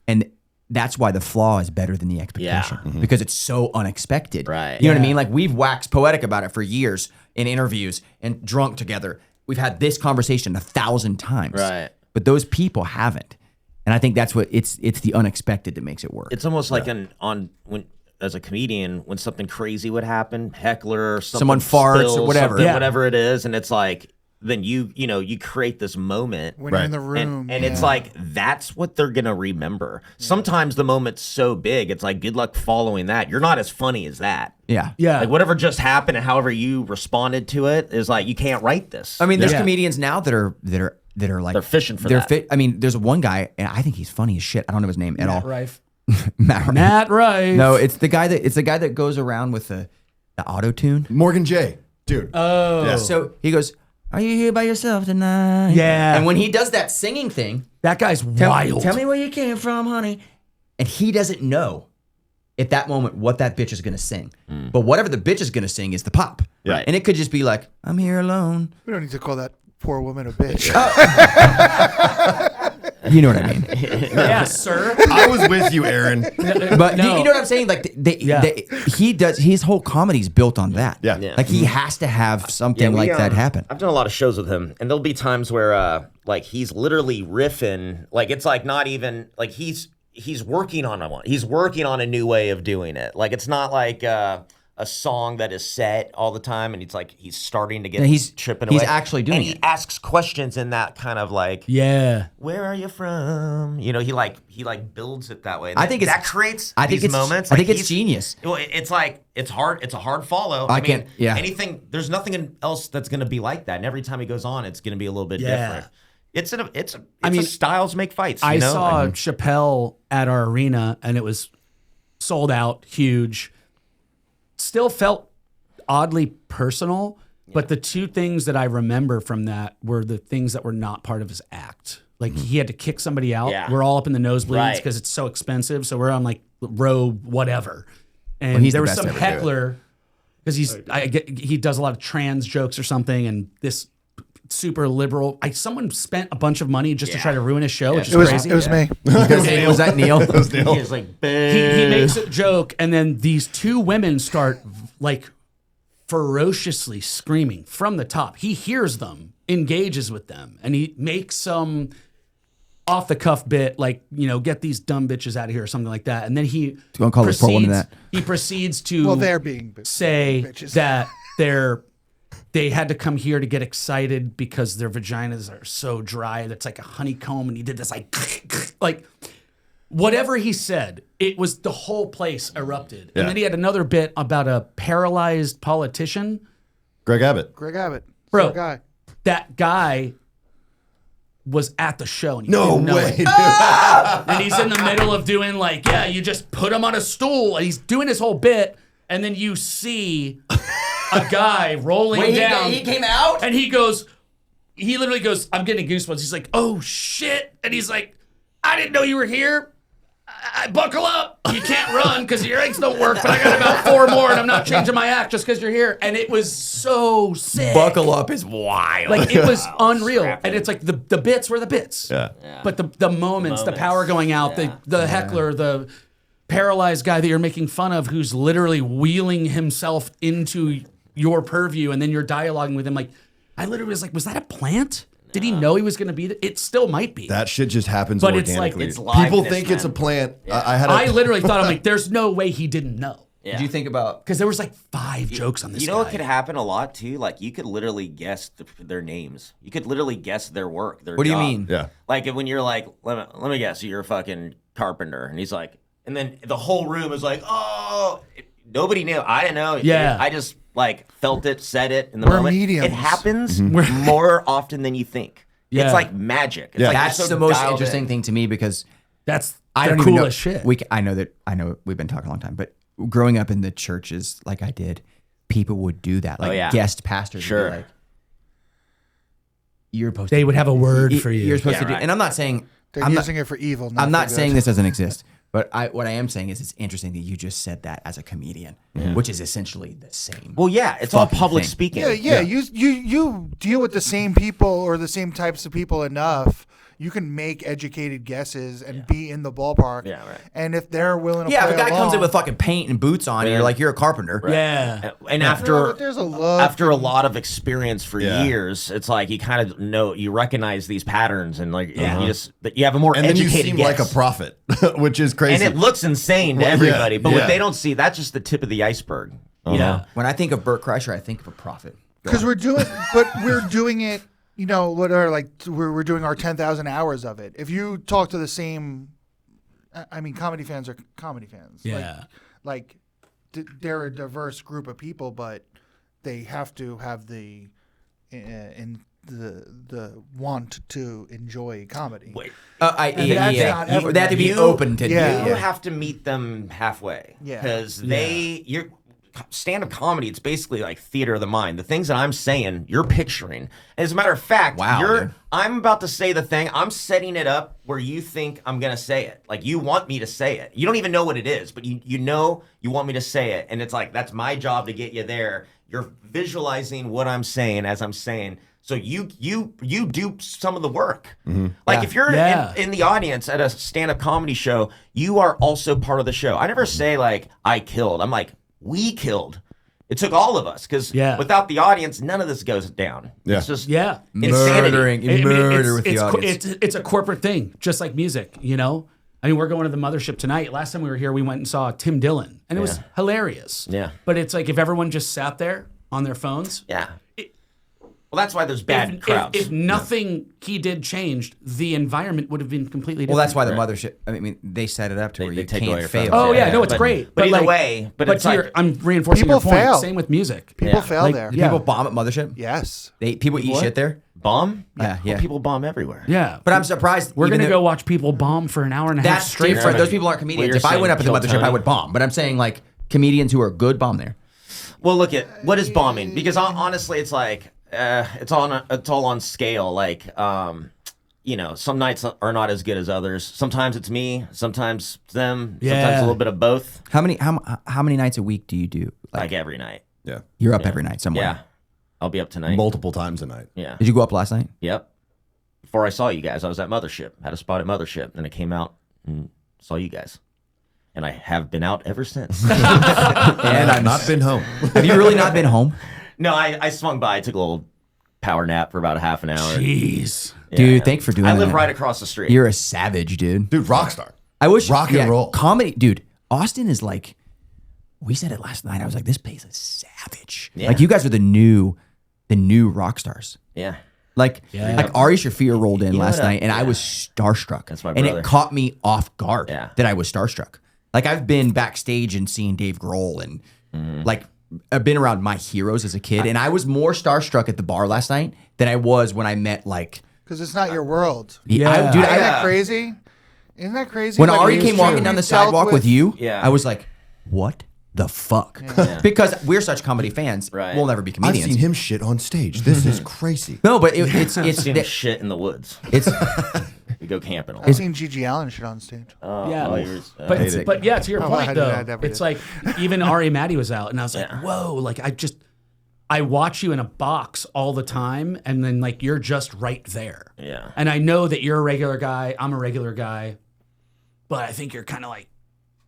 And that's why the flaw is better than the expectation. Because it's so unexpected. Right. You know what I mean? Like we've waxed poetic about it for years in interviews and drunk together. We've had this conversation 1,000 times. Right. But those people haven't. And I think that's what it's the unexpected that makes it work. It's almost like when as a comedian, when something crazy would happen, heckler, Someone farts or spills, whatever. something, Yeah. whatever it is, and it's like then you create this moment When you're in the room. and it's like that's what they're gonna remember. Sometimes the moment's so big, it's like good luck following that. You're not as funny as that. yeah. Yeah. Like whatever just happened and however you responded to it is like you can't write this. I mean, there's Yeah. comedians now that are like They're fishing for that. I mean, there's one guy, and I think he's funny as shit. I don't know his name at all. Rife. Matt Rife. Matt Rife. No, it's the guy that goes around with the auto tune. Morgan J, dude. Oh. Yeah. So he goes, "Are you here by yourself tonight?" Yeah. And when he does that singing thing, That guy's wild. Tell me where you came from, honey. And he doesn't know at that moment what that bitch is gonna sing. But whatever the bitch is gonna sing is the pop. Right. And it could just be like, "I'm here alone." We don't need to call that poor woman a bitch. You know what I mean? Yeah, sir. I was with you, Aaron. But No. you know what I'm saying? Like he does. His whole comedy's built on that. Yeah. Yeah. Like he has to have something we, like that happen. I've done a lot of shows with him, and there'll be times where like he's literally riffing, like it's like not even like he's working on one. He's working on a new way of doing it. Like it's not like a song that is set all the time, and he's starting to get chipping away. He's actually doing and it. he asks questions in that kind of like, Yeah. where are you from? You know, he builds it that way. And I think that creates I think these it's moments. I think Like, it's genius. well, it's like it's hard. It's a hard follow. I can't- yeah. Anything. There's nothing else that's going to be like that. And every time he goes on, it's going to be a little bit Yeah. different. It's styles make fights. You I know? saw Like, Chappelle at our arena, and it was sold out, huge. Still felt oddly personal, but the two things that I remember from that were the things that were not part of his act. Like he had to kick somebody out. Yeah. We're all up in the nosebleeds Right. because it's so expensive. So we're on like row whatever, and Well, he's there the was best some to ever do it. heckler because he does a lot of trans jokes or something, and this super liberal. Someone spent a bunch of money just to try to ruin his show, which is crazy. It was me. Was that Neil? he is like, He makes a joke, and then these two women start like ferociously screaming from the top. He hears them, engages with them, and he makes some off the cuff bit like, you know, get these dumb bitches out of here or something like that. And then he Don't call this poor woman that. He proceeds to Well, they're being say bitches. that they had to come here to get excited because their vaginas are so dry that's like a honeycomb, and he did this like whatever he said, it was the whole place erupted. Yeah. And then he had another bit about a paralyzed politician. Greg Abbott. Greg Abbott. Bro, Poor guy. that guy was at the show. And he No didn't know way, it. dude. And he's in the middle of doing like, yeah, you just put him on a stool. And he's doing his whole bit. And then you see a guy rolling down. He came out? And he literally goes, I'm getting goosebumps. He's like, oh shit. And he's like, I didn't know you were here. I buckle up. You can't run because your eggs don't work, but I got about 4 more and I'm not changing my act just because you're here. And it was so sick. Buckle up is wild. Like it was unreal. And it's like the bits were the bits. Yeah. But the moments, the power going out, the heckler, the paralyzed guy that you're making fun of who's literally wheeling himself into your purview, and then you're dialoguing with him. Like, I literally was like, was that a plant? Did he know he was going to be? It still might be. That shit just happens But it's like- organically. it's liveness, People think it's a man. plant. I had a, I literally thought, I'm like, there's no way he didn't know. Did you think about? Because there was like 5 jokes on this You know guy. what could happen a lot too? Like you could literally guess their names. You could literally guess their work. Their What do you job. mean? Yeah. Like when you're like, let me guess, you're a fucking carpenter, and he's like, and then the whole room is like, oh, nobody knew. I didn't know. Yeah. I just like felt it, said it in the We're moment. mediums. It happens more often than you think. Yeah. It's like magic. It's Yeah. like you're That's so the most dialed interesting in. thing to me because That's I the don't even know. coolest shit. I know we've been talking a long time, but growing up in the churches like I did, people would do that. Like yeah. guest pastors Sure. would be like, you're supposed They to, would have a word for you. You're supposed Yeah, to do, right. and I'm not saying They're I'm using not, it for evil. I'm not for saying good. this doesn't exist, but what I am saying is it's interesting that you just said that as a comedian, which is essentially the same. Well, yeah, it's all Fucking public thing. speaking. Yeah. You deal with the same people or the same types of people enough. You can make educated guesses and be in the ballpark. Yeah, right. And if they're willing to Yeah, play if a guy comes in along- with fucking paint and boots on, and you're like, you're a carpenter. Yeah. And No, after but there's a look. after a lot of experience for Yeah. years, it's like you kind of know, you recognize these patterns, and like you have a more And then you educated seem guess. like a prophet, which is crazy. And it looks insane to Well, yeah, everybody, but yeah. what they don't see, that's just the tip of the iceberg. Yeah. When I think of Burt Kreischer, I think of a prophet. Because we're doing it. You know, we're doing our 10,000 hours of it. If you talk to the same, I mean, comedy fans are comedy fans. Yeah. They're a diverse group of people, but they have to have the want to enjoy comedy. Wait, that's not everybody. They have to be open to Yeah. you have to meet them halfway. Yeah. Because you're stand-up comedy, it's basically like theater of the mind. The things that I'm saying, you're picturing. As a matter of fact, Wow, dude. I'm about to say the thing, I'm setting it up where you think I'm gonna say it. Like you want me to say it. You don't even know what it is, but you know you want me to say it. And it's like, that's my job to get you there. You're visualizing what I'm saying as I'm saying. So you do some of the work. Like if you're in the audience at a stand-up comedy show, you are also part of the show. I never say like, I killed. I'm like, we killed. It took all of us because without the audience, none of this goes down. Yeah. It's just Murdering, insanity. murder with the audience. It's a corporate thing, just like music, you know? I mean, we're going to the Mothership tonight. Last time we were here, we went and saw Tim Dillon, and it was hilarious. Yeah. But it's like if everyone just sat there on their phones. Yeah. Well, that's why there's bad crowds. If nothing he did changed, the environment would have been completely different. Well, that's why the mothership. I mean, they set it up to where they you take away can't your fail. phones. Oh yeah, Yeah, no, it's but- great. but either like, way, but it's like- I'm reinforcing People your point. fail. Same with music. People Yeah. fail Like, there. yeah. People bomb at mothership. Yes. People eat shit there. bomb? Yeah. Well, people bomb everywhere. Yeah, But I'm surprised. we're even gonna though- go watch people bomb for an hour and a half That's straight. different. Yeah. Those people aren't comedians. you're If I went saying up at the kill mothership, I Tony. would bomb. But I'm saying like comedians who are good bomb there. Well, look at what is bombing, because honestly, it's like it's all on scale. Like you know, some nights are not as good as others. Sometimes it's me, sometimes it's them, sometimes a little bit of both. How many nights a week do you do? Like every night. Yeah. You're up every night somewhere. Yeah, I'll be up tonight. Multiple times a night. Yeah. Did you go up last night? Yep. Before I saw you guys, I was at Mothership. Had a spot at Mothership. Then I came out and saw you guys. And I have been out ever since. And I've not been home. Have you really not been home? No, I swung by. I took a little power nap for about a half an hour. Jeez. Yeah. Dude, thanks for doing I that. live right across the street. You're a savage, dude. Dude, Rockstar. I wish Rock and roll. comedy, dude. Austin is like, we said it last night. I was like, this place is savage. Yeah. Like you guys are the new rock stars. Yeah. Like Ari Shafir rolled in last what? night, and I was starstruck. That's my and brother. it caught me off guard Yeah. that I was starstruck. Like I've been backstage and seen Dave Grohl, and like I've been around my heroes as a kid, and I was more starstruck at the bar last night than I was when I met like. Because it's not your world. Dude, Isn't I, that crazy? Isn't that crazy? when Like, Ari it's came true. walking down the We've dealt sidewalk with you, Yeah. I was like, what the fuck? Because we're such comedy fans, Right. we'll never be I've comedians. seen him shit on stage. This is crazy. No, but it's Seen him shit in the woods. it's We go camping. I've seen Gigi Allen shit on stage. Yeah. hate it. But yeah, to your Oh, point I though, never it's did. like even Ari Matty was out, and I was like, Yeah. whoa, like I watch you in a box all the time, and then like you're just right there. Yeah. And I know that you're a regular guy, I'm a regular guy, but I think you're kind of like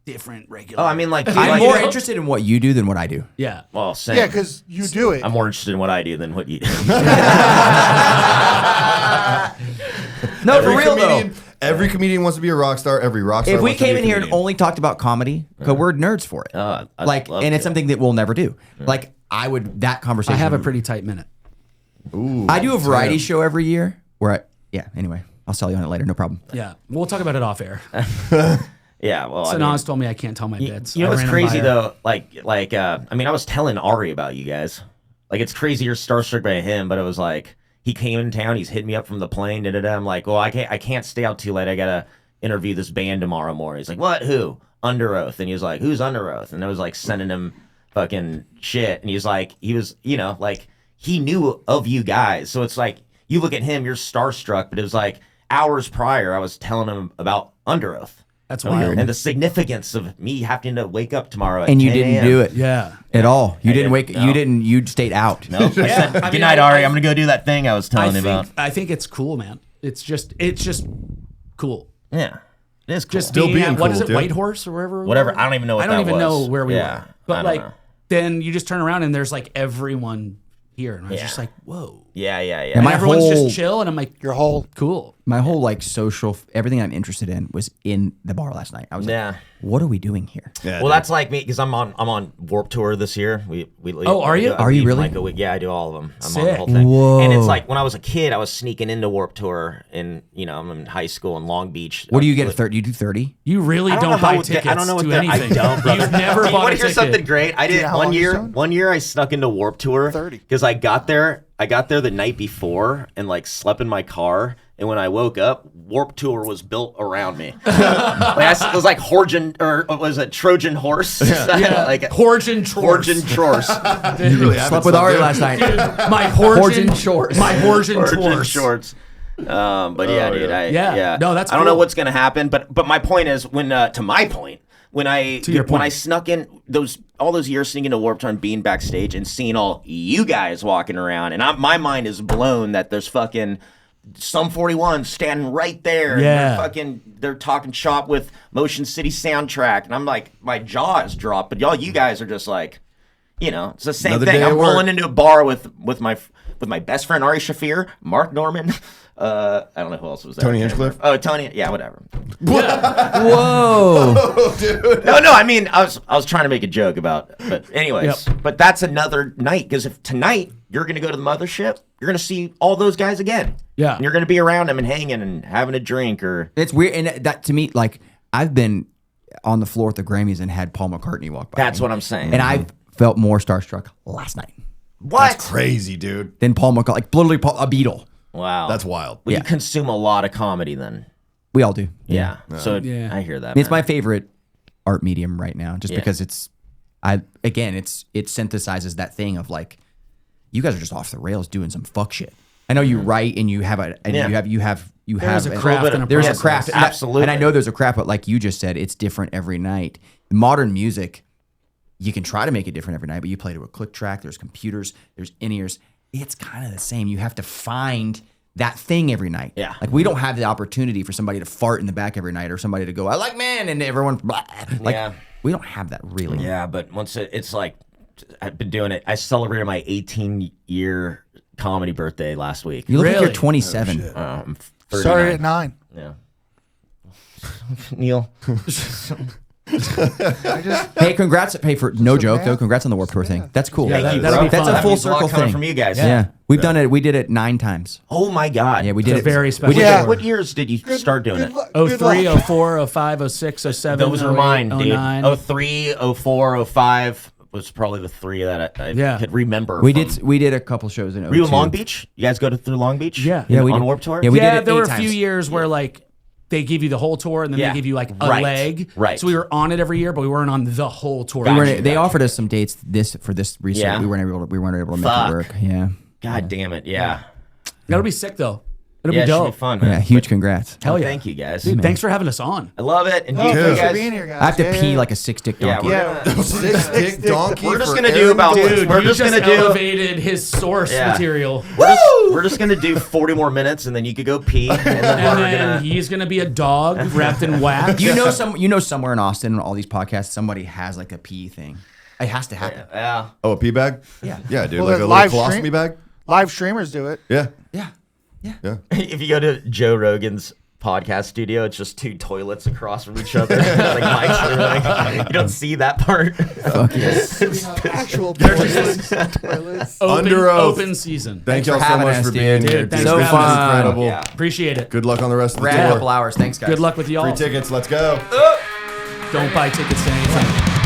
different regular. Oh, I mean, like, I'm like, more interested in what you do than what I do. yeah. Well, same. Yeah, because you do it. I'm more interested in what I do than what you do. No, for real though. Every comedian wants to be a rock star. Every rock star If we wants to be came a in here and comedian. only talked about comedy, because we're nerds for it. I'd Like, love and it's to. something that we'll never do. Like, that I conversation. have a pretty tight minute. I do a variety show every year where anyway, I'll sell you on it later. No problem. Yeah. We'll talk about it off air. Yeah, well, I mean, Sanaz told me I can't tell my bits. you know I what's ran 'em by crazy her. though? I mean, I was telling Ari about you guys. Like, it's crazy you're starstruck by him, but it was like he came in town, he's hitting me up from the plane. I'm like, well, I can't stay out too late. I gotta interview this band tomorrow morning. He's like, what? Who? Underoath. And he was like, who's Underoath? And I was like sending him fucking shit. And he was, you know, like he knew of you guys. So it's like you look at him, you're starstruck, but it was like hours prior, I was telling him about Underoath. That's weird. And the significance of me having to wake up tomorrow at And you 10 didn't a.m. do it. Yeah. At all. You didn't didn't, wake. no. You didn't. You stayed out. No, I said, I good mean, night, I- Ari. I- I'm gonna go do that thing I was telling you about. I think it's cool, man. It's just cool. Yeah, it is cool. Just Still being being at, what cool, is it, dude. Whitehorse or wherever? we Whatever. were? I don't even know what I don't that even was. know where we Yeah, were. I But don't like, know. then you just turn around and there's like everyone here, and I was Yeah. just like, whoa. yeah. And My everyone's whole- just chill, and I'm like, Your whole cool. My whole like social, everything I'm interested in was in the bar last night. I was Yeah. like, what are we doing here? Yeah, Well, that's like me because I'm on Warped Tour this year. We Oh, are you? Are you really? Like a week. Yeah, I do all of them. I'm on Sick. the whole thing. Whoa. And it's like when I was a kid, I was sneaking into Warped Tour, and I'm in high school in Long Beach. What do you get at 30? You do 30? You really I don't, don't know buy how- tickets I don't know what to the- I anything. don't, brother. You've never You bought want a to hear ticket. something great? I did know how one long you've year. done? One year I snuck into Warped Tour 30. because I got there the night before and like slept in my car. And when I woke up, Warped Tour was built around me. It was like was it Trojan horse? Yeah. like Horgen Chores. Horgen Chores. Slept with Ari last night. My Horgen Horgen Chores. My Horgen Horgen Chores. Shorts. But yeah, dude. Yeah. No, that's I don't know cool. what's gonna happen, but my point is when your point. I snuck in all those years sneaking to Warped Tour and being backstage and seeing all you guys walking around, and my mind is blown that there's fucking Sum 41 standing right there. Yeah. And they're talking shop with Motion City Soundtrack, and I'm like, my jaw is dropped. But you guys are just like, it's the same Another thing. day at I'm work. rolling into a bar with my best friend Ari Shafir, Mark Norman. I don't know who else was there. Tony Hinchcliffe? Oh, Tony. Yeah, whatever. Whoa. No. I mean, I was trying to make a joke about. But anyways, But that's another night because if tonight you're gonna go to the mothership, you're gonna see all those guys again. Yeah. And you're gonna be around them and hanging and having a drink or. It's weird. And that to me, like, I've been on the floor at the Grammys and had Paul McCartney walk by. That's me. what I'm saying. And I felt more starstruck last night What? crazy, dude. than Paul McCartney. Like, literally, a Beatle. Wow. That's wild. Well, Yeah. you consume a lot of comedy then. We all do. Yeah. So Yeah. I hear that. It's man. my favorite art medium right now, just Yeah. because it synthesizes that thing of like, you guys are just off the rails doing some fuck shit. I know you write and you have There's a craft and a there's a process. craft, and Absolutely. and I know there's a craft, but like you just said, it's different every night. Modern music, you can try to make it different every night, but you play to a click track. There's computers, there's in-ears. It's kind of the same. You have to find that thing every night. Yeah. Like we don't have the opportunity for somebody to fart in the back every night or somebody to go, I like man, and everyone blah. Like Yeah. we don't have that really. Yeah, but once it's like I've been doing it. I celebrated my 18-year comedy birthday last week. You look like Really? you're 27. I'm 39. started at 9. Yeah. Neil. Hey, congrats! Hey, for no joke man. though, congrats on the Warped Tour thing. That's cool. Yeah, Thank you, that'll bro. be That's fun. a That full means a lot circle coming thing from you guys. Yeah, we've done it. We did it 9 times. Oh my God. Yeah, we did It's a it. very special We did Yeah. it. What years did you start doing it? 03, 04, 05, 06, 07, Those are 08, mine, dude. 09. 03, 04, 05 was probably the 3 that I Yeah. could remember. We from- did a couple shows in 02. Were you in Long Beach? You guys go through Long Beach? Yeah. Yeah, we on did. Warped Tour? Yeah, we did it there 8 were a times. few years where like they give you the whole tour and then Yeah. they give you like a Right. leg. Right. So we were on it every year, but we weren't on the whole tour. We Gotcha. weren't, they offered us some dates for this recent. Yeah. We weren't able to make Fuck. it work. Yeah. God damn it. Yeah. That'll be sick though. It'll Yeah, be it should dope. be fun, man. Yeah. Huge congrats. Hell yeah. Thank you, guys. Dude, thanks for having us on. I love it. And Oh, you thanks for guys. being here, guys. I have to Yeah, pee yeah. like a 6-dick Yeah, donkey. Yeah. Six-dick donkey. We're just for gonna do Aaron about- Dick. Dude, We're you just just gonna do- elevated his source Yeah. material. We're just going to do 40 more minutes and then you could go pee. And then And we're then gonna, he's gonna be a dog wrapped in wax. You know somewhere in Austin on all these podcasts somebody has like a pee thing. It has to happen. yeah. Oh, a pee bag? Yeah. Yeah, dude. Well, like a the little live colostomy stream- bag? Live streamers do it. Yeah. Yeah. Yeah. If you go to Joe Rogan's podcast studio, it's just 2 toilets across from each other. Like mics and everything. You don't see that part. Fuck yes. Actual toilets. Under Oath. Open season. Thank Thanks y'all for so having much us, for dude. being Dude, here. thanks This for was having us. incredible. Yeah. Appreciate it. Good luck on the rest of the Rad tour. couple hours. Thanks, guys. Good luck with y'all. Free tickets. Let's go. Don't buy tickets to anything.